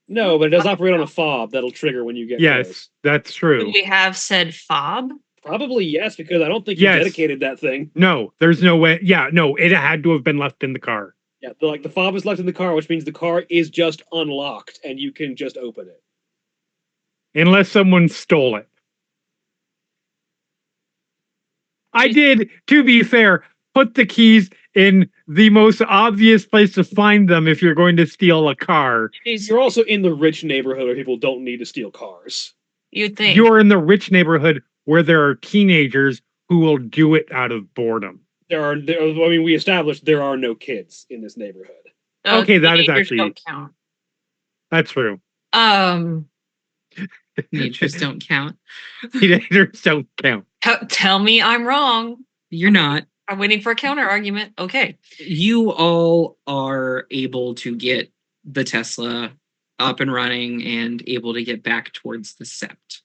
No, but it does operate on a fob that'll trigger when you get Yes, close. that's Do true. we have said fob? Probably yes, because I don't think you Yes. dedicated that thing. No, there's no way. Yeah, no, it had to have been left in the car. Yeah, the fob is left in the car, which means the car is just unlocked and you can just open it. Unless someone stole it. I did, to be fair, put the keys in the most obvious place to find them if you're going to steal a car. You're also in the rich neighborhood where people don't need to steal cars. You'd think. You're in the rich neighborhood where there are teenagers who will do it out of boredom. We established there are no kids in this neighborhood. Okay, that is teenagers actually- don't count. That's true. Teenagers don't count. Teenagers don't count. Tell me I'm wrong. You're not. I'm waiting for a counter argument. Okay. You all are able to get the Tesla up and running and able to get back towards the sept.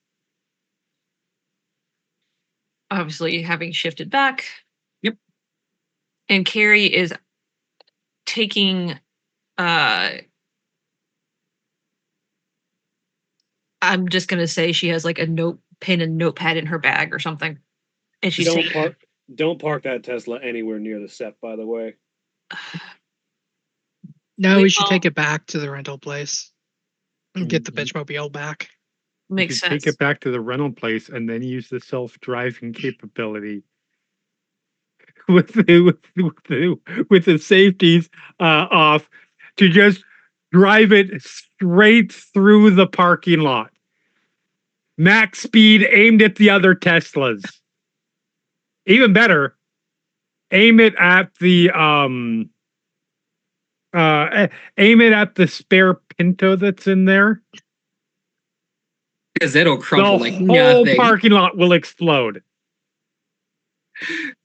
Obviously, having shifted back. Yep. And Carrie is taking I'm just gonna say she has like a pen and notepad in her bag or something. And she's saying, Don't park that Tesla anywhere near the sept, by the way. No, We we should all- take it back to the rental place and get the Mhm. bitchmobile back. makes You sense. take it back to the rental place and then use the self-driving capability with the safeties off to just drive it straight through the parking lot. Max speed aimed at the other Teslas. Even better, aim it at the spare Pinto that's in there. Because it'll crumple The like whole nothing. parking lot will explode.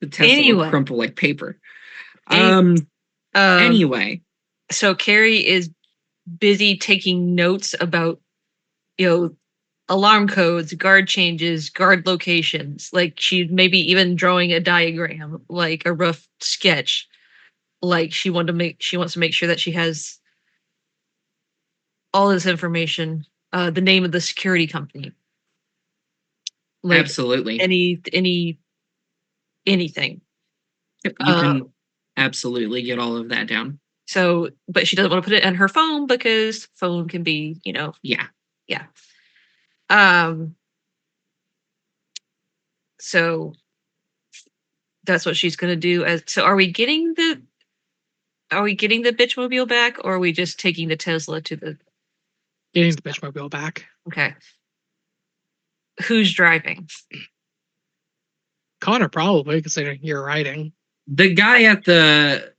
The Tesla Anyway. will crumple like paper. Any- Anyway, So Carrie is busy taking notes about, alarm codes, guard changes, guard locations. Like she maybe even drawing a diagram, like a rough sketch. Like she wants to make sure that she has all this information, the name of the security company. Like absolutely. anything. Yep, you can absolutely get all of that down. So, but she doesn't want to put it on her phone because phone can be, Yeah. So that's what she's gonna do. So are we getting the bitchmobile back, or are we just taking the Tesla to the? getting the bitchmobile back. Okay. Who's driving? Connor probably, considering you're riding. The guy at the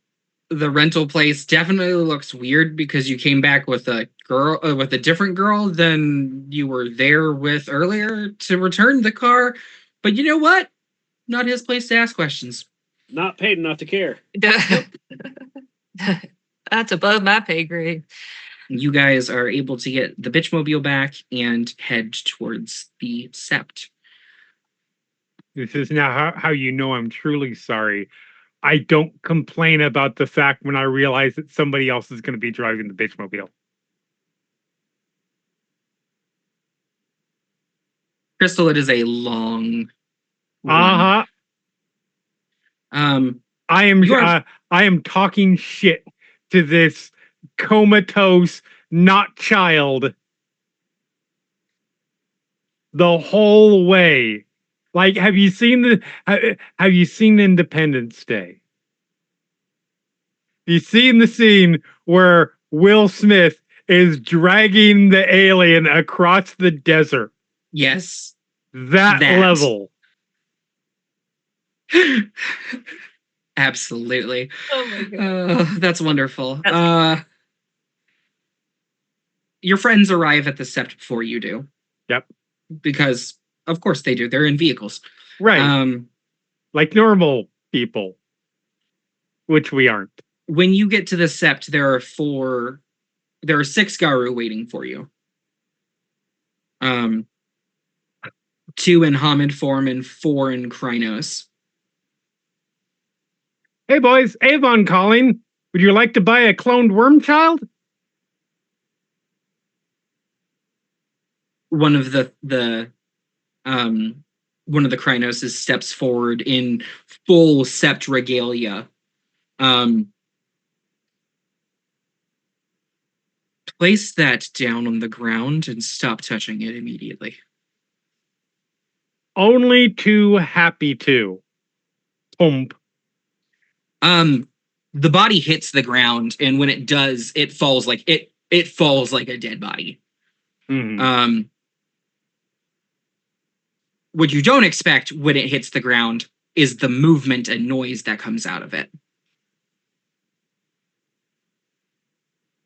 rental place definitely looks weird because you came back with a girl with a different girl than you were there with earlier to return the car. But you know what? Not his place to ask questions. Not paid enough to care. That's above my pay grade. You guys are able to get the bitchmobile back and head towards the sept. This is now how you know I'm truly sorry. I don't complain about the fact when I realize that somebody else is going to be driving the bitchmobile. Crystal, it is a long Uh-huh. run. I am talking shit to this comatose not child the whole way. Like, have you seen Independence Day? You seen the scene where Will Smith is dragging the alien across the desert? Yes. That level. Absolutely. Oh my god. That's wonderful. Your friends arrive at the sept before you do. Yep. Because of course they do. They're in vehicles. Right. Like normal people. Which we aren't. When you get to the sept, there are 6 Garu waiting for you. 2 in Hamid form and 4 in Krynos. Hey boys, Avon calling. Would you like to buy a cloned worm child? One of the Krynoses steps forward in full sept regalia. Place that down on the ground and stop touching it immediately. Only too happy to. Pump. The body hits the ground, and when it does, it falls like it falls like a dead body. Mm-hmm. What you don't expect when it hits the ground is the movement and noise that comes out of it.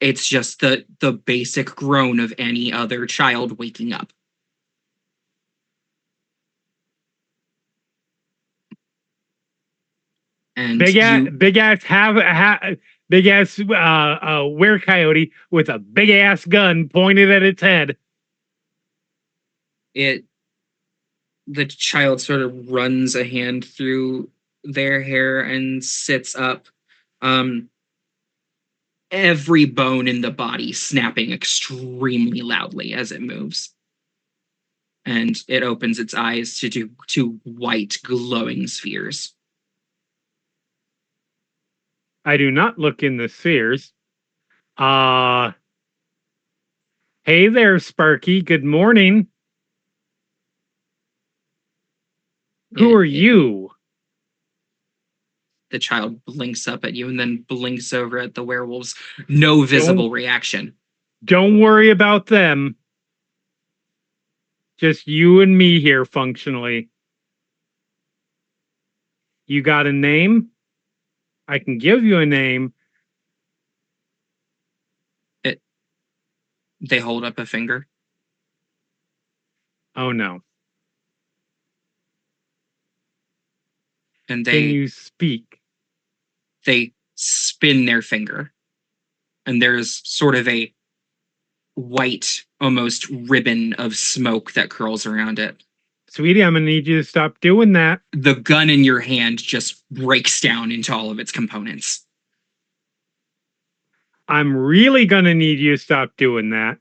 It's just the basic groan of any other child waking up. And big ass were-coyote with a big ass gun pointed at its head. The child sort of runs a hand through their hair and sits up. Every bone in the body snapping extremely loudly as it moves. And it opens its eyes to two white glowing spheres. I do not look in the spheres. Hey there, Sparky. Good morning. Who are you? The child blinks up at you and then blinks over at the werewolves. No visible reaction. Don't worry about them. Just you and me here, functionally. You got a name? I can give you a name. They hold up a finger. Oh no. And can you speak? They spin their finger. And there's sort of a white, almost ribbon of smoke that curls around it. Sweetie, I'm gonna need you to stop doing that. The gun in your hand just breaks down into all of its components. I'm really gonna need you to stop doing that.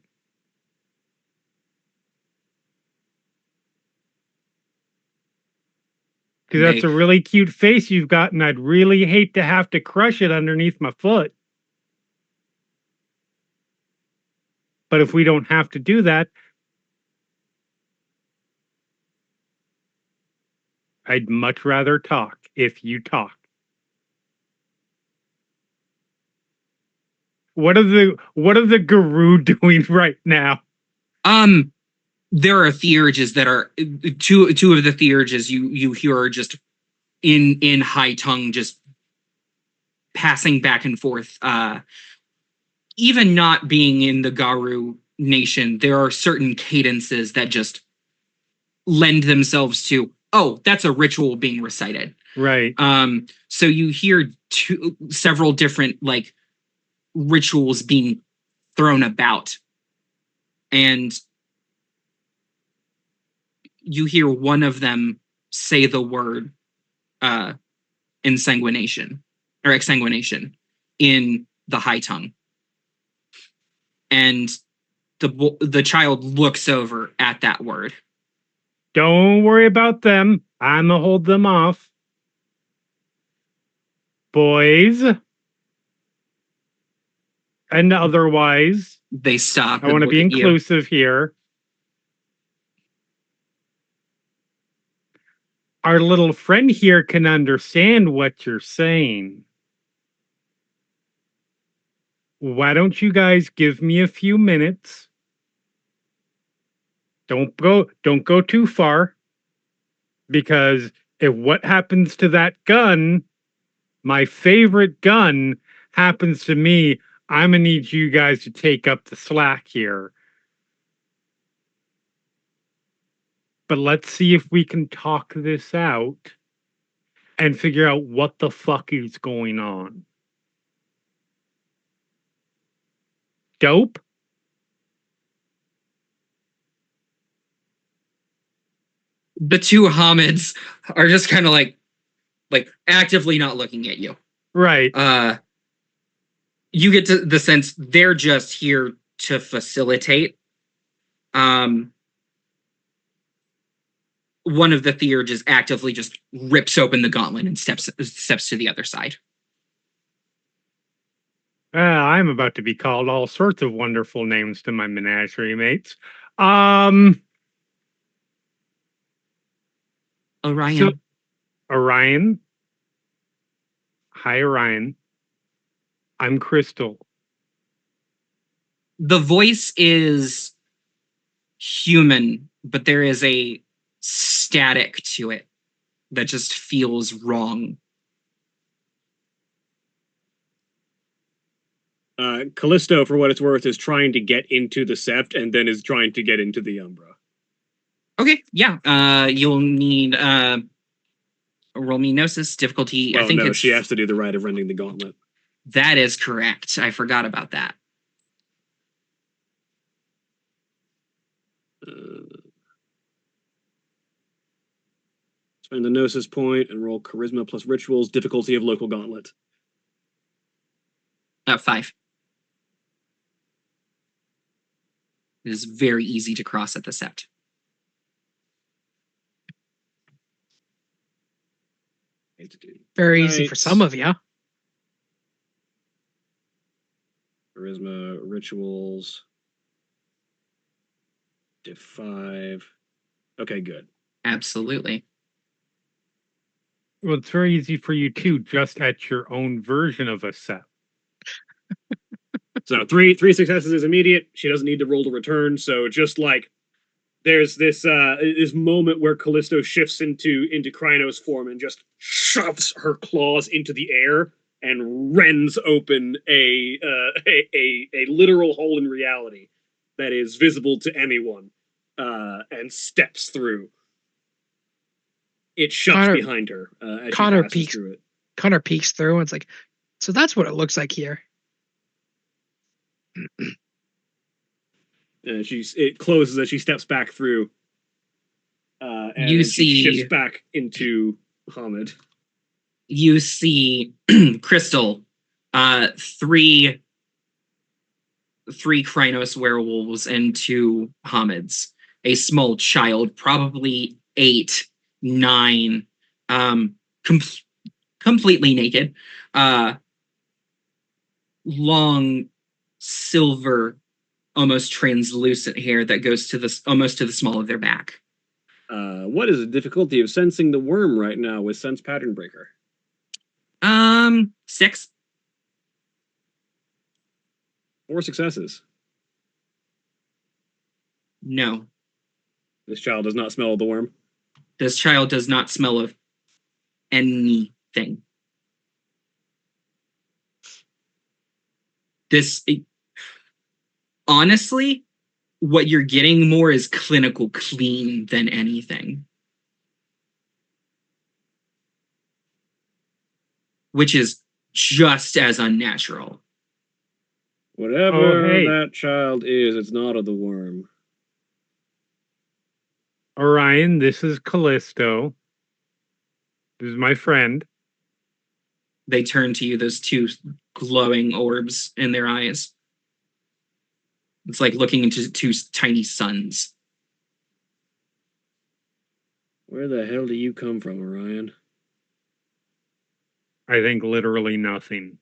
Because that's a really cute face you've got, and I'd really hate to have to crush it underneath my foot. But if we don't have to do that, I'd much rather talk if you talk. what are the guru doing right now? There are theurges that are two of the theurges you hear are just in high tongue, just passing back and forth. Even not being in the Garu nation, there are certain cadences that just lend themselves to, oh, that's a ritual being recited. Right. So you hear several different like rituals being thrown about, and you hear one of them say the word insanguination or exsanguination in the high tongue, and the child looks over at that word. Don't worry about them. I'ma hold them off. Boys. And otherwise, They stop. I want to be inclusive here. Our little friend here can understand what you're saying. Why don't you guys give me a few minutes? Don't go too far. Because if what happens to that gun, my favorite gun, happens to me, I'm gonna need you guys to take up the slack here. But let's see if we can talk this out and figure out what the fuck is going on. Dope? The two Hamids are just kind of like actively not looking at you. Right. You get to the sense they're just here to facilitate. One of the theurges actively just rips open the gauntlet and steps to the other side. I'm about to be called all sorts of wonderful names to my menagerie mates. Orion. So, Orion. Hi, Orion. I'm Crystal. The voice is human, but there is a static to it that just feels wrong. Callisto, for what it's worth, is trying to get into the Sept and then is trying to get into the Umbra. Okay, yeah. You'll need roll me Gnosis difficulty. Well, I think no, she has to do the rite of rending the gauntlet. That is correct. I forgot about that. Spend the Gnosis point and roll Charisma plus Rituals, difficulty of local gauntlet. 5. It is very easy to cross at the Sept. Very easy for some of you. Charisma, Rituals, Div 5. Okay, good. Absolutely. Well, it's very easy for you too, just at your own version of a set. So three successes is immediate. She doesn't need to roll to return. So just like there's this moment where Callisto shifts into Krynos form and just shoves her claws into the air and rends open a literal hole in reality that is visible to anyone, and steps through. It shuts behind her. As Connor she passes peeks through it. Connor peeks through and it's like, so that's what it looks like here. It closes as she steps back through. And You she see- shifts back into Hamid. You see Crystal, 3 Krynos werewolves and 2 Hamids. A small child, probably 8, 9, completely naked. Long silver, almost translucent hair that goes to almost to the small of their back. What is the difficulty of sensing the worm right now with Sense Pattern Breaker? 6. 4 successes. No, This child does not smell the worm. this child does not smell of anything. Honestly, what you're getting more is clinical clean than anything. Which is just as unnatural. Whatever hey. that child is, it's not of the worm. Orion, this is Callisto. This is my friend. They turn to you, those two glowing orbs in their eyes. It's like looking into two tiny suns. Where the hell do you come from, Orion? I think literally nothing.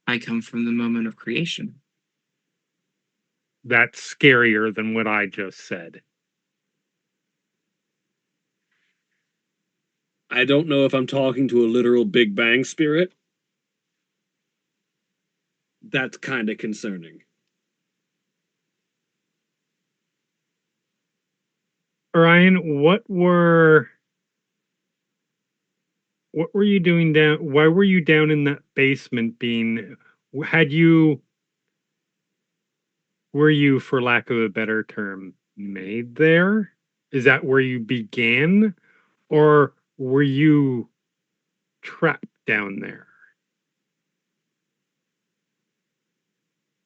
I come from the moment of creation. That's scarier than what I just said. I don't know if I'm talking to a literal Big Bang spirit. That's kind of concerning. Orion, what were you doing down? Why were you down in that basement being, were you, for lack of a better term, made there? Is that where you began? Or were you trapped down there?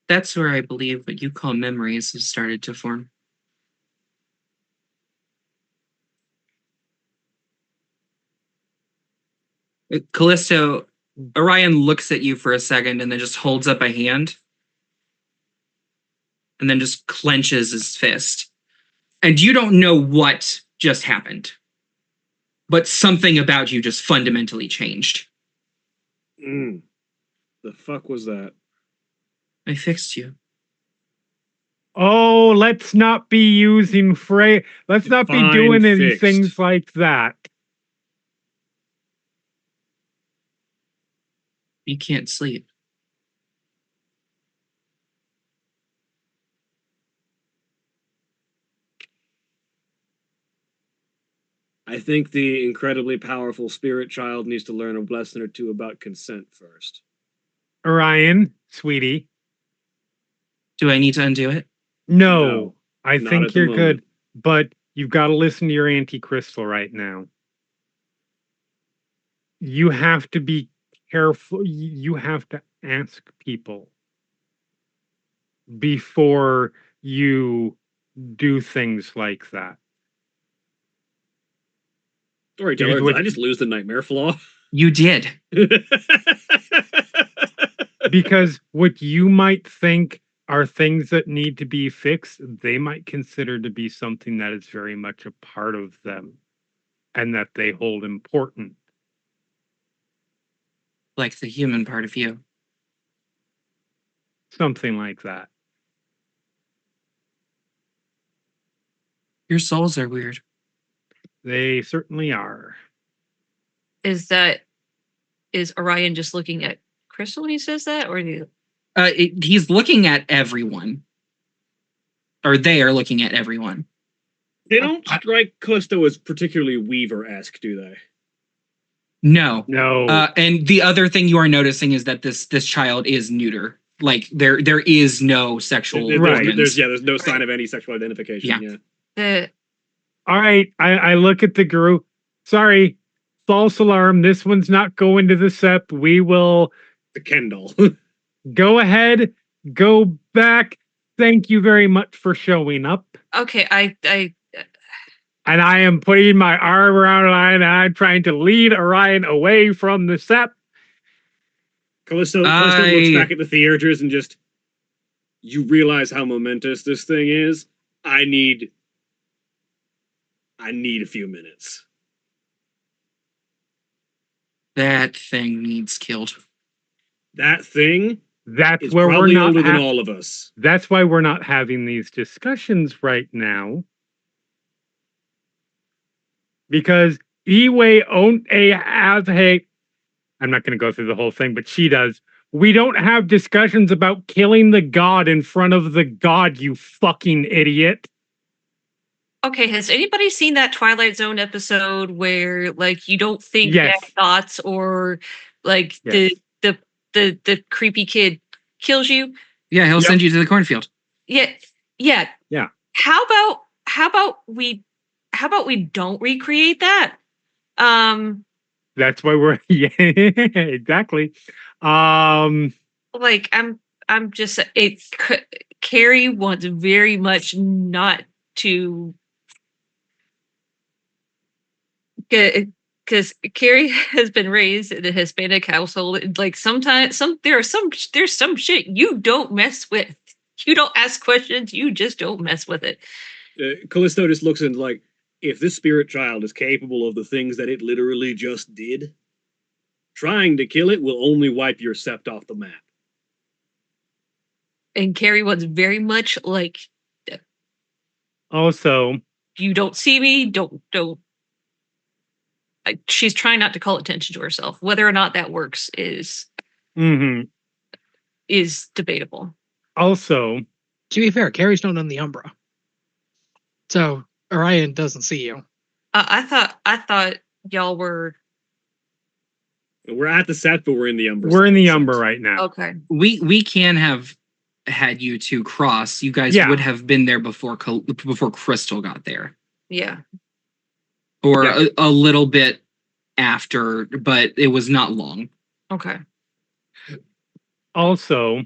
That's where I believe what you call memories have started to form. Callisto, Orion looks at you for a second and then just holds up a hand and then just clenches his fist. And you don't know what just happened, but something about you just fundamentally changed. The fuck was that? I fixed you. Oh, let's not be using let's not be Fine, doing any fixed. things like that. You can't sleep. I think the incredibly powerful spirit child needs to learn a lesson or two about consent first. Orion, sweetie. Do I need to undo it? No, I not think at the you're moment. good, but you've got to listen to your anti-crystal right now. You have to be careful. You have to ask people before you do things like that. Storyteller, Here's did what- I just lose the nightmare flaw? You did. Because what you might think are things that need to be fixed, they might consider to be something that is very much a part of them and that they hold important. Like the human part of you. Something like that. Your souls are weird. They certainly are. Is Orion just looking at Crystal when he says that, or He's looking at everyone. Or they are looking at everyone. They don't strike Callisto as particularly Weaver-esque, do they? No. No. And the other thing you are noticing is that this child is neuter. Like there is no sexual Right. organs. There's no sign of any sexual identification. Yeah. All right. I look at the group. Sorry. False alarm. This one's not going to the SEP. We will The Kendall. go ahead. Go back. Thank you very much for showing up. okay? And I am putting my arm around Orion and I'm trying to lead Orion away from the SEP. Callisto looks back at the Theurgers and just, you realize how momentous this thing is? I need a few minutes. That thing needs killed. That thing That's is where we're probably not. older than all of us. That's why we're not having these discussions right now. Because Iwe owned a have a. I'm not going to go through the whole thing, but she does. We don't have discussions about killing the god in front of the god, you fucking idiot. Okay, has anybody seen that Twilight Zone episode where like you don't think Yes. bad thoughts or like Yes. the creepy kid kills you? Yeah, he'll Yep. send you to the cornfield. Yeah. Yeah. Yeah. How about we don't recreate that? That's why we're yeah, exactly. Like I'm just Carrie wants very much not to because Carrie has been raised in a Hispanic household. And, like sometimes there's some shit you don't mess with. You don't ask questions. You just don't mess with it. Callisto just looks and like, if this spirit child is capable of the things that it literally just did, trying to kill it will only wipe your sept off the map. And Carrie was very much like, Also, you don't see me, don't. She's trying not to call attention to herself. Whether or not that works is debatable. Also, To be fair, Carrie's not on the Umbra, so Orion doesn't see you. I thought y'all were We're at the set, but we're in the Umber. we're in set, the so- Umber right now. okay. We can have had you two cross. You guys Yeah. would have been there before Crystal got there, Yeah. or Yeah. a little bit after, but it was not long. Okay. Also,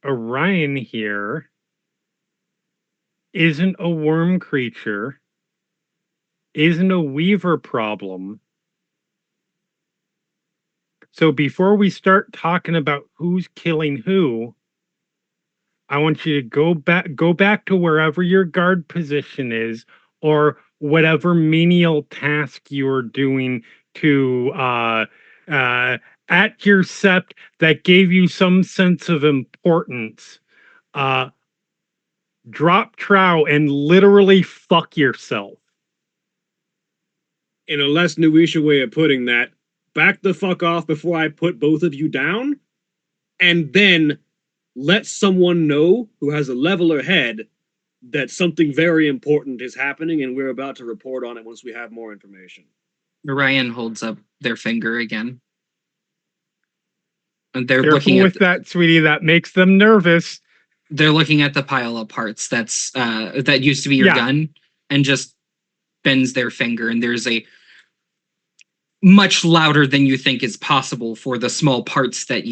Orion here isn't a worm creature, isn't a weaver problem. So before we start talking about who's killing who, I want you to go back to wherever your guard position is, or whatever menial task you're doing to at your sept that gave you some sense of importance. Drop trow and literally fuck yourself. In a less Nuisha way of putting that, back the fuck off before I put both of you down, and then let someone know who has a leveler head that something very important is happening and we're about to report on it once we have more information. Orion holds up their finger again. And they're Careful looking with at that, sweetie. That makes them nervous. they're looking at the pile of parts that used to be your Yeah. gun, and just bends their finger, and there's a much louder than you think is possible for the small parts that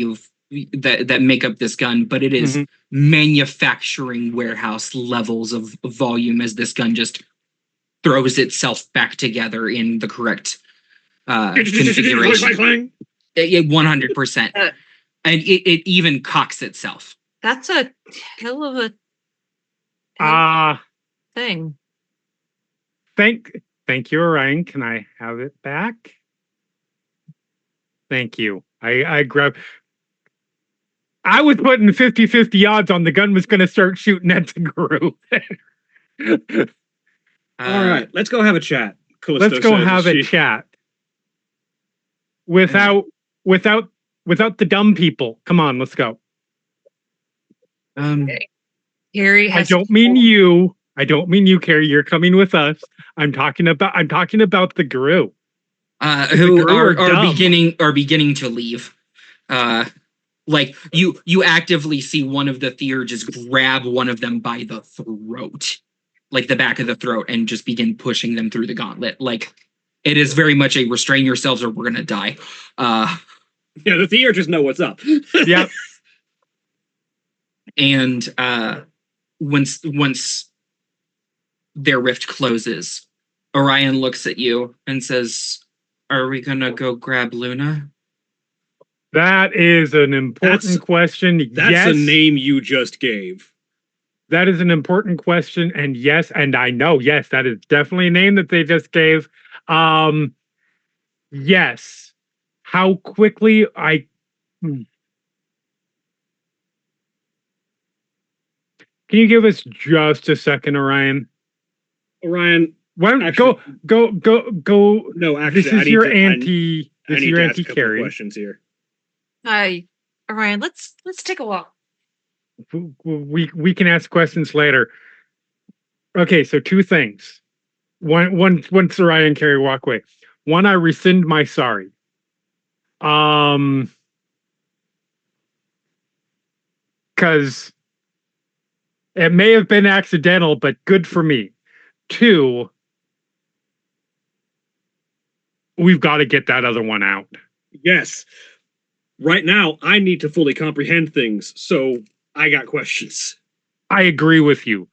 that make up this gun, but it is Mhm. manufacturing warehouse levels of volume as this gun just throws itself back together in the correct configuration. 100%. And it even cocks itself. That's a hell of a thing. Thank you, Orion. Can I have it back? Thank you. I grabbed. I was putting 50-50 odds on the gun was going to start shooting at the group. All right, let's go have a chat. Callisto Let's go says have a she- chat. Without the dumb people. Come on, let's go. Carrie I has don't mean you. I don't mean you, Carrie. You're coming with us. I'm talking about the group. Who guru are are dumb. beginning to leave. Like you actively see one of the Thier just grab one of them by the throat, like the back of the throat, and just begin pushing them through the gauntlet. Like it is very much a restrain yourselves or we're gonna die. Yeah, the Thier just know what's up. Yep. And once their rift closes, Orion looks at you and says, "Are we gonna go grab Luna?" That is an important That's- question. That's Yes, a name you just gave. that is an important question. And yes, and I know, yes, that is definitely a name that they just gave. Yes. How quickly Can you give us just a second, Orion? Orion, Why don't Actually- go? No, actually, This I is need your to, anti. I This is need your to ask a anti couple of carry. questions here. Hi, Orion. Let's take a walk. We can ask questions later. Okay, so two things. Once Orion carry walkway. One, I rescind my sorry. Because it may have been accidental, but good for me. Two, we've got to get that other one out. Yes. Right now, I need to fully comprehend things, so I got questions. I agree with you.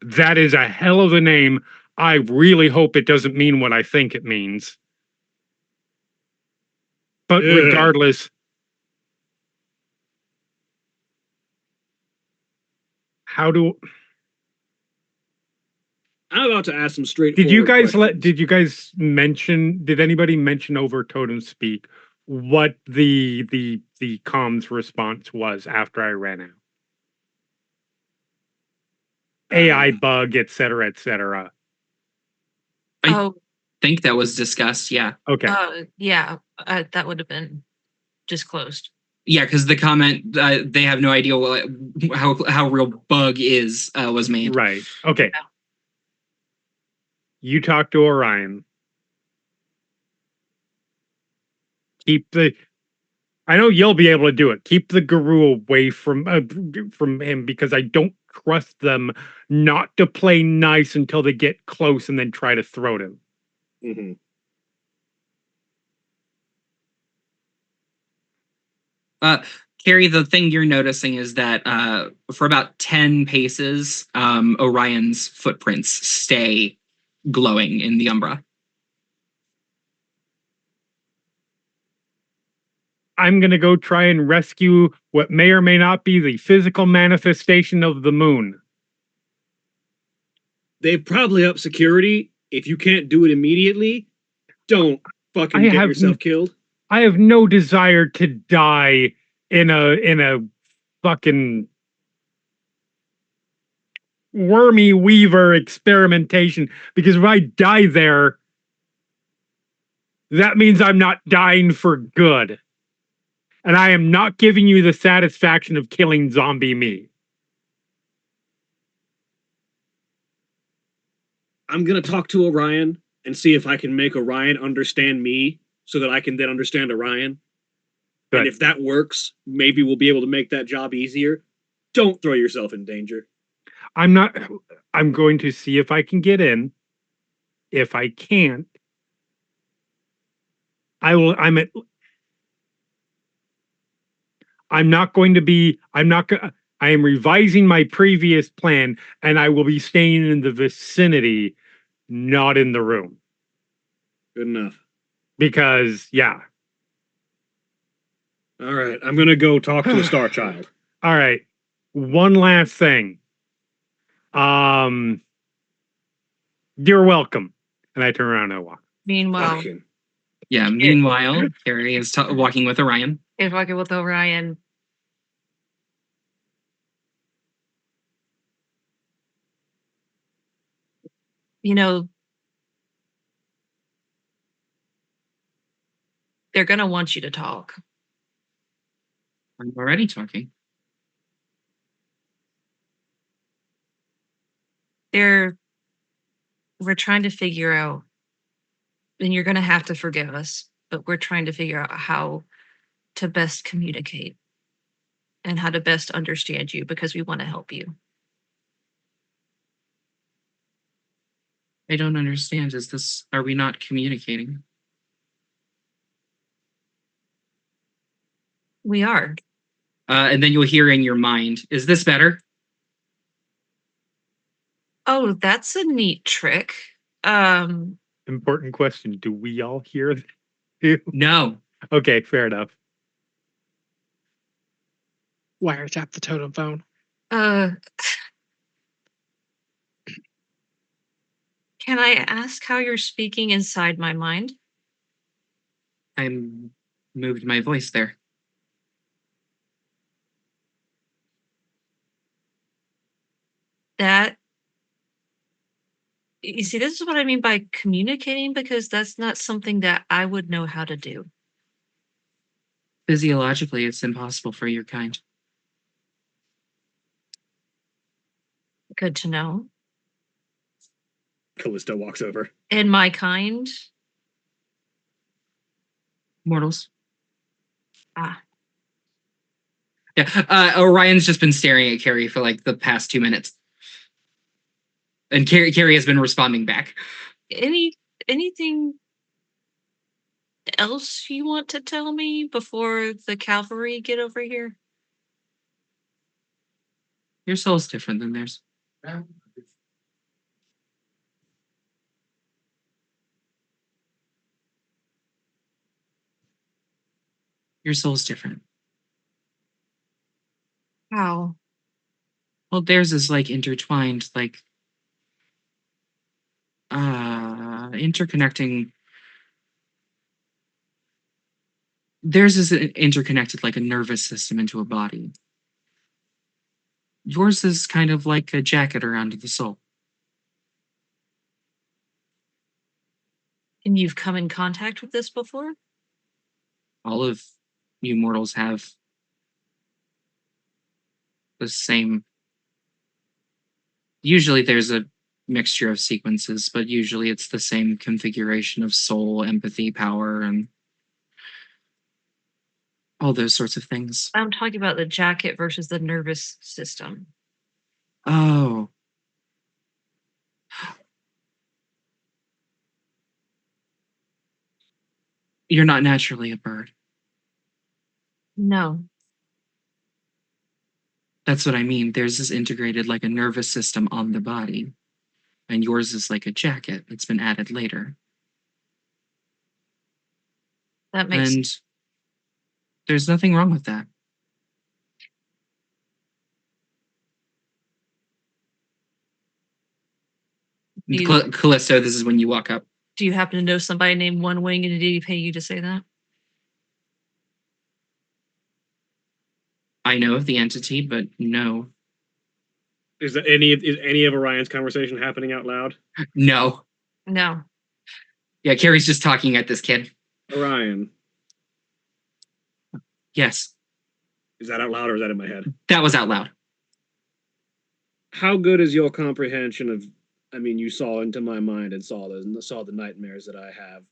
That is a hell of a name. I really hope it doesn't mean what I think it means. But Ugh. regardless, how do I'm about to ask some straightforward did you guys questions. did you guys mention, did anybody mention over Totem Speak what the comms response was after I ran out? AI bug, et cetera, et cetera. I- Oh, think that was discussed. Yeah. Okay. yeah, that would have been disclosed. Yeah, because the comment they have no idea how real bug is was made. Right. Okay. Yeah. You talk to Orion. Keep the. I know you'll be able to do it. Keep the guru away from him, because I don't trust them not to play nice until they get close and then try to throat him. Mhm. Carrie, the thing you're noticing is that for about 10 paces, Orion's footprints stay glowing in the umbra. I'm going to go try and rescue what may or may not be the physical manifestation of the moon. They've probably upped security. If you can't do it immediately, don't fucking I get have yourself killed. I have no desire to die in a fucking wormy weaver experimentation, because if I die there, that means I'm not dying for good. And I am not giving you the satisfaction of killing zombie me. I'm gonna talk to Orion and see if I can make Orion understand me so that I can then understand Orion. Good. And if that works, maybe we'll be able to make that job easier. Don't throw yourself in danger. I'm going to see if I can get in. If I can't, I will. I'm not going to be. I'm not going. I am revising my previous plan, and I will be staying in the vicinity, not in the room. Good enough. Because, yeah. All right, I'm gonna go talk to the Star Child. All right. One last thing. You're welcome. And I turn around and I walk. Meanwhile, Fucking- Yeah. Meanwhile, Carrie is walking with Orion. if walking with Orion, you know, they're gonna want you to talk. I'm already talking. We're trying to figure out, and you're gonna have to forgive us, but we're trying to figure out how to best communicate and how to best understand you, because we want to help you. I don't understand. Are we not communicating? We are. And then you'll hear in your mind, is this better? Oh, that's a neat trick. Important question. Do we all hear you? No. Okay, fair enough. Wiretap the totem phone. Can I ask how you're speaking inside my mind? I moved my voice there. That You see, this is what I mean by communicating, because that's not something that I would know how to do. Physiologically, it's impossible for your kind. Good to know. Callisto walks over. And my kind? Mortals. Ah, Yeah. Orion's just been staring at Carrie for like the past 2 minutes. And Carrie has been responding back. anything else you want to tell me before the cavalry get over here? Your soul's different than theirs. Your soul's different. How? Well, theirs is like intertwined, like interconnecting. Theirs is interconnected like a nervous system into a body. Yours is kind of like a jacket around the soul. And you've come in contact with this before? All of you mortals have the same. Usually there's a mixture of sequences, but usually it's the same configuration of soul, empathy, power, and all those sorts of things. I'm talking about the jacket versus the nervous system. Oh. You're not naturally a bird. No. That's what I mean. Theirs is integrated like a nervous system on the body, and yours is like a jacket that's been added later. That makes And there's nothing wrong with that. Callisto, this is when you walk up. Do you happen to know somebody named One Wing, and did he pay you to say that? I know of the entity, but no. Is any of Orion's conversation happening out loud? No. No. Yeah, Carrie's just talking at this kid. Orion, Yes, is that out loud or is that in my head? that was out loud. How good is your comprehension of? I mean, you saw into my mind and saw the nightmares that I have.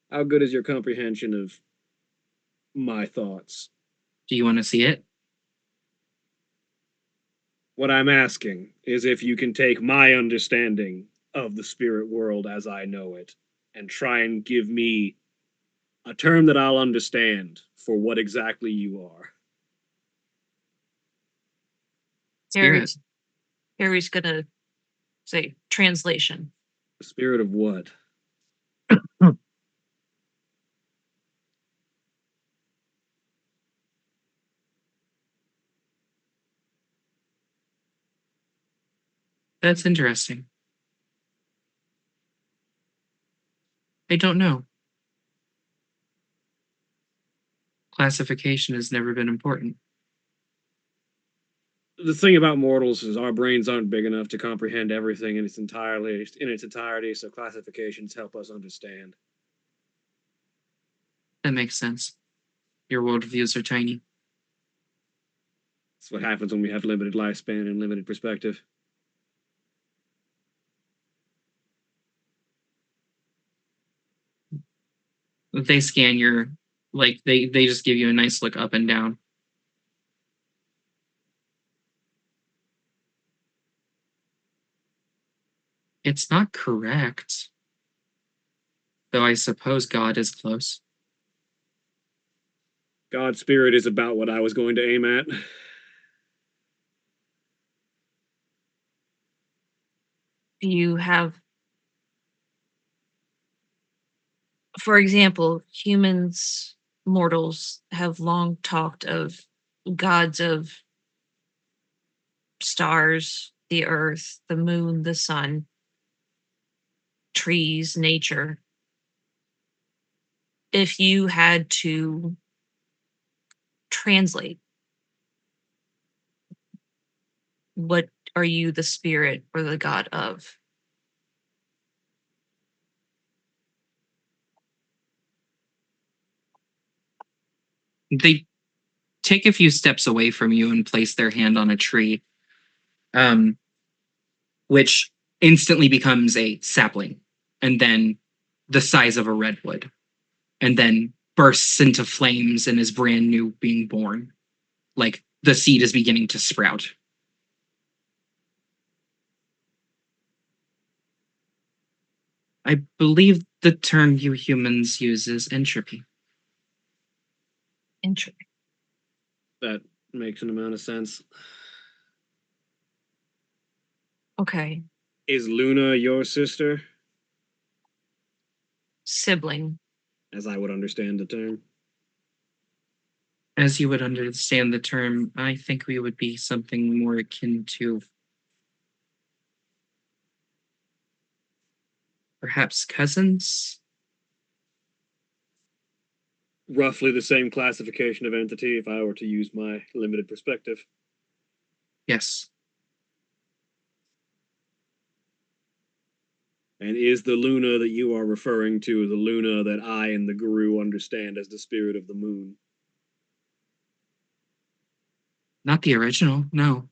How good is your comprehension of my thoughts? Do you want to see it? What I'm asking is if you can take my understanding of the spirit world as I know it and try and give me a term that I'll understand for what exactly you are. Spirit. Harry's gonna say translation. The spirit of what? That's interesting. I don't know. Classification has never been important. The thing about mortals is our brains aren't big enough to comprehend everything in its entirety, so classifications help us understand. That makes sense. Your worldviews are tiny. That's what happens when we have limited lifespan and limited perspective. They scan your, like, they just give you a nice look up and down. It's not correct. Though I suppose God is close. God's spirit is about what I was going to aim at. Do you have, for example, humans, mortals, have long talked of gods of stars, the earth, the moon, the sun, trees, nature. If you had to translate, what are you the spirit or the god of? They take a few steps away from you and place their hand on a tree, which instantly becomes a sapling, and then the size of a redwood, and then bursts into flames and is brand new being born. Like the seed is beginning to sprout. I believe the term you humans use is entropy. Interesting. That makes an amount of sense. Okay. Is Luna your sister, Sibling. as I would understand the term? As you would understand the term, I think we would be something more akin to perhaps cousins? Roughly the same classification of entity if I were to use my limited perspective. Yes. And is the Luna that you are referring to the Luna that I and the Guru understand as the spirit of the moon? Not the original, no.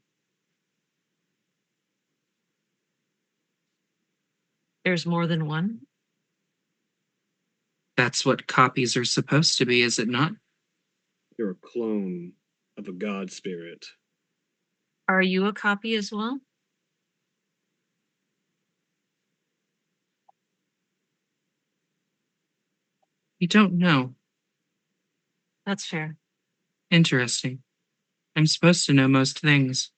There's more than one? That's what copies are supposed to be, is it not? You're a clone of a god spirit. Are you a copy as well? You don't know. That's fair. Interesting. I'm supposed to know most things.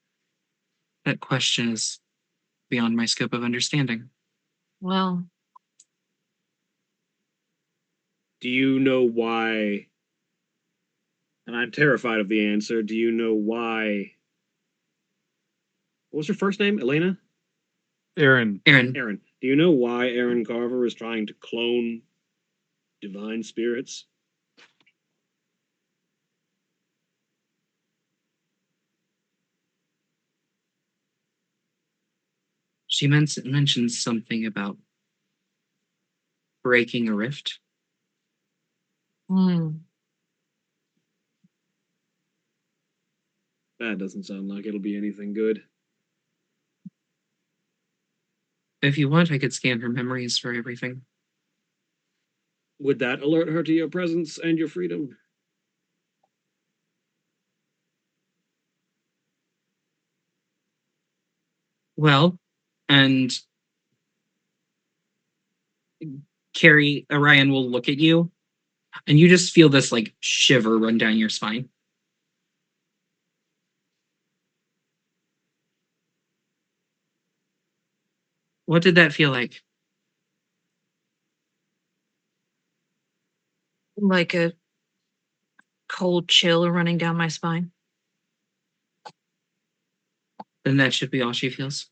That question is beyond my scope of understanding. Well, Do you know why? And I'm terrified of the answer. Do you know why? What was her first name? Elena? Aaron. Aaron, Aaron. Do you know why Aaron Carver is trying to clone divine spirits? she mentioned something about breaking a rift. hmm. That doesn't sound like it'll be anything good. If you want, I could scan her memories for everything. Would that alert her to your presence and your freedom? Well, and Carrie, Orion will look at you, and you just feel this like shiver run down your spine. What did that feel like? Like a cold chill running down my spine. Then that should be all she feels.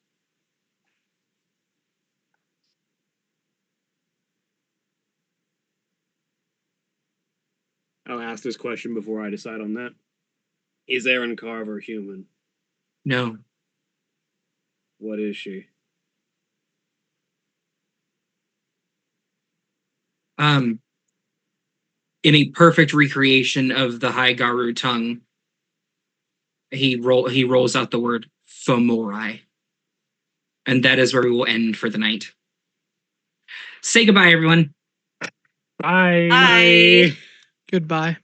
I'll ask this question before I decide on that. Is Aaron Carver human? No. What is she? In a perfect recreation of the High Garu tongue, he rolls out the word Fomori. And that is where we will end for the night. Say goodbye, everyone. Bye. Bye. Goodbye.